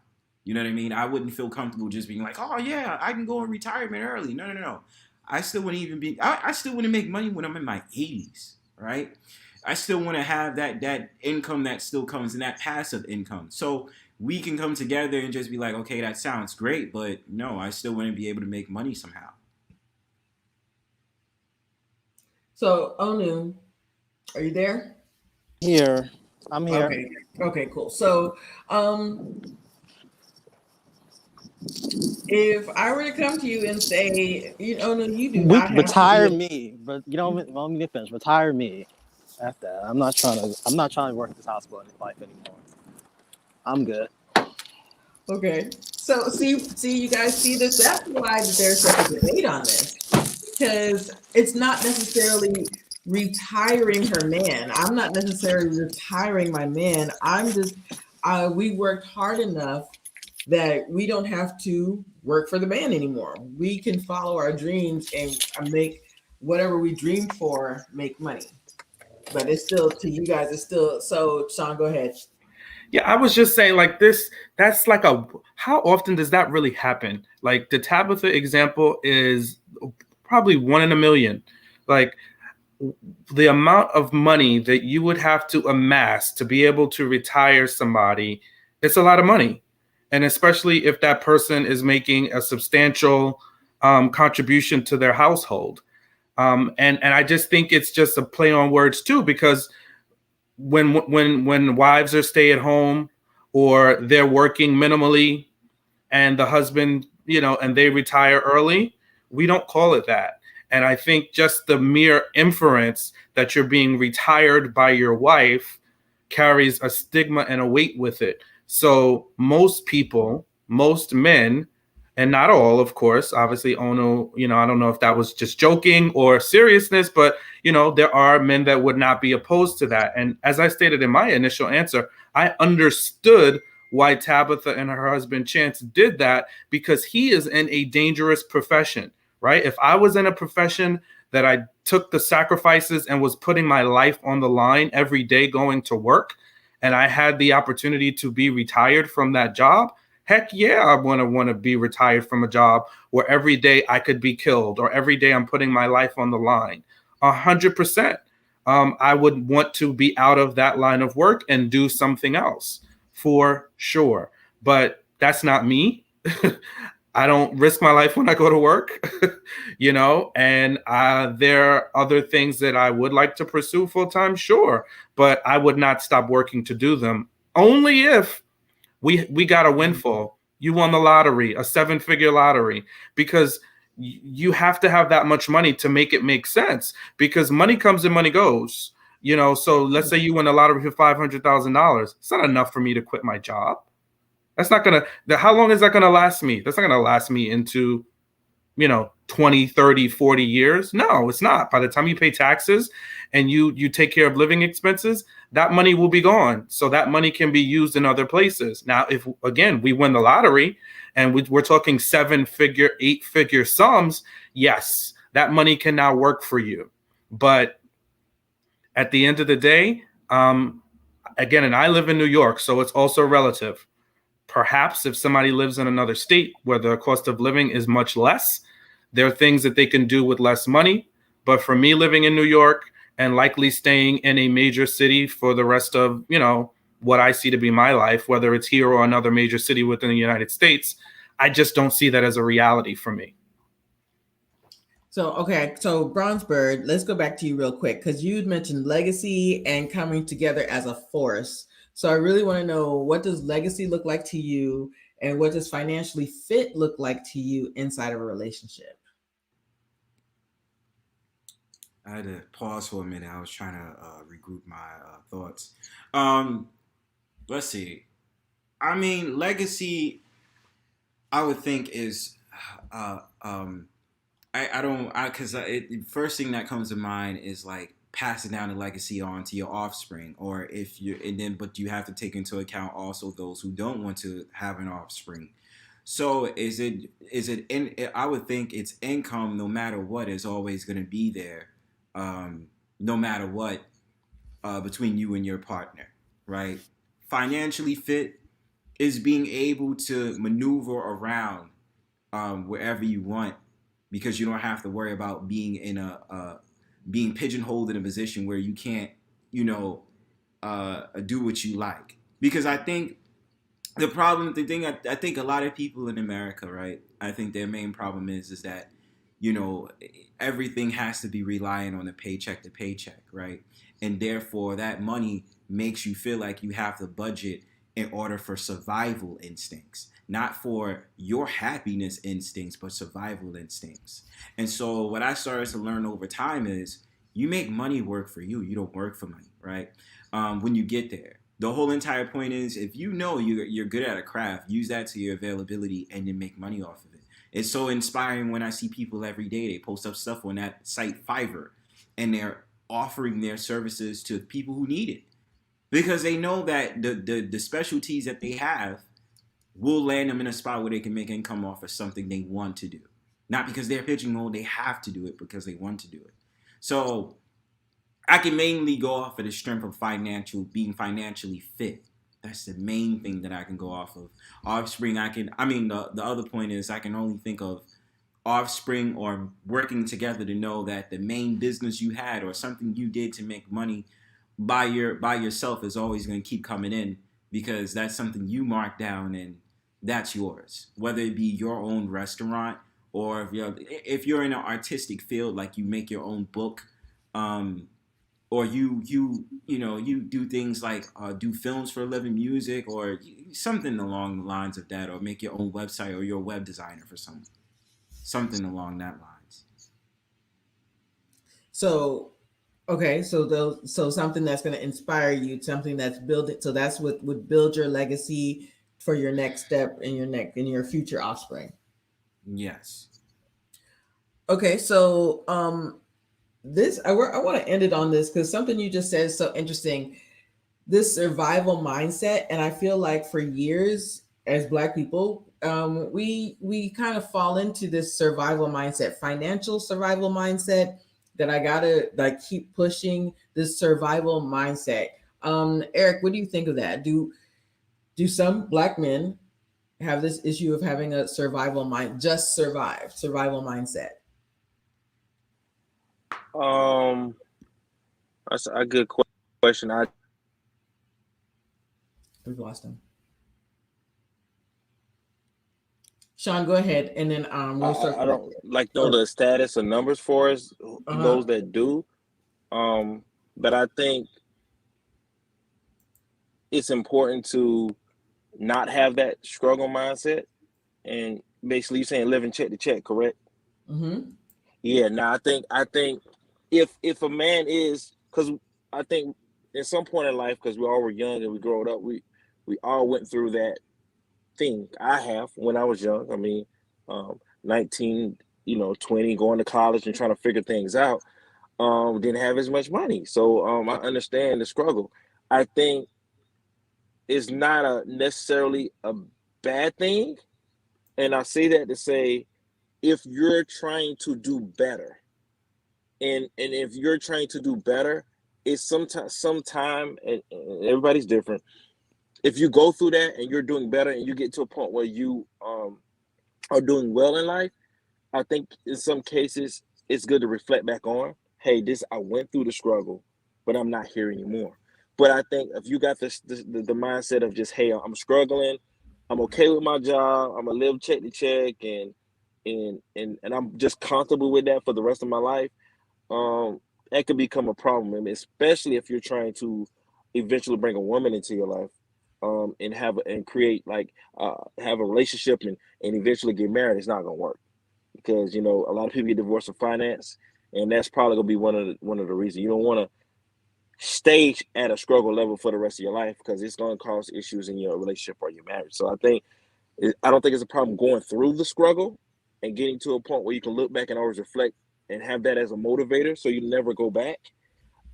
You know what I mean? I wouldn't feel comfortable just being like, oh yeah, I can go in retirement early. No. I still want to I still want to make money when I'm in my 80s, right? I still want to have that income that still comes in, that passive income. So we can come together and just be like, okay, that sounds great, but no, I still want to be able to make money somehow. So Onu, are you there? Here, I'm here. Okay. Okay, cool. So um if I were to come to you and say, no, you do We not have to retire be me, but let me finish. Retire me. After that, I'm not trying to work at this hospital in life anymore. I'm good. okay. So see, you guys see this. That's why that there's such a debate on this, because it's not necessarily retiring her man. I'm not necessarily retiring my man. I'm just we worked hard enough that we don't have to work for the man anymore. We can follow our dreams and make whatever we dream for make money. But it's still, to you guys, it's still. So Sean, go ahead. Yeah, I was just saying, like, this, that's like how often does that really happen? Like, the Tabitha example is probably one in a million. Like, the amount of money that you would have to amass to be able to retire somebody, it's a lot of money. And especially if that person is making a substantial contribution to their household. And I just think it's just a play on words too, because when wives are stay at home or they're working minimally and the husband, and they retire early, we don't call it that. And I think just the mere inference that you're being retired by your wife carries a stigma and a weight with it. So most people most men, and not all, of course, obviously Ono, I don't know if that was just joking or seriousness, but there are men that would not be opposed to that. And as I stated in my initial answer, I understood why Tabitha and her husband Chance did that, because he is in a dangerous profession, right? If I was in a profession that I took the sacrifices and was putting my life on the line every day going to work, and I had the opportunity to be retired from that job, heck yeah, I want to be retired from a job where every day I could be killed or every day I'm putting my life on the line. 100%. I would want to be out of that line of work and do something else for sure. But that's not me. I don't risk my life when I go to work, and there are other things that I would like to pursue full time, sure, but I would not stop working to do them, only if we got a windfall. You won the lottery, a 7-figure lottery, because you have to have that much money to make it make sense, because money comes and money goes. So let's say you win the lottery for $500,000. It's not enough for me to quit my job. That's not gonna. How long is that gonna last me? That's not gonna last me into 20, 30, 40 years. No, it's not. By the time you pay taxes and you take care of living expenses, that money will be gone. So that money can be used in other places. Now, if again we win the lottery and we're talking 7-figure, 8-figure sums, yes, that money can now work for you. But at the end of the day, again, and I live in New York, so it's also relative. Perhaps if somebody lives in another state where the cost of living is much less, there are things that they can do with less money. But for me, living in New York and likely staying in a major city for the rest of, what I see to be my life, whether it's here or another major city within the United States, I just don't see that as a reality for me. So, okay. So Bronzebird, let's go back to you real quick, because you'd mentioned legacy and coming together as a force. So I really want to know, what does legacy look like to you, and what does financially fit look like to you inside of a relationship? I had to pause for a minute. I was trying to regroup my thoughts. Um, let's see. I mean, legacy, I would think is, uh, um, I don't, because first thing that comes to mind is like passing down the legacy on to your offspring, or if you, and then, but you have to take into account also those who don't want to have an offspring. So I would think it's income, no matter what, is always going to be there, no matter what, between you and your partner, right? Financially fit is being able to maneuver around wherever you want, because you don't have to worry about being in being pigeonholed in a position where you can't, do what you like. Because I think I think a lot of people in America, right? I think their main problem is that, you know, everything has to be reliant on a paycheck to paycheck, right? And therefore, that money makes you feel like you have to budget in order for survival instincts, not for your happiness instincts, but survival instincts. And so, what I started to learn over time is you make money work for you. You don't work for money, right? When you get there, the whole entire point is, if you know you're good at a craft, use that to your availability and then make money off of it. It's so inspiring when I see people every day, they post up stuff on that site Fiverr, and they're offering their services to people who need it, because they know that the specialties that they have will land them in a spot where they can make income off of something they want to do. Not because they're pigeonholed, they have to do it because they want to do it. So I can mainly go off of the strength of being financially fit. That's the main thing that I can go off of. Offspring, the other point is, I can only think of offspring or working together to know that the main business you had or something you did to make money by yourself is always going to keep coming in, because that's something you mark down and that's yours. Whether it be your own restaurant, or if you're in an artistic field, like you make your own book, or you do things like do films for a living, music, or something along the lines of that, or make your own website, or you're a web designer for someone, something along that lines. So, okay, so something that's going to inspire you, something that's building. So that's what would build your legacy for your next step in your future offspring. Yes. Okay, so this I want to end it on this because something you just said is so interesting. This survival mindset, and I feel like for years as Black people, we kind of fall into this survival mindset, financial survival mindset. That I gotta like keep pushing this survival mindset. Eric, what do you think of that? Do some Black men have this issue of having a survival mind, just survival mindset? Um, that's a good question. We've lost him. Sean, go ahead, and then we'll I circle back. don't like know Oh, the status or numbers for us, uh-huh. those that do. But I think it's important to not have that struggle mindset, and basically you're saying living check to check, correct? Mm-hmm. Yeah. Now I think if a man is, because I think at some point in life, because we all were young and we growed up, we all went through that thing. I have when I was young. I mean, 19, 20, going to college and trying to figure things out. Didn't have as much money, so I understand the struggle. I think it's not a necessarily a bad thing, and I say that to say if you're trying to do better, and if you're trying to do better, it's sometime, and everybody's different. If you go through that and you're doing better, and you get to a point where you are doing well in life, I think in some cases it's good to reflect back on, hey, this I went through the struggle, but I'm not here anymore. But I think if you got the mindset of just, hey, I'm struggling, I'm okay with my job, I'm gonna live check to check, and I'm just comfortable with that for the rest of my life, that could become a problem, and especially if you're trying to eventually bring a woman into your life, and create like have a relationship and eventually get married. It's not gonna work because a lot of people get divorced for finance, and that's probably gonna be one of the reasons you don't want to stay at a struggle level for the rest of your life, because it's gonna cause issues in your relationship or your marriage. So I don't think it's a problem going through the struggle and getting to a point where you can look back and always reflect and have that as a motivator so you never go back.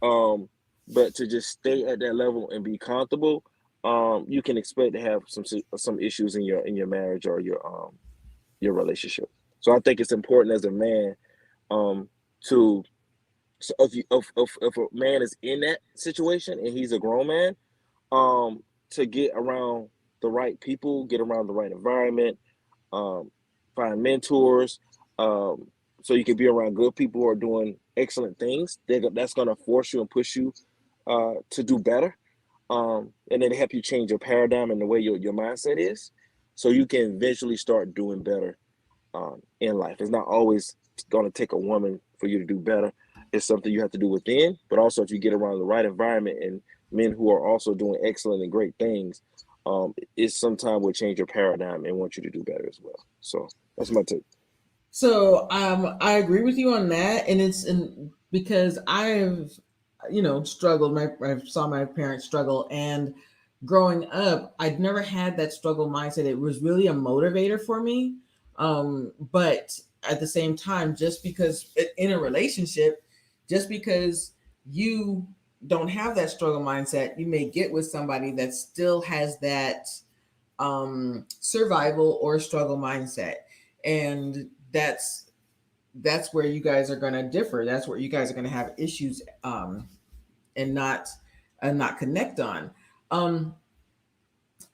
Um, but to just stay at that level and be comfortable, you can expect to have some issues in your marriage or your relationship. So I think it's important as a man, to so if a man is in that situation and he's a grown man, to get around the right people, get around the right environment, um, find mentors, um, so you can be around good people who are doing excellent things. That's going to force you and push you to do better, and then help you change your paradigm and the way your mindset is, so you can eventually start doing better in life. It's not always going to take a woman for you to do better. It's something you have to do within, but also if you get around the right environment and men who are also doing excellent and great things, it sometimes will change your paradigm and want you to do better as well. So that's my take. So I agree with you on that, and because I've struggled. I saw my parents struggle, and growing up, I'd never had that struggle mindset. It was really a motivator for me. But at the same time, just because in a relationship, just because you don't have that struggle mindset, you may get with somebody that still has that survival or struggle mindset, and that's where you guys are going to differ. That's where you guys are going to have issues, and not connect on. Um,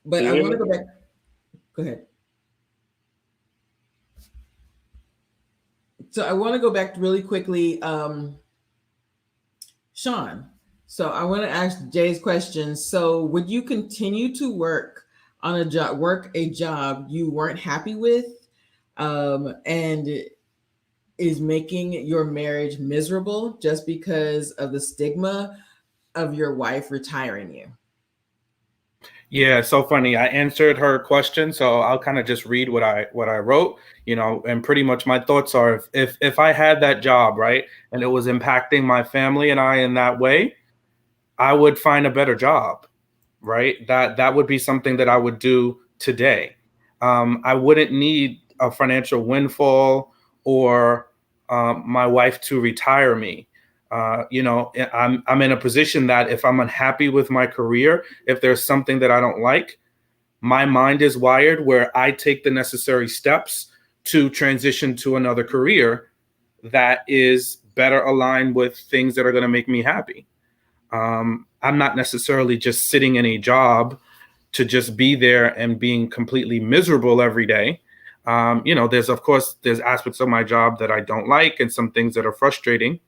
but Can you I hear want to me? go back. Go ahead. So I want to go back really quickly, Sean. So I want to ask Jay's question. So would you continue to work a job you weren't happy with, and is making your marriage miserable just because of the stigma of your wife retiring you? Yeah, so funny. I answered her question, so I'll kind of just read what I wrote, and pretty much my thoughts are if I had that job, right, and it was impacting my family and I in that way, I would find a better job, right? That would be something that I would do today. I wouldn't need a financial windfall or my wife to retire me. I'm in a position that if I'm unhappy with my career, if there's something that I don't like, my mind is wired where I take the necessary steps to transition to another career that is better aligned with things that are going to make me happy. I'm not necessarily just sitting in a job to just be there and being completely miserable every day. There's aspects of my job that I don't like and some things that are frustrating.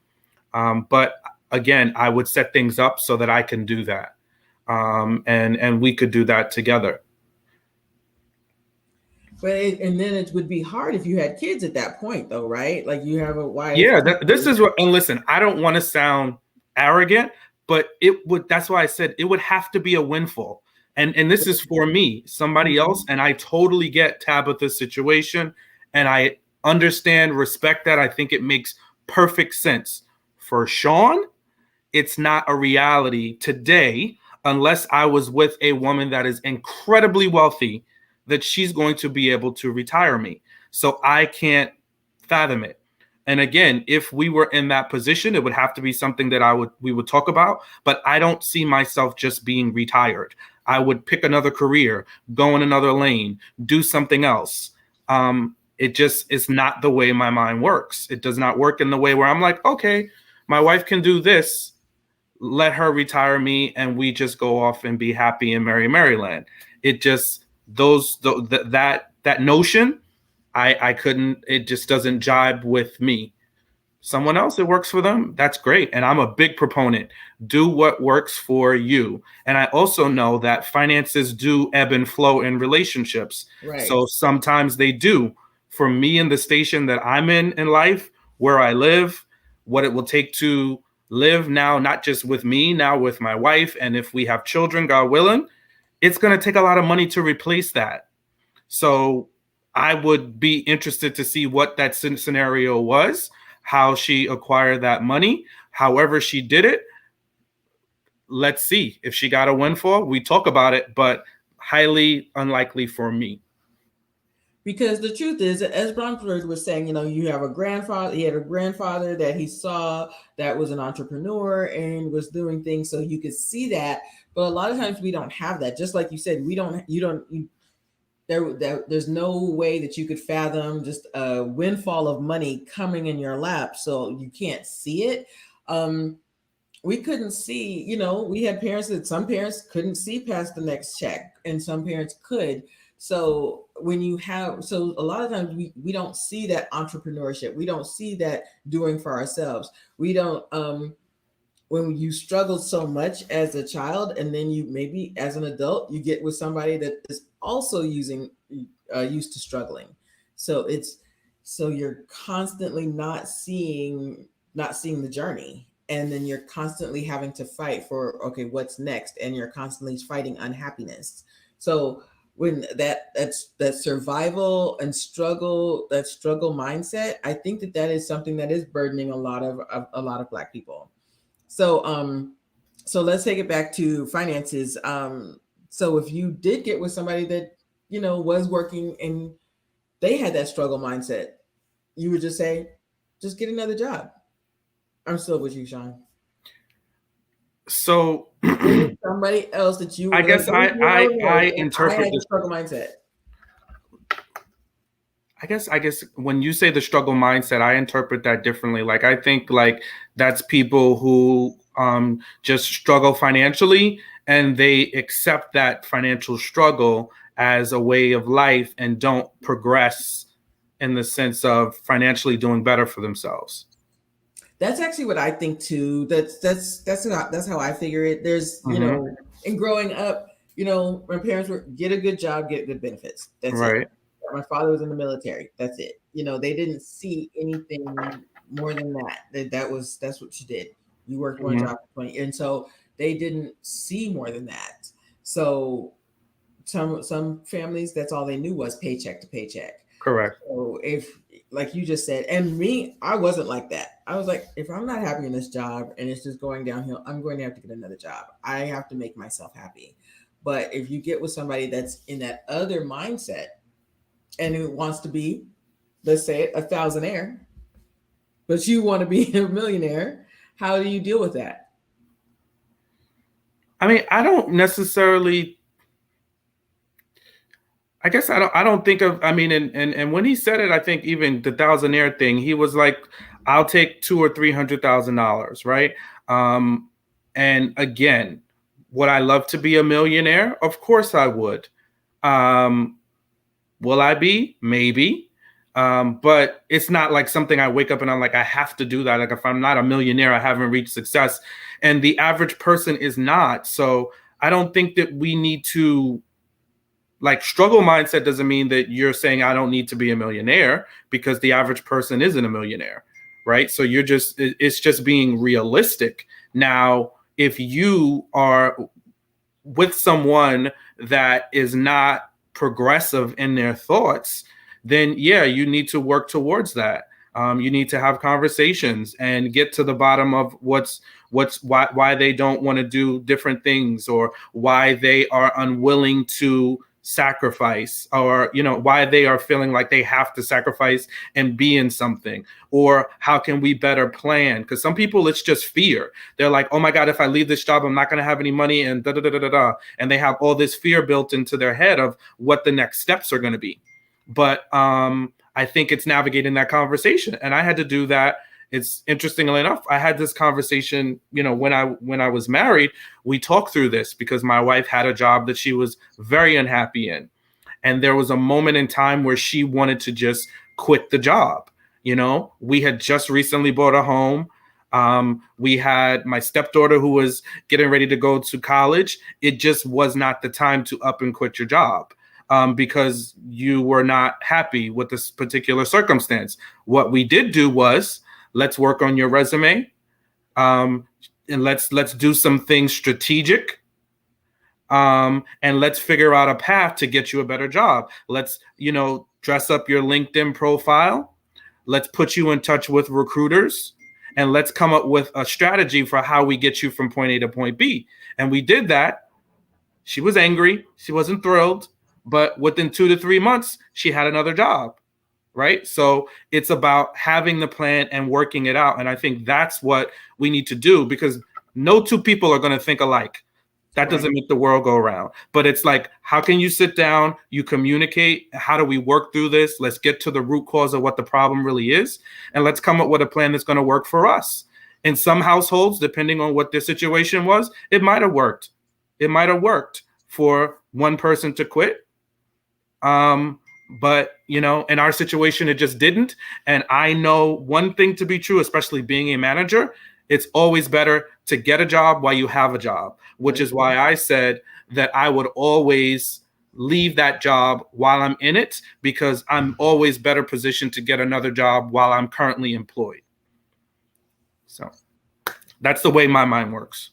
But again, I would set things up so that I can do that. And we could do that together. But and then it would be hard if you had kids at that point, though, right? Like you have a wife. Yeah, this is what. And listen, I don't want to sound arrogant, but it would. That's why I said it would have to be a windfall. And this is for me, somebody else, and I totally get Tabitha's situation, and I understand, respect that. I think it makes perfect sense. For Sean, it's not a reality today unless I was with a woman that is incredibly wealthy, that she's going to be able to retire me. So I can't fathom it. And again, if we were in that position, it would have to be something that we would talk about. But I don't see myself just being retired. I would pick another career, go in another lane, do something else. It just is not the way my mind works. It does not work in the way where I'm like, okay, my wife can do this. Let her retire me, and we just go off and be happy in Merry Maryland. It just that notion, I couldn't. It just doesn't jibe with me. Someone else, it works for them. That's great, and I'm a big proponent. Do what works for you. And I also know that finances do ebb and flow in relationships. Right. So sometimes they do. For me, in the station that I'm in life, where I live, what it will take to live now, not just with me, now with my wife, and if we have children, God willing, it's going to take a lot of money to replace that. So I would be interested to see what that scenario was, how she acquired that money, however she did it. Let's see. If she got a windfall, we talk about it, but highly unlikely for me. Because the truth is, as Bronford was saying, you have a grandfather. He had a grandfather that he saw that was an entrepreneur and was doing things, so you could see that. But a lot of times we don't have that. Just like you said, there's no way that you could fathom just a windfall of money coming in your lap, so you can't see it. We couldn't see, we had parents that some parents couldn't see past the next check, and some parents could. So a lot of times we don't see that entrepreneurship. We don't see that doing for ourselves. We don't, when you struggle so much as a child, and then you maybe as an adult, you get with somebody that is also used to struggling. So you're constantly not seeing the journey. And then you're constantly having to fight for, okay, what's next? And you're constantly fighting unhappiness. So when that's survival and struggle, that struggle mindset, I think that is something that is burdening a lot of Black people. So let's take it back to finances. So if you did get with somebody that was working and they had that struggle mindset, you would just say, just get another job. I'm still with you, Sean. So somebody else that you, I guess I interpret the struggle mindset. I guess when you say the struggle mindset, I interpret that differently. Like, I think like that's people who just struggle financially, and they accept that financial struggle as a way of life and don't progress in the sense of financially doing better for themselves. That's actually what I think too. That's how I figure it. There's, in growing up, my parents were get a good job, get good benefits. That's right. It. My father was in the military. That's it. They didn't see anything more than that. That's what you did. You worked one job for 20, and so they didn't see more than that. So some families, that's all they knew was paycheck to paycheck. Correct. So if, like you just said, and me, I wasn't like that. I was like, if I'm not happy in this job and it's just going downhill, I'm going to have to get another job. I have to make myself happy. But if you get with somebody that's in that other mindset and who wants to be, let's say it, a thousandaire, but you want to be a millionaire, how do you deal with that? I mean, I don't necessarily. I guess I don't think of. I mean, and when he said it, I think even the thousandaire thing, he was like, "I'll take $200,000 or $300,000, right?" Um, and again, would I love to be a millionaire? Of course I would. Um, will I be? Maybe. But it's not like something I wake up and I'm like, I have to do that. Like if I'm not a millionaire, I haven't reached success. And the average person is not. So I don't think that we need to, like, struggle mindset doesn't mean that you're saying I don't need to be a millionaire, because the average person isn't a millionaire, right? So it's just being realistic. Now, if you are with someone that is not progressive in their thoughts, then yeah, you need to work towards that. You need to have conversations and get to the bottom of why they don't want to do different things, or why they are unwilling to sacrifice, or why they are feeling like they have to sacrifice and be in something, or how can we better plan? Because some people, it's just fear. They're like, oh my God, if I leave this job, I'm not going to have any money, and da da da da da. And they have all this fear built into their head of what the next steps are going to be. But I think it's navigating that conversation. And I had to do that. It's interestingly enough, I had this conversation, when I was married. We talked through this because my wife had a job that she was very unhappy in. And there was a moment in time where she wanted to just quit the job. We had just recently bought a home. We had my stepdaughter who was getting ready to go to college. It just was not the time to up and quit your job. Because you were not happy with this particular circumstance. What we did do was, let's work on your resume, and let's do some things strategic, and let's figure out a path to get you a better job. Let's dress up your LinkedIn profile. Let's put you in touch with recruiters, and let's come up with a strategy for how we get you from point A to point B. And we did that. She was angry. She wasn't thrilled. But within 2 to 3 months, she had another job, right? So it's about having the plan and working it out. And I think that's what we need to do, because no two people are going to think alike. That doesn't make the world go around. But it's like, how can you sit down, you communicate, how do we work through this? Let's get to the root cause of what the problem really is. And let's come up with a plan that's going to work for us. In some households, depending on what their situation was, it might have worked. It might have worked for one person to quit. But in our situation, it just didn't. And I know one thing to be true, especially being a manager, it's always better to get a job while you have a job, which is why I said that I would always leave that job while I'm in it, because I'm always better positioned to get another job while I'm currently employed. So that's the way my mind works.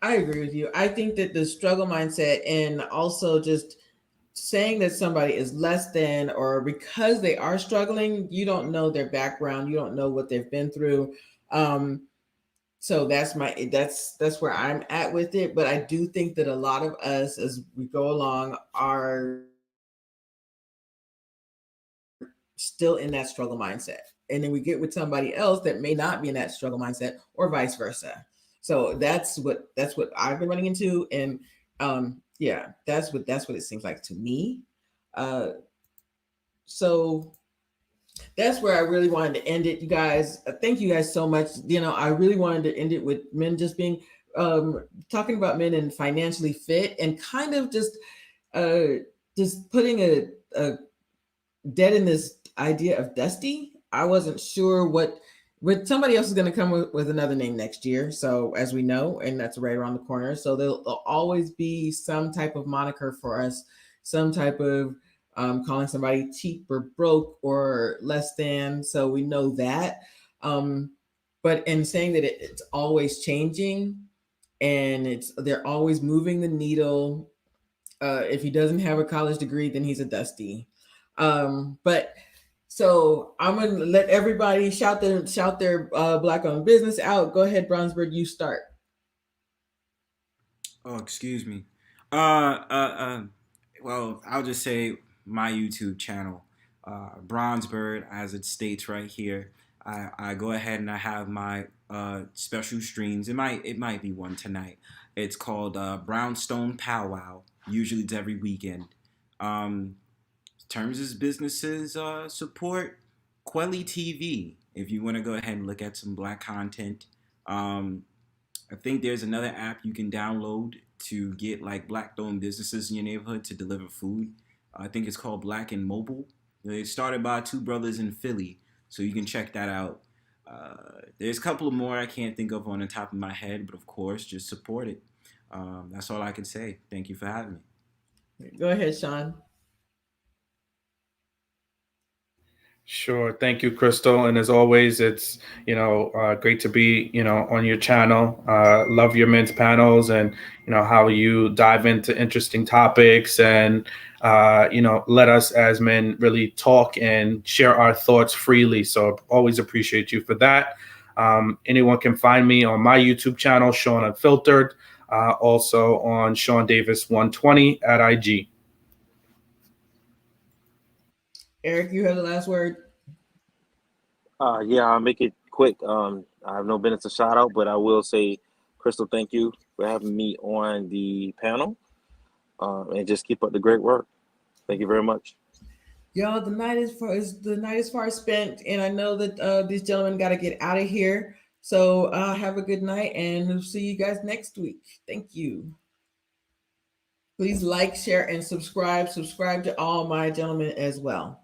I agree with you. I think that the struggle mindset, and also just saying that somebody is less than, or because they are struggling, you don't know their background, you don't know what they've been through. So that's where I'm at with it. But I do think that a lot of us, as we go along, are still in that struggle mindset. And then we get with somebody else that may not be in that struggle mindset, or vice versa. So that's what I've been running into. And yeah, that's what it seems like to me. So that's where I really wanted to end it, you guys. Thank you guys so much. I really wanted to end it with men just being talking about men and financially fit, and kind of just putting a dead in this idea of dusty. I wasn't sure what somebody else is going to come with another name next year. So as we know, and that's right around the corner. So there'll always be some type of moniker for us, some type of calling somebody cheap or broke or less than. So we know that. But in saying that it's always changing, and they're always moving the needle. If he doesn't have a college degree, then he's a dusty. But so I'm gonna let everybody shout their black-owned business out. Go ahead, Brownsburg, you start. Oh, excuse me. Well, I'll just say my YouTube channel, Bronze Bird, as it states right here. I go ahead and I have my special streams. It might be one tonight. It's called Brownstone Powwow. Usually it's every weekend. Terms as businesses support Quelly TV if you want to go ahead and look at some black content. Um, I think there's another app you can download to get like black-owned businesses in your neighborhood to deliver food. I think it's called Black and Mobile. It's started by two brothers in Philly, so you can check that out. There's a couple of more I can't think of on the top of my head, but of course, just support it. That's all I can say. Thank you for having me. Go ahead, Sean. Sure. Thank you, Crystal. And as always, it's, great to be, on your channel. Love your men's panels and, how you dive into interesting topics and, let us as men really talk and share our thoughts freely. So always appreciate you for that. Anyone can find me on my YouTube channel, Sean Unfiltered, also on Sean Davis 120 at IG. Eric, you have the last word. Yeah, I'll make it quick. I have no business to shout out, but I will say, Crystal, thank you for having me on the panel, and just keep up the great work. Thank you very much. Y'all, the night is far spent, and I know that these gentlemen got to get out of here. So have a good night, and we'll see you guys next week. Thank you. Please like, share, and subscribe. Subscribe to all my gentlemen as well.